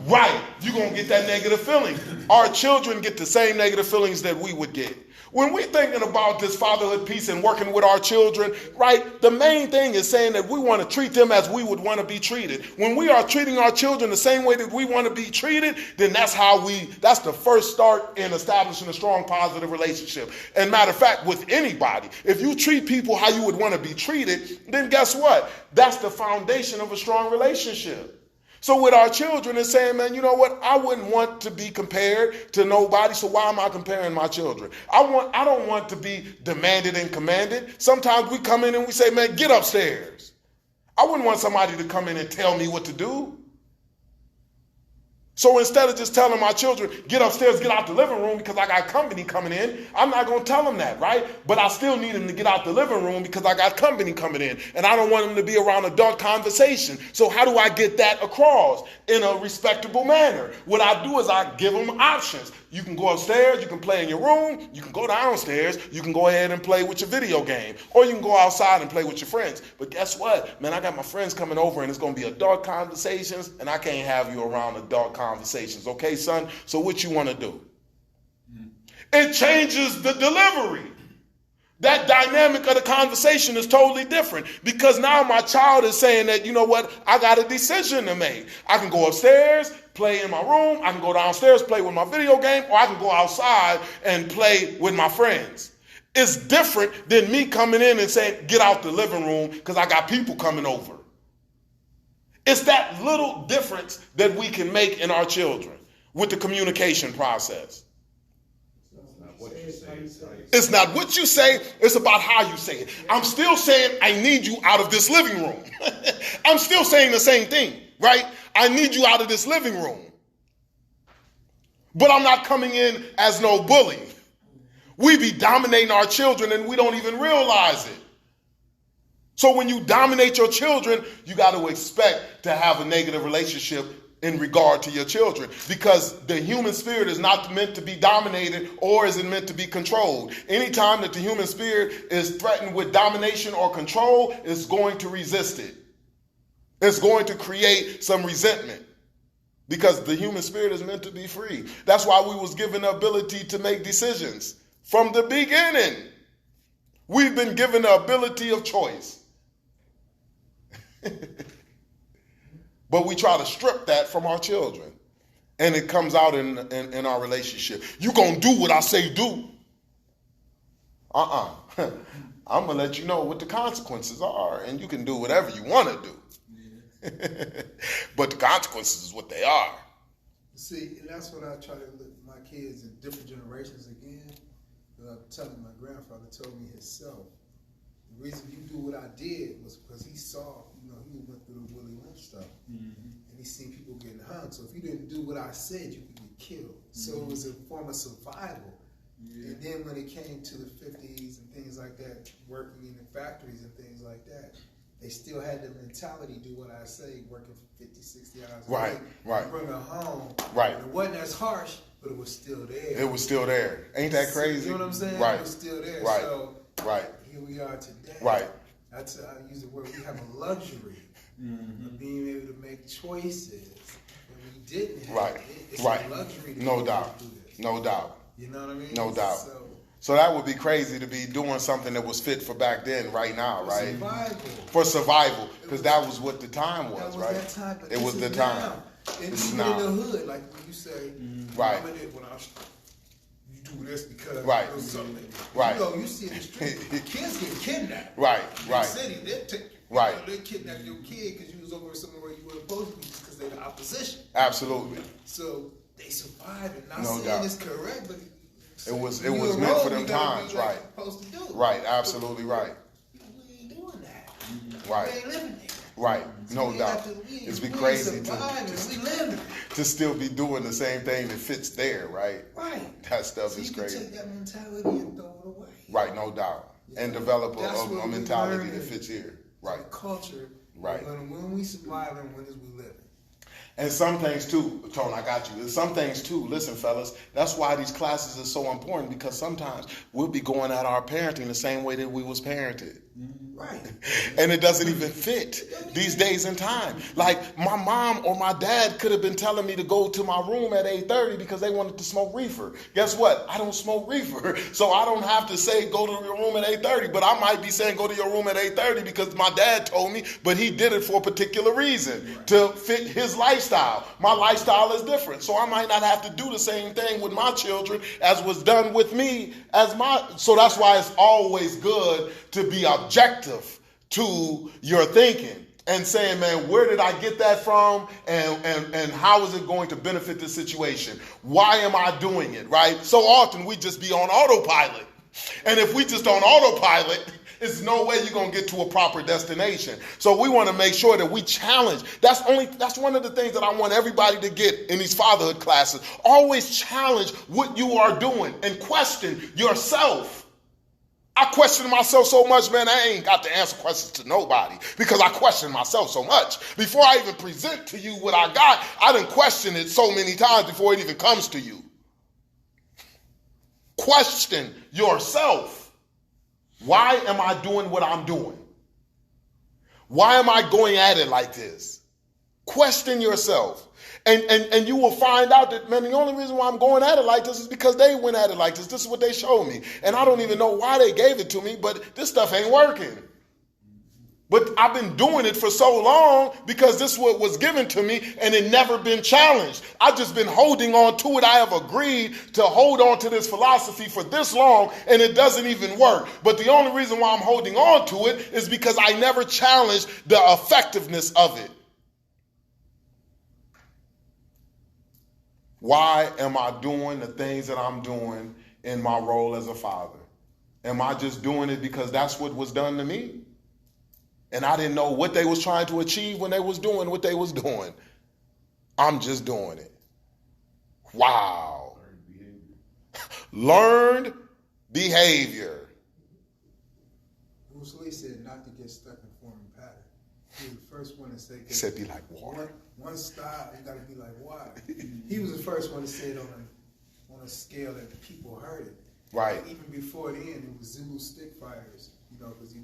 Right. You're going to get that negative feeling. Our children get the same negative feelings that we would get. When we're thinking about this fatherhood piece and working with our children, right, the main thing is saying that we want to treat them as we would want to be treated. When we are treating our children the same way that we want to be treated, then that's the first start in establishing a strong positive relationship. And matter of fact, with anybody, if you treat people how you would want to be treated, then guess what? That's the foundation of a strong relationship. So with our children, it's saying, man, you know what? I wouldn't want to be compared to nobody, so why am I comparing my children? I don't want to be demanded and commanded. Sometimes we come in and we say, man, get upstairs. I wouldn't want somebody to come in and tell me what to do. So instead of just telling my children, get upstairs, get out the living room because I got company coming in, I'm not going to tell them that, right? But I still need them to get out the living room because I got company coming in. And I don't want them to be around adult conversation. So how do I get that across in a respectable manner? What I do is I give them options. You can go upstairs, you can play in your room, you can go downstairs, you can go ahead and play with your video game, or you can go outside and play with your friends. But guess what? Man, I got my friends coming over and it's going to be adult conversations and I can't have you around adult conversations. Okay, son? So what you want to do? It changes the delivery. That dynamic of the conversation is totally different because now my child is saying that, you know what, I got a decision to make. I can go upstairs, play in my room, I can go downstairs, play with my video game, or I can go outside and play with my friends. It's different than me coming in and saying, get out the living room because I got people coming over. It's that little difference that we can make in our children with the communication process. It's not what you say, it's about how you say it. I'm still saying I need you out of this living room. I'm still saying the same thing, right? I need you out of this living room. But I'm not coming in as no bully. We be dominating our children and we don't even realize it. So when you dominate your children, you got to expect to have a negative relationship in regard to your children, because the human spirit is not meant to be dominated, or is it meant to be controlled. Anytime that the human spirit is threatened with domination or control, it's going to resist it. It's going to create some resentment, because the human spirit is meant to be free. That's why we was given the ability to make decisions from the beginning. We've been given the ability of choice. But we try to strip that from our children. And it comes out in our relationship. You gonna do what I say do. I'm gonna let you know what the consequences are, and you can do whatever you want to do. But the consequences is what they are. See, and that's what I try to look my kids in different generations again. I'm telling my grandfather told me himself, the reason you do what I did was because he saw, he went through the Willie Lynch stuff. And he seen people getting hung. So if you didn't do what I said, you could get killed. So it was a form of survival. And then when it came to the 50s and things like that, working in the factories and things like that, they still had the mentality, do what I say, working for 50, 60 hours a Right, day. right. Bring it home. Right. And it wasn't as harsh, but it was still there. It was still there. Ain't that crazy? You know what I'm saying? Right. It was still there. Right. So Right. here we are today. Right. I use the word, we have a luxury of being able to make choices that we didn't have. Right. It's Right. a luxury to No be able doubt. to do this. No doubt. You know what I mean? No doubt. So, So that would be crazy to be doing something that was fit for back then, right now, right? survival. For survival, because that was what the time That was, was right? that time, but It was this the is time. now. And This is even now. in the hood, like when you say, Right. you do this because Right. it was something. Right. You see in the street, kids get kidnapped. Right, Big right. city, they take, Right. They kidnap your kid because you was over somewhere where you weren't supposed to be just because they're the opposition. Absolutely. So they survived, and not No saying doubt. it's correct, but It was when you meant for enroll, them you gotta times, do what right? you're supposed to do. Right, absolutely right. We ain't doing that. Right. We ain't living there. Right, no We doubt. have to- we- It's be we crazy surviving, we living. to still be doing the same thing that fits there, right? Right. That stuff So is you can crazy. take that mentality and throw it away. Right, no doubt. And develop That's a what we mentality learned that in fits here. Right. The culture. Right. When we survive and when is we living. And some things too, Tone, I got you. And some things too, listen, fellas, that's why these classes are so important, because sometimes we'll be going at our parenting the same way that we was parented. Right. And it doesn't even fit these days and time. Like my mom or my dad could have been telling me to go to my room at 8:30 because they wanted to smoke reefer. Guess what? I don't smoke reefer. So I don't have to say go to your room at 8:30, but I might be saying go to your room at 8:30 because my dad told me, but he did it for a particular reason, to fit his lifestyle. My lifestyle is different. So I might not have to do the same thing with my children as was done with me so that's why it's always good to be objective to your thinking and saying, man, where did I get that from, and how is it going to benefit the situation? Why am I doing it, right? So often we just be on autopilot. And if we just on autopilot, there's no way you're going to get to a proper destination. So we want to make sure that we challenge. That's one of the things that I want everybody to get in these fatherhood classes. Always challenge what you are doing and question yourself. I question myself so much, man, I ain't got to answer questions to nobody because I question myself so much. Before I even present to you what I got, I done questioned it so many times before it even comes to you. Question yourself. Why am I doing what I'm doing? Why am I going at it like this? Question yourself. And you will find out that, man, the only reason why I'm going at it like this is because they went at it like this. This is what they showed me. And I don't even know why they gave it to me, but this stuff ain't working. But I've been doing it for so long because this is what was given to me and it never been challenged. I've just been holding on to it. I have agreed to hold on to this philosophy for this long and it doesn't even work. But the only reason why I'm holding on to it is because I never challenged the effectiveness of it. Why am I doing the things that I'm doing in my role as a father? Am I just doing it because that's what was done to me? And I didn't know what they was trying to achieve when they was doing what they was doing. I'm just doing it. Wow. Learned behavior. Bruce Lee said not to get stuck in form and pattern. He was the first one to say, He said, "Be like water." One style, you got to be like water. He was the first one to say it on a scale that the people heard it. Right. Like, even before then, it was Zulu stick fighters. Because they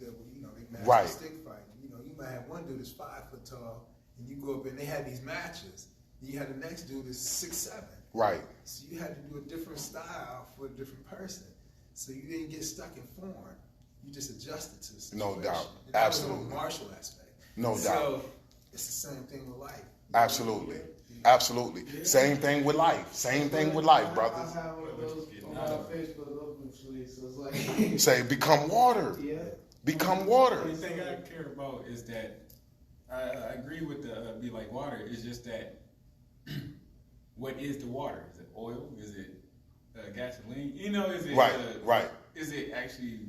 match Right. stick fighting. You might have one dude that's 5 foot tall, and you go up and they had these matches. You had the next dude that's 6'7". Right. So you had to do a different style for a different person. So you didn't get stuck in form. You just adjusted to the situation. No doubt. And that Absolutely. was a martial aspect. No doubt. So it's the same thing with life. Absolutely. Absolutely. Same thing with life. Same thing with life, brothers. I have one of those Facebook openings, so it's like, Say, become water. yeah. Become water. The thing I care about is that I agree with the be like water. It's just that what is the water? Is it oil? Is it gasoline? Is it Right. Is it actually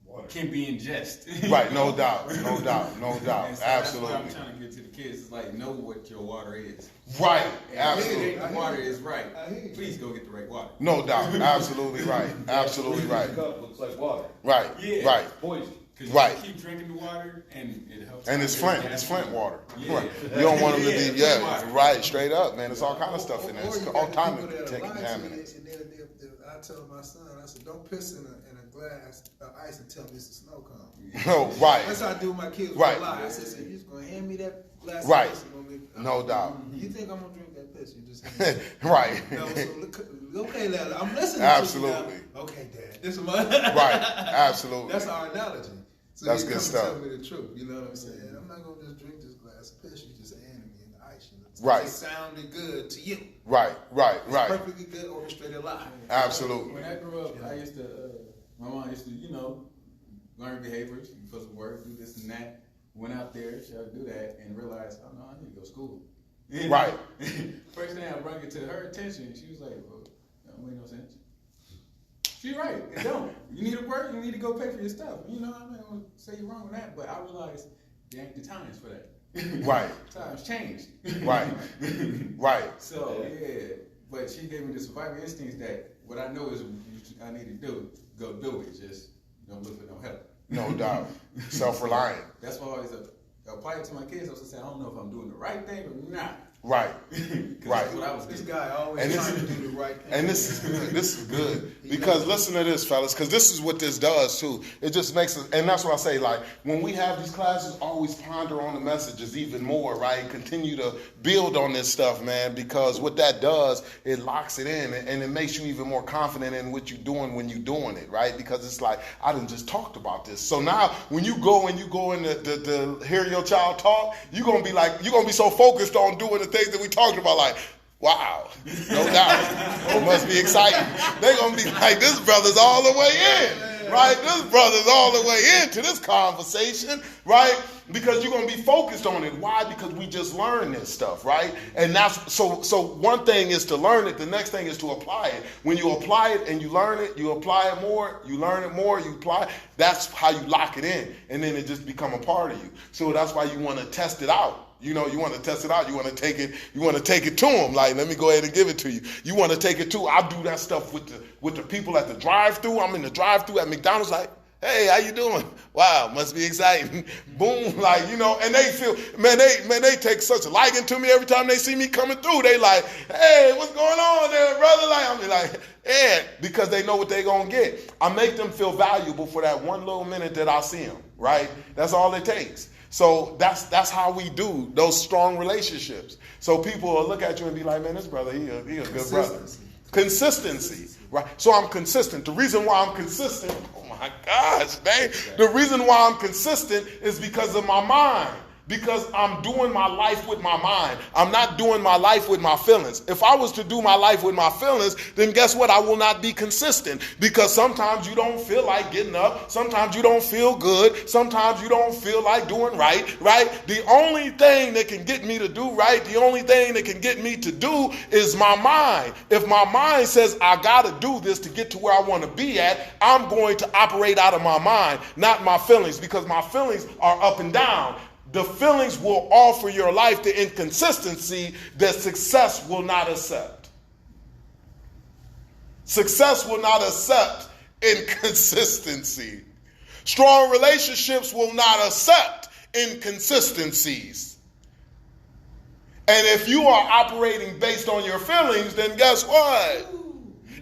Water. can be ingest? Right. No doubt. No doubt. No And doubt. so Absolutely. That's what I'm trying to get to the kids. It's like know what your water is. Right. And Absolutely. if the water is right, I hear you. please go get the right water. No doubt. Absolutely right. Absolutely right. The cup looks like water. Right. Yeah. Right. Poison. Because Right. you keep drinking the water and it helps. And out it's with Flint. gas. It's Flint water. Yeah. Right. You don't want them to be, Yeah, Flint water. right, straight up, man. It's all kind of stuff in there. Or It's you all got kind people of that lie to you, contaminants. and I tell my son, I said, don't piss in a glass of ice and tell me it's a snow cone. No, right. That's how I do with my kids. Right. Lie. I said, so you just gonna hand me that glass Right. of ice? And gonna make, No doubt. You think I'm gonna drink that piss? You just hand me Right. no, so okay, Lad, I'm listening. Absolutely. To you now. Okay, Dad. This is my Right. Absolutely. That's our analogy. So That's you good come stuff. And tell me the truth. You know what I'm saying? I'm not gonna just drink this glass of piss. You just handed me in the ice. Right. It sounded good to you. Right. Right. It's Right. perfectly good orchestrated lie. Absolutely. When I grew up, I used to, my mom used to, learn behaviors, you supposed to work, do this and that. Went out there, she had to do that, and realized, oh no, I need to go to school. Right. First thing I brought it to her attention, she was like, well, that don't make no sense. She's right, it don't. You need to work, you need to go pay for your stuff. I'm not gonna say you're wrong with that, but I realized there ain't the times for that. Right. Times changed. Right. Right. So, yeah, but she gave me the survival instincts that what I know is I need to do, go do it. Just don't look for no help. No doubt. Self-reliant. That's why I always apply it to my kids. I was say, I don't know if I'm doing the right thing or not. Right. 'Cause Right. That's what I was This getting. guy always And this trying is- to do the right thing. And this is good because listen to this, fellas, because this is what this does too. It just makes us, and that's what I say. Like when we have these classes, always ponder on the messages even more, right? Continue to build on this stuff, man, because what that does, it locks it in and it makes you even more confident in what you're doing when you're doing it, right? Because it's like I done just talked about this. So now when you go in to hear your child talk, you're gonna be so focused on doing the things that we talked about, like. Wow, no doubt. It must be exciting. They're going to be like, this brother's all the way in, right? This brother's all the way into this conversation, right? Because you're going to be focused on it. Why? Because we just learned this stuff, right? And that's, so one thing is to learn it. The next thing is to apply it. When you apply it and you learn it, you apply it more, you learn it more, you apply it. That's how you lock it in. And then it just become a part of you. So that's why you want to test it out. You want to test it out. You want to take it to them. Like, let me go ahead and give it to you. You want to take it to. I do that stuff with the people at the drive-thru. I'm in the drive-thru at McDonald's. Like, hey, how you doing? Wow, must be exciting. Boom, like and they feel, man, they take such a liking to me every time they see me coming through. They like, hey, what's going on there, brother? Like, yeah, because they know what they gonna get. I make them feel valuable for that one little minute that I see them. Right? That's all it takes. So that's how we do those strong relationships. So people will look at you and be like, man, this brother, he a good brother. Consistency, right? So I'm consistent. The reason why I'm consistent, oh my gosh, man. The reason why I'm consistent is because of my mind. Because I'm doing my life with my mind. I'm not doing my life with my feelings. If I was to do my life with my feelings, then guess what? I will not be consistent. Because sometimes you don't feel like getting up. Sometimes you don't feel good. Sometimes you don't feel like doing right? The only thing that can get me to do right, the only thing that can get me to do is my mind. If my mind says I got to do this to get to where I want to be at, I'm going to operate out of my mind, not my feelings, because my feelings are up and down. The feelings will offer your life the inconsistency that success will not accept. Success will not accept inconsistency. Strong relationships will not accept inconsistencies. And if you are operating based on your feelings, then guess what?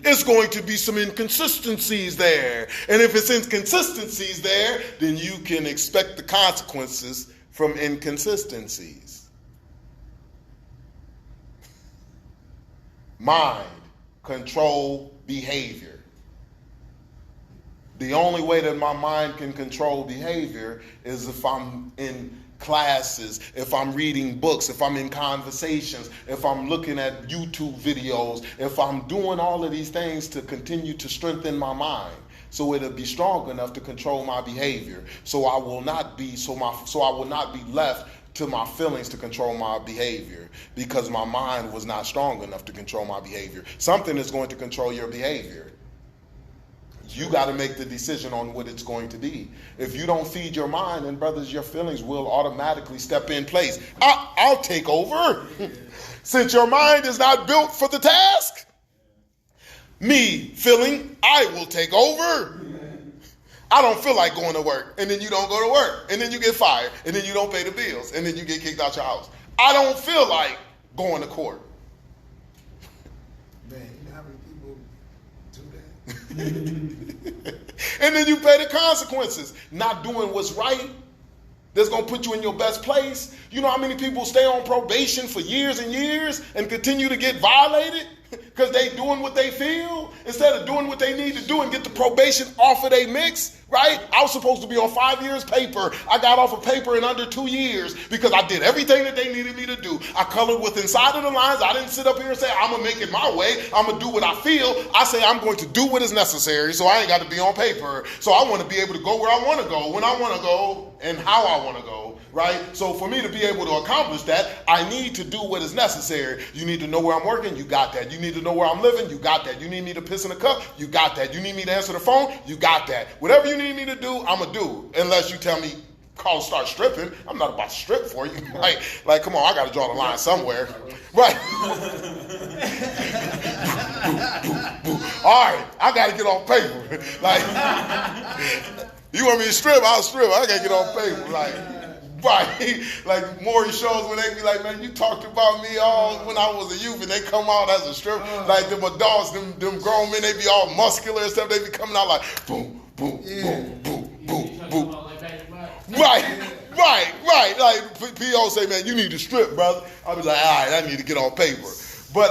It's going to be some inconsistencies there. And if it's inconsistencies there, then you can expect the consequences from inconsistencies. Mind, control, behavior. The only way that my mind can control behavior is if I'm in classes, if I'm reading books, if I'm in conversations, if I'm looking at YouTube videos, if I'm doing all of these things to continue to strengthen my mind, so it'll be strong enough to control my behavior. So I will not be left to my feelings to control my behavior, because my mind was not strong enough to control my behavior. Something is going to control your behavior. You got to make the decision on what it's going to be. If you don't feed your mind, then brothers, your feelings will automatically step in place. I'll take over. Since your mind is not built for the task, me feeling, I will take over. I don't feel like going to work, and then you don't go to work, and then you get fired, and then you don't pay the bills, and then you get kicked out your house. I don't feel like going to court. Man, you know how many people do that? And then you pay the consequences. Not doing what's right, that's going to put you in your best place. You know how many people stay on probation for years and years and continue to get violated because they doing what they feel instead of doing what they need to do and get the probation off of their mix, right? I was supposed to be on 5 years paper. I got off of paper in under 2 years because I did everything that they needed me to do. I colored with inside of the lines. I didn't sit up here and say, I'm going to make it my way. I'm going to do what I feel. I say I'm going to do what is necessary, so I ain't got to be on paper. So I want to be able to go where I want to go, when I want to go, and how I want to go, right? So for me to be able to accomplish that, I need to do what is necessary. You need to know where I'm working, you got that. You need to know where I'm living, you got that. You need me to piss in a cup, you got that. You need me to answer the phone, you got that. Whatever you need me to do, I'm going to do. Unless you tell me, Carl, start stripping. I'm not about to strip for you. Like, come on, I got to draw the line somewhere. Right. All right, I got to get on paper. Like, you want me to strip? I'll strip. I got to get on paper. Like, right. Like Maury shows when they be like, man, you talked about me all when I was a youth, and they come out as a strip. Like them adults, them grown men, they be all muscular and stuff. They be coming out like boom, boom, boom, boom, boom, boom. Right. Like P.O. say, man, you need to strip, brother. I be like, all right, I need to get on paper. But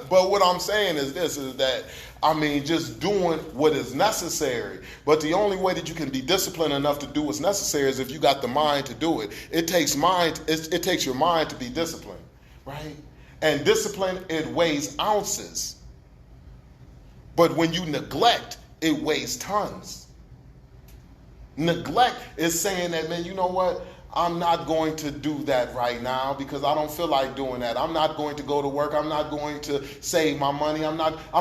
what I'm saying is this, is that, I mean, just doing what is necessary. But the only way that you can be disciplined enough to do what's necessary is if you got the mind to do it. It takes your mind to be disciplined, right? And discipline, it weighs ounces. But when you neglect, it weighs tons. Neglect is saying that, man, you know what? I'm not going to do that right now because I don't feel like doing that. I'm not going to go to work. I'm not going to save my money. I'm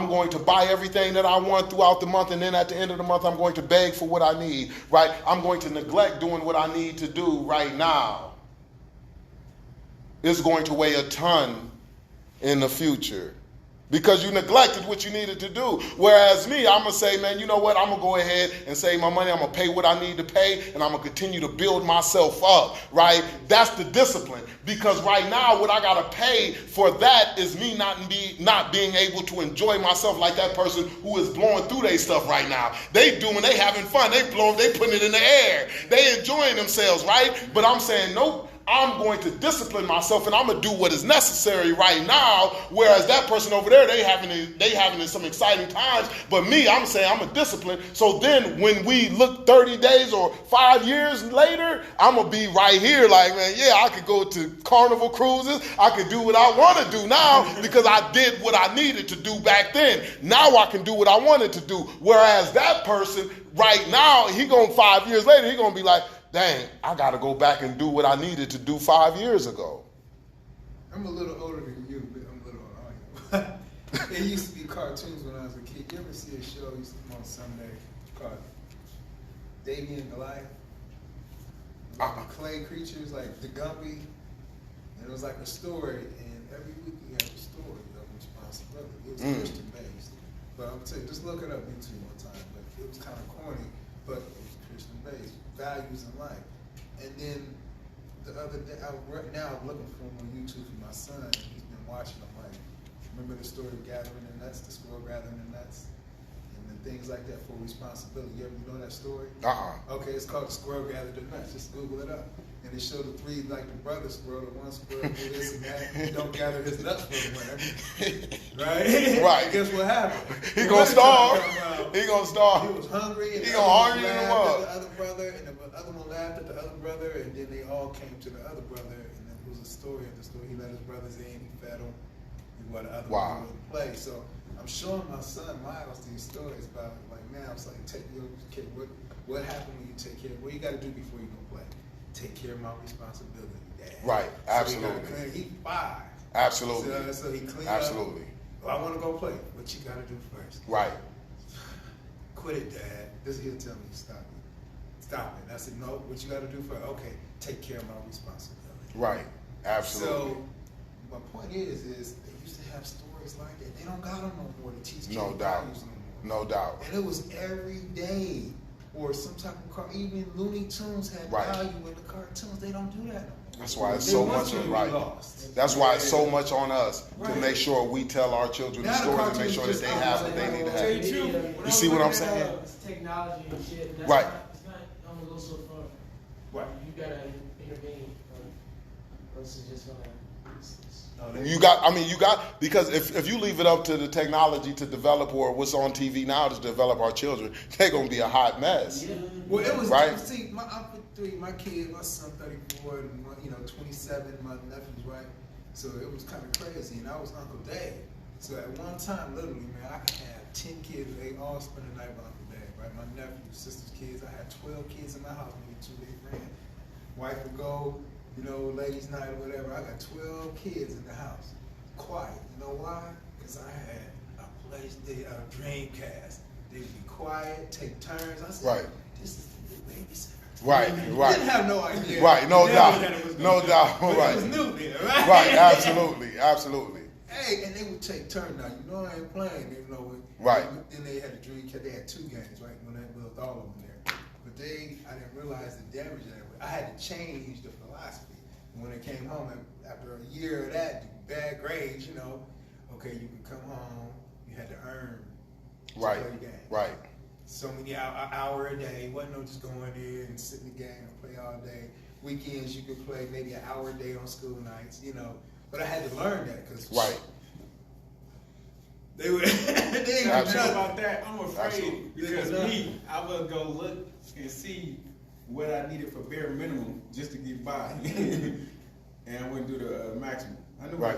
going to buy everything that I want throughout the month, and then at the end of the month, I'm going to beg for what I need, right? I'm going to neglect doing what I need to do right now. It's going to weigh a ton in the future because you neglected what you needed to do. Whereas me, I'm going to say, man, you know what? I'm going to go ahead and save my money. I'm going to pay what I need to pay, and I'm going to continue to build myself up, right? That's the discipline. Because right now, what I got to pay for that is me not being able to enjoy myself like that person who is blowing through their stuff right now. They having fun. They putting it in the air. They enjoying themselves, right? But I'm saying, nope. I'm going to discipline myself, and I'm going to do what is necessary right now, whereas that person over there, they having some exciting times, but me, I'm saying I'm a discipline. So then when we look 30 days or 5 years later, I'm going to be right here like, man, yeah, I could go to Carnival cruises. I could do what I want to do now because I did what I needed to do back then. Now I can do what I wanted to do, whereas that person right now, 5 years later, he going to be like, dang, I got to go back and do what I needed to do 5 years ago. I'm a little older than you, but I'm a little older. It used to be cartoons when I was a kid. You ever see a show used to come on Sunday called Davy and Goliath? Like clay creatures like the Gumpy. And it was like a story, and every week you had a story of responsibility. It was Christian based. But I'm going to tell you, just look it up YouTube one time. But it was kind of corny, but it was Christian based, values in life. And then the other day, right now I'm looking for him on YouTube for my son, and he's been watching. I'm like, remember the story of gathering the nuts, the squirrel gathering the nuts, and things like that for responsibility. You know that story? Okay, it's called The Squirrel Gathered the Nuts. Just Google it up. And they show the three, like the brother squirrel, the one squirrel do this and that. He don't gather his nuts for the winter. Right? Right. And guess what happened? He gonna starve. He gonna He starve. was hungry, and He the gonna other argue one him laughed up. at the other brother, and the other one laughed at the other brother, and then they all came to the other brother, and it was a story of the story. He let his brothers in, he fed them, while the other Wow. one wouldn't play. So I'm showing my son Miles these stories about it. Like now, it's like take your kid. What happened when you take care? What you got to do before you go play? Take care of my responsibility, Dad. Right, absolutely. So he 5. Absolutely. So he cleaned Absolutely. up. Well, I want to go play. What you got to do first? Right. Quit it, Dad. This he'll tell me stop it. Stop it. I said no. What you got to do first? Okay, take care of my responsibility. Right. Absolutely. So my point is they used to have stories like that. They don't got them no more to teach kids No doubt. values no more. No doubt. And it was every day, or some type of car. Even Looney Tunes had Right. value in the cartoons. They don't do that no more. That's why it's They so want much to be right. lost. That's why it's so much on us to Right. make sure we tell our children the Now the stories and cartoons make sure that just they out have like what they need to that. have. You You see what I'm saying? It's technology and shit. And that's Right. It's not gonna go so far. Right. You gotta intervene. Or else it's just gonna. No, they- You got, because if you leave it up to the technology to develop or what's on TV now to develop our children, they're going to be a hot mess. Yeah. Well, it was Right. See, I'm 53. My kid, my son 34, and 27. My nephew's right. So it was kind of crazy, and I was Uncle Dave. So at one time, literally, man, I could have 10 kids. They all spend the night with Uncle Dave, right? My nephew, sister's kids. I had 12 kids in my house, maybe 2 big friends. Wife would go, ladies' night or whatever. I got 12 kids in the house. Quiet. You know why? Because I had a Dreamcast. They'd be quiet, take turns. I said, Right. this is the new babysitter. Right, right. Didn't have no idea. Right, no Never doubt. that it was No new. doubt, But right. It was new then, right? Right, absolutely, absolutely. Hey, and they would take turns. Now, I ain't playing. Right. Then they had a Dreamcast. They had 2 games, right? When they built all of them there. But I didn't realize the damage that I had to change the philosophy. When I came home, after a year of that, bad grades, okay, you could come home, you had to earn to Right, play the game. right. So many hour a day, wasn't no just going in and sit in the game and play all day. Weekends you could play maybe an hour a day on school nights, But I had to learn that because Right. they would. They You Absolutely. know about that? I'm afraid Absolutely. because me, I would go look and see what I needed for bare minimum just to get by, and I wouldn't do the maximum. I knew, Right.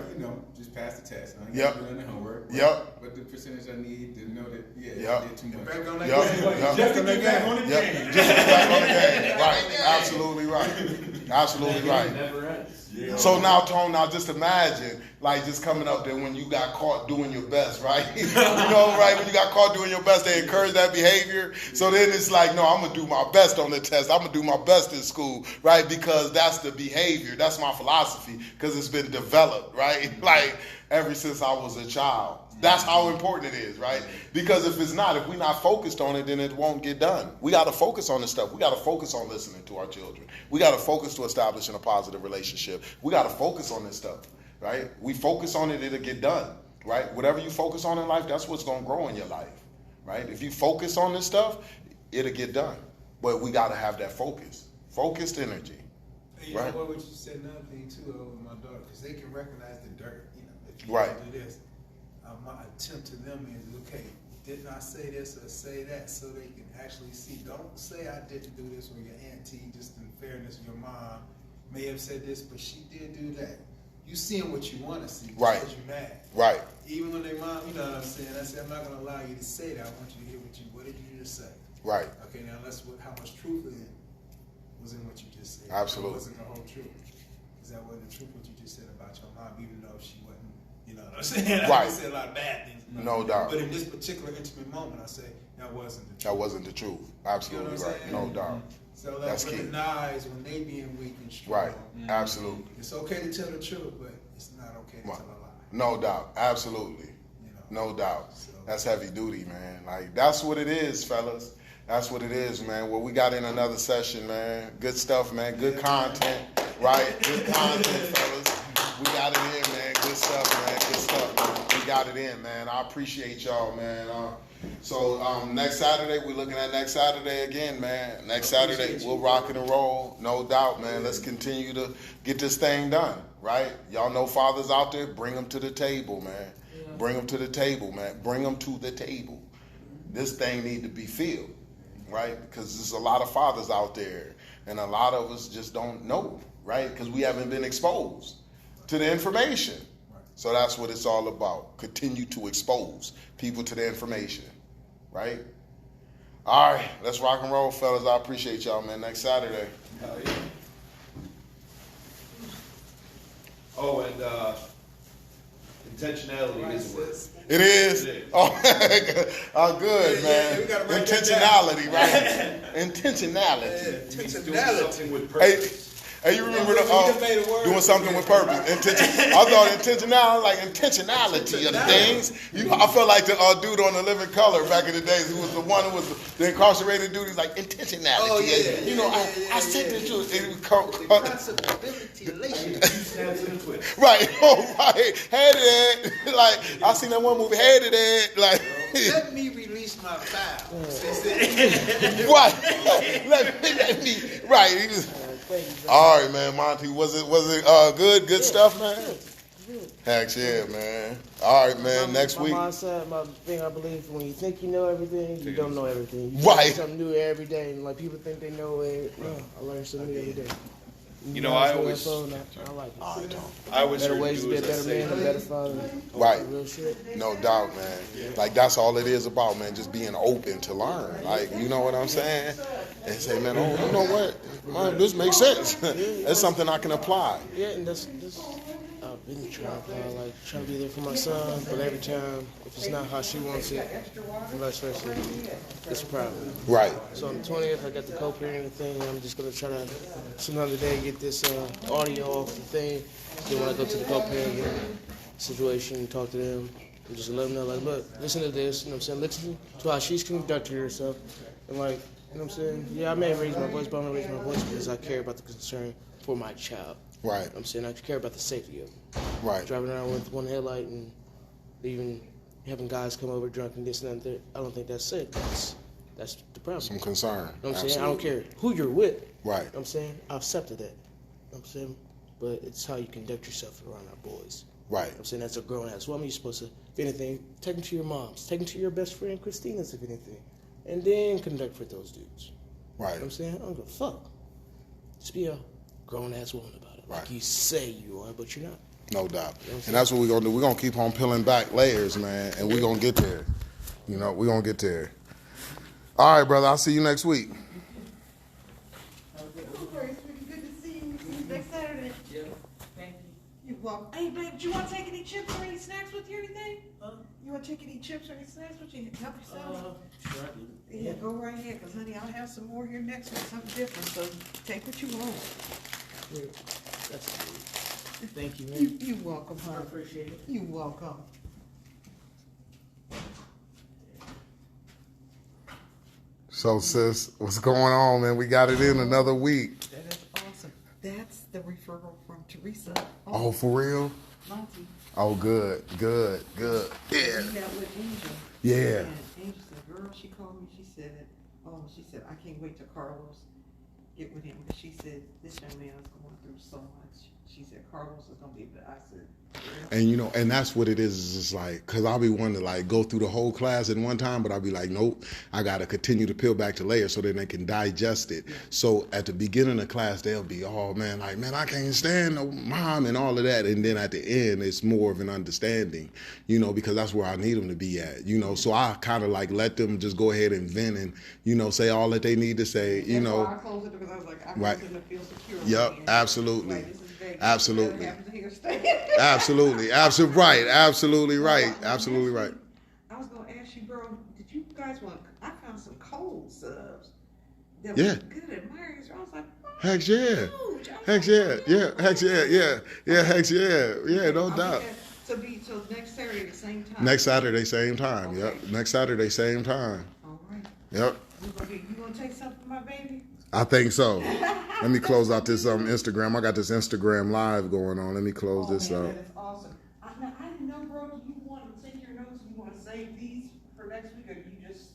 just pass the test. I ain't Yep. got to do any homework. Yep. But the percentage I need to know that, Yep. I did too much. Back on that Yup, game. yup. Just to get back on the Yep. game. Just to get back on the game. Right. Absolutely right. Absolutely right. Never ends. Yeah. So now, Tone, just imagine, like, just coming up there when you got caught doing your best, right? Right? When you got caught doing your best, they encourage that behavior. So then it's like, no, I'm going to do my best on the test. I'm going to do my best in school, right? Because that's the behavior. That's my philosophy, because it's been developed, right? Like, ever since I was a child. That's how important it is, right? Because if we're not focused on it, then it won't get done. We got to focus on this stuff. We got to focus on listening to our children. We got to focus to establishing a positive relationship. We got to focus on this stuff, right? We focus on it, it'll get done, right? Whatever you focus on in life, that's what's going to grow in your life, right? If you focus on this stuff, it'll get done. But we got to have that focused energy. You Right. know what you said another thing too with my daughter, because they can recognize the dirt. If you Right. do this, my attempt to them is, okay, didn't I say this or say that, so they can actually see. Don't say I didn't do this, or your auntie, just in fairness, your mom may have said this, but she did do that. You seeing what you want to see, Right. because you're mad. Right. Even when they mom, you know what I'm saying. I said I'm not gonna allow you to say that. I want you to hear what did you just say? Right. Okay, now how much truth was in what you just said. Absolutely. It wasn't the whole truth. Because that wasn't the truth what you just said about your mom, even though she wasn't, you know what I'm saying? Right. I said a lot of bad things. No doubt. But in this particular intimate moment, I say that wasn't the truth. That wasn't the truth. Absolutely You know what I'm right. saying? No doubt. So That's let's key. recognize when they being weak and strong. Right. Absolutely. It's okay to tell the truth, but it's not okay to Right. tell a lie. No doubt. Absolutely. You know. No doubt. That's heavy duty, man. Like, that's what it is, fellas. That's what it is, man. Well, we got in another session, man. Good stuff, man. Good content, right? Good content, fellas. We got it in, man. Good stuff, man. Good stuff, man. We got it in, man. I appreciate y'all, man. So next Saturday, we're looking at next Saturday again, man. Next Saturday, we'll rock and roll, no doubt, man. Let's continue to get this thing done, right? Y'all know fathers out there, bring them to the table, man. Bring them to the table, man. Bring them to the table. This thing need to be filled, right? Because there's a lot of fathers out there, and a lot of us just don't know, right? Because we haven't been exposed to the information. So that's what it's all about. Continue to expose people to the information, right? All right, let's rock and roll, fellas. I appreciate y'all, man. Next Saturday. Hell yeah. Oh, and intentionality is a word. It is? It is. Oh, good, man. we gotta write that Intentionality, right? Intentionality. He's doing Intentionality. something with purpose. Hey, you remember You just made a word. doing something with purpose? I thought intentionality, like intentionality of the things. I felt like the dude on The Living Color back in the days, who was the one who was the incarcerated dude. He's like intentionality. Oh, yeah, And, you know, I said that you. Responsibility relation. Right, oh, right. Hated it. Like I seen that one movie. Hated it. Like. Let me release my file. Right. Let me. Right. He was, all right, man. Monty, was it good? Good stuff, man. Heck yeah, man. All right, man. Next week. My mindset, my thing, I believe, when you think you know everything, you don't know everything. You Right. learn something new every day, and like people think they know it. No, I learn something new every day. You know, I always, I like it. I always Better heard ways to you be a as I better say, man, a better father. Right. Real shit. No doubt, man. Like that's all it is about, man. Just being open to learn. Like, you know what I'm saying? And say, man, oh, you know what? Man, this makes sense. That's something I can apply. Yeah, and that's I've been trying to be there for my son, but every time, if it's not how she wants it, and vice versa, it's a problem. Right. So on the 20th, I got the co-parenting thing. I'm just gonna try to, some other day, get this audio off the thing. Then when I go to the co-parenting situation, talk to them, and just let them know, like, look, listen to this, you know what I'm saying? Listen to how she's conducting herself. And like, you know what I'm saying? Yeah, I may raise my voice, but I'm gonna raise my voice because I care about the concern for my child. Right. You know what I'm saying? I care about the safety of them. Right. Driving around with one headlight and even having guys come over drunk and this and that. I don't think that's safe. That's the problem. Some concern. You know what I'm saying? I don't care who you're with. Right. You know what I'm saying? I accepted that. You know what I'm saying? But it's how you conduct yourself around our boys. Right. You know what I'm saying? That's a grown-ass woman. You're supposed to, if anything, take them to your mom's. Take them to your best friend, Christina's, if anything. And then conduct with those dudes. Right. You know what I'm saying? I don't give a fuck. Just be a grown-ass woman about it. Right. Like you say you are, but you're not. No doubt. And that's what we're going to do. We're going to keep on peeling back layers, man, and we're going to get there. You know, we're going to get there. All right, brother. I'll see you next week. Good to see you. See you next Saturday. Yeah. Thank you. You welcome. Hey, babe, do you want to take any chips or any snacks with you or anything? You want to take any chips or any snacks with you? Help yourself. Sure. Yeah, go right ahead, because, honey, I'll have some more here next week, something different, so take what you want. Yeah, that's cool. Thank you, man. You welcome, I honey. appreciate it. You welcome. So, sis, what's going on, man? We got it in another week. That is awesome. That's the referral from Teresa. Oh, for real? Monty. Oh, good. We Yeah. met with Angel. Yeah. And Angel said, girl, she called me, she said, I can't wait till Carlos get with him, because she said, this young man is going through so much. She said, Carlos is going to be, but I said, And, you know, and that's what it is just like, because I'll be wanting to, like, go through the whole class at one time, but I'll be like, nope, I got to continue to peel back the layers so that they can digest it. So at the beginning of class, they'll be, oh, man, like, man, I can't stand no mom and all of that. And then at the end, it's more of an understanding, you know, because that's where I need them to be at, you know. So I kind of, like, let them just go ahead and vent and, you know, say all that they need to say, you that's know. why I closed it, because I was like, I Right. want them to feel secure. Yep, And, absolutely. like, this is Vegas. Absolutely. Whatever happens here, stay. Absolutely. Absolutely right. Absolutely right. I was going to ask you, girl, did you guys want, I found some cold subs that Yeah. was good at Myers. I was like, oh, Heck yeah. huge. I was Heck like, yeah. oh, Yeah. Heck yeah. Yeah. Yeah. Heck yeah. Yeah. No I doubt. mean, to be So next Saturday, the same time? Next Saturday, same time. Yep. Okay. Next Saturday, same time. All right. Yep. You gonna take something from my baby? I think so. Let me close out this Instagram. I got this Instagram live going on. Let me close Oh, this man, out. that is awesome. I didn't know, bro, you want to take your notes, you want to save these for next week, or you just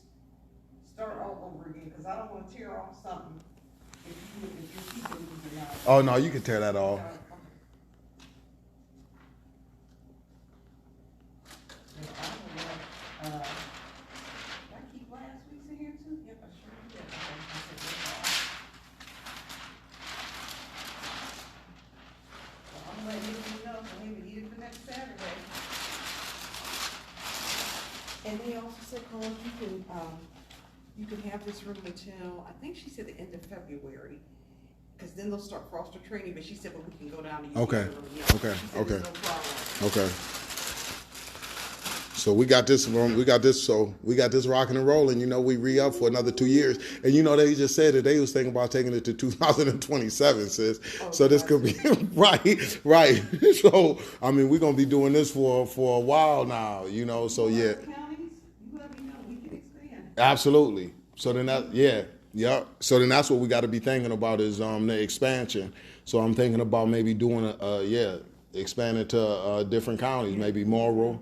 start all over again? Because I don't want to tear off something if you're keeping these or not. Oh no, you can tear that off. Okay. Yeah, I don't know, did I keep last week's in here too? Yep, I sure did. Okay, I took this off. So I'm letting you know, so maybe eat it for next Saturday. And they also said, Colin, you can have this room until, I think she said the end of February. Cause then they'll start foster training, but she said, but we can go down to use Okay, the room. Yeah. okay, She said, okay. "There's no problem." Okay. So we got this rocking and rolling. You know, we re-up for another 2 years. And you know, they just said that they was thinking about taking it to 2027, sis. So this could be right. So I mean, we're gonna be doing this for a while now, you know. So yeah. Other counties, you let me know, we can expand. Absolutely. So then So then that's what we got to be thinking about is the expansion. So I'm thinking about maybe doing expanding to different counties, maybe Morrow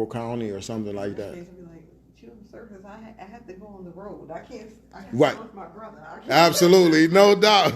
County or something like that. Be like, children service, I have to go on the road. I can't Right. serve my brother. I can't Absolutely, no doubt.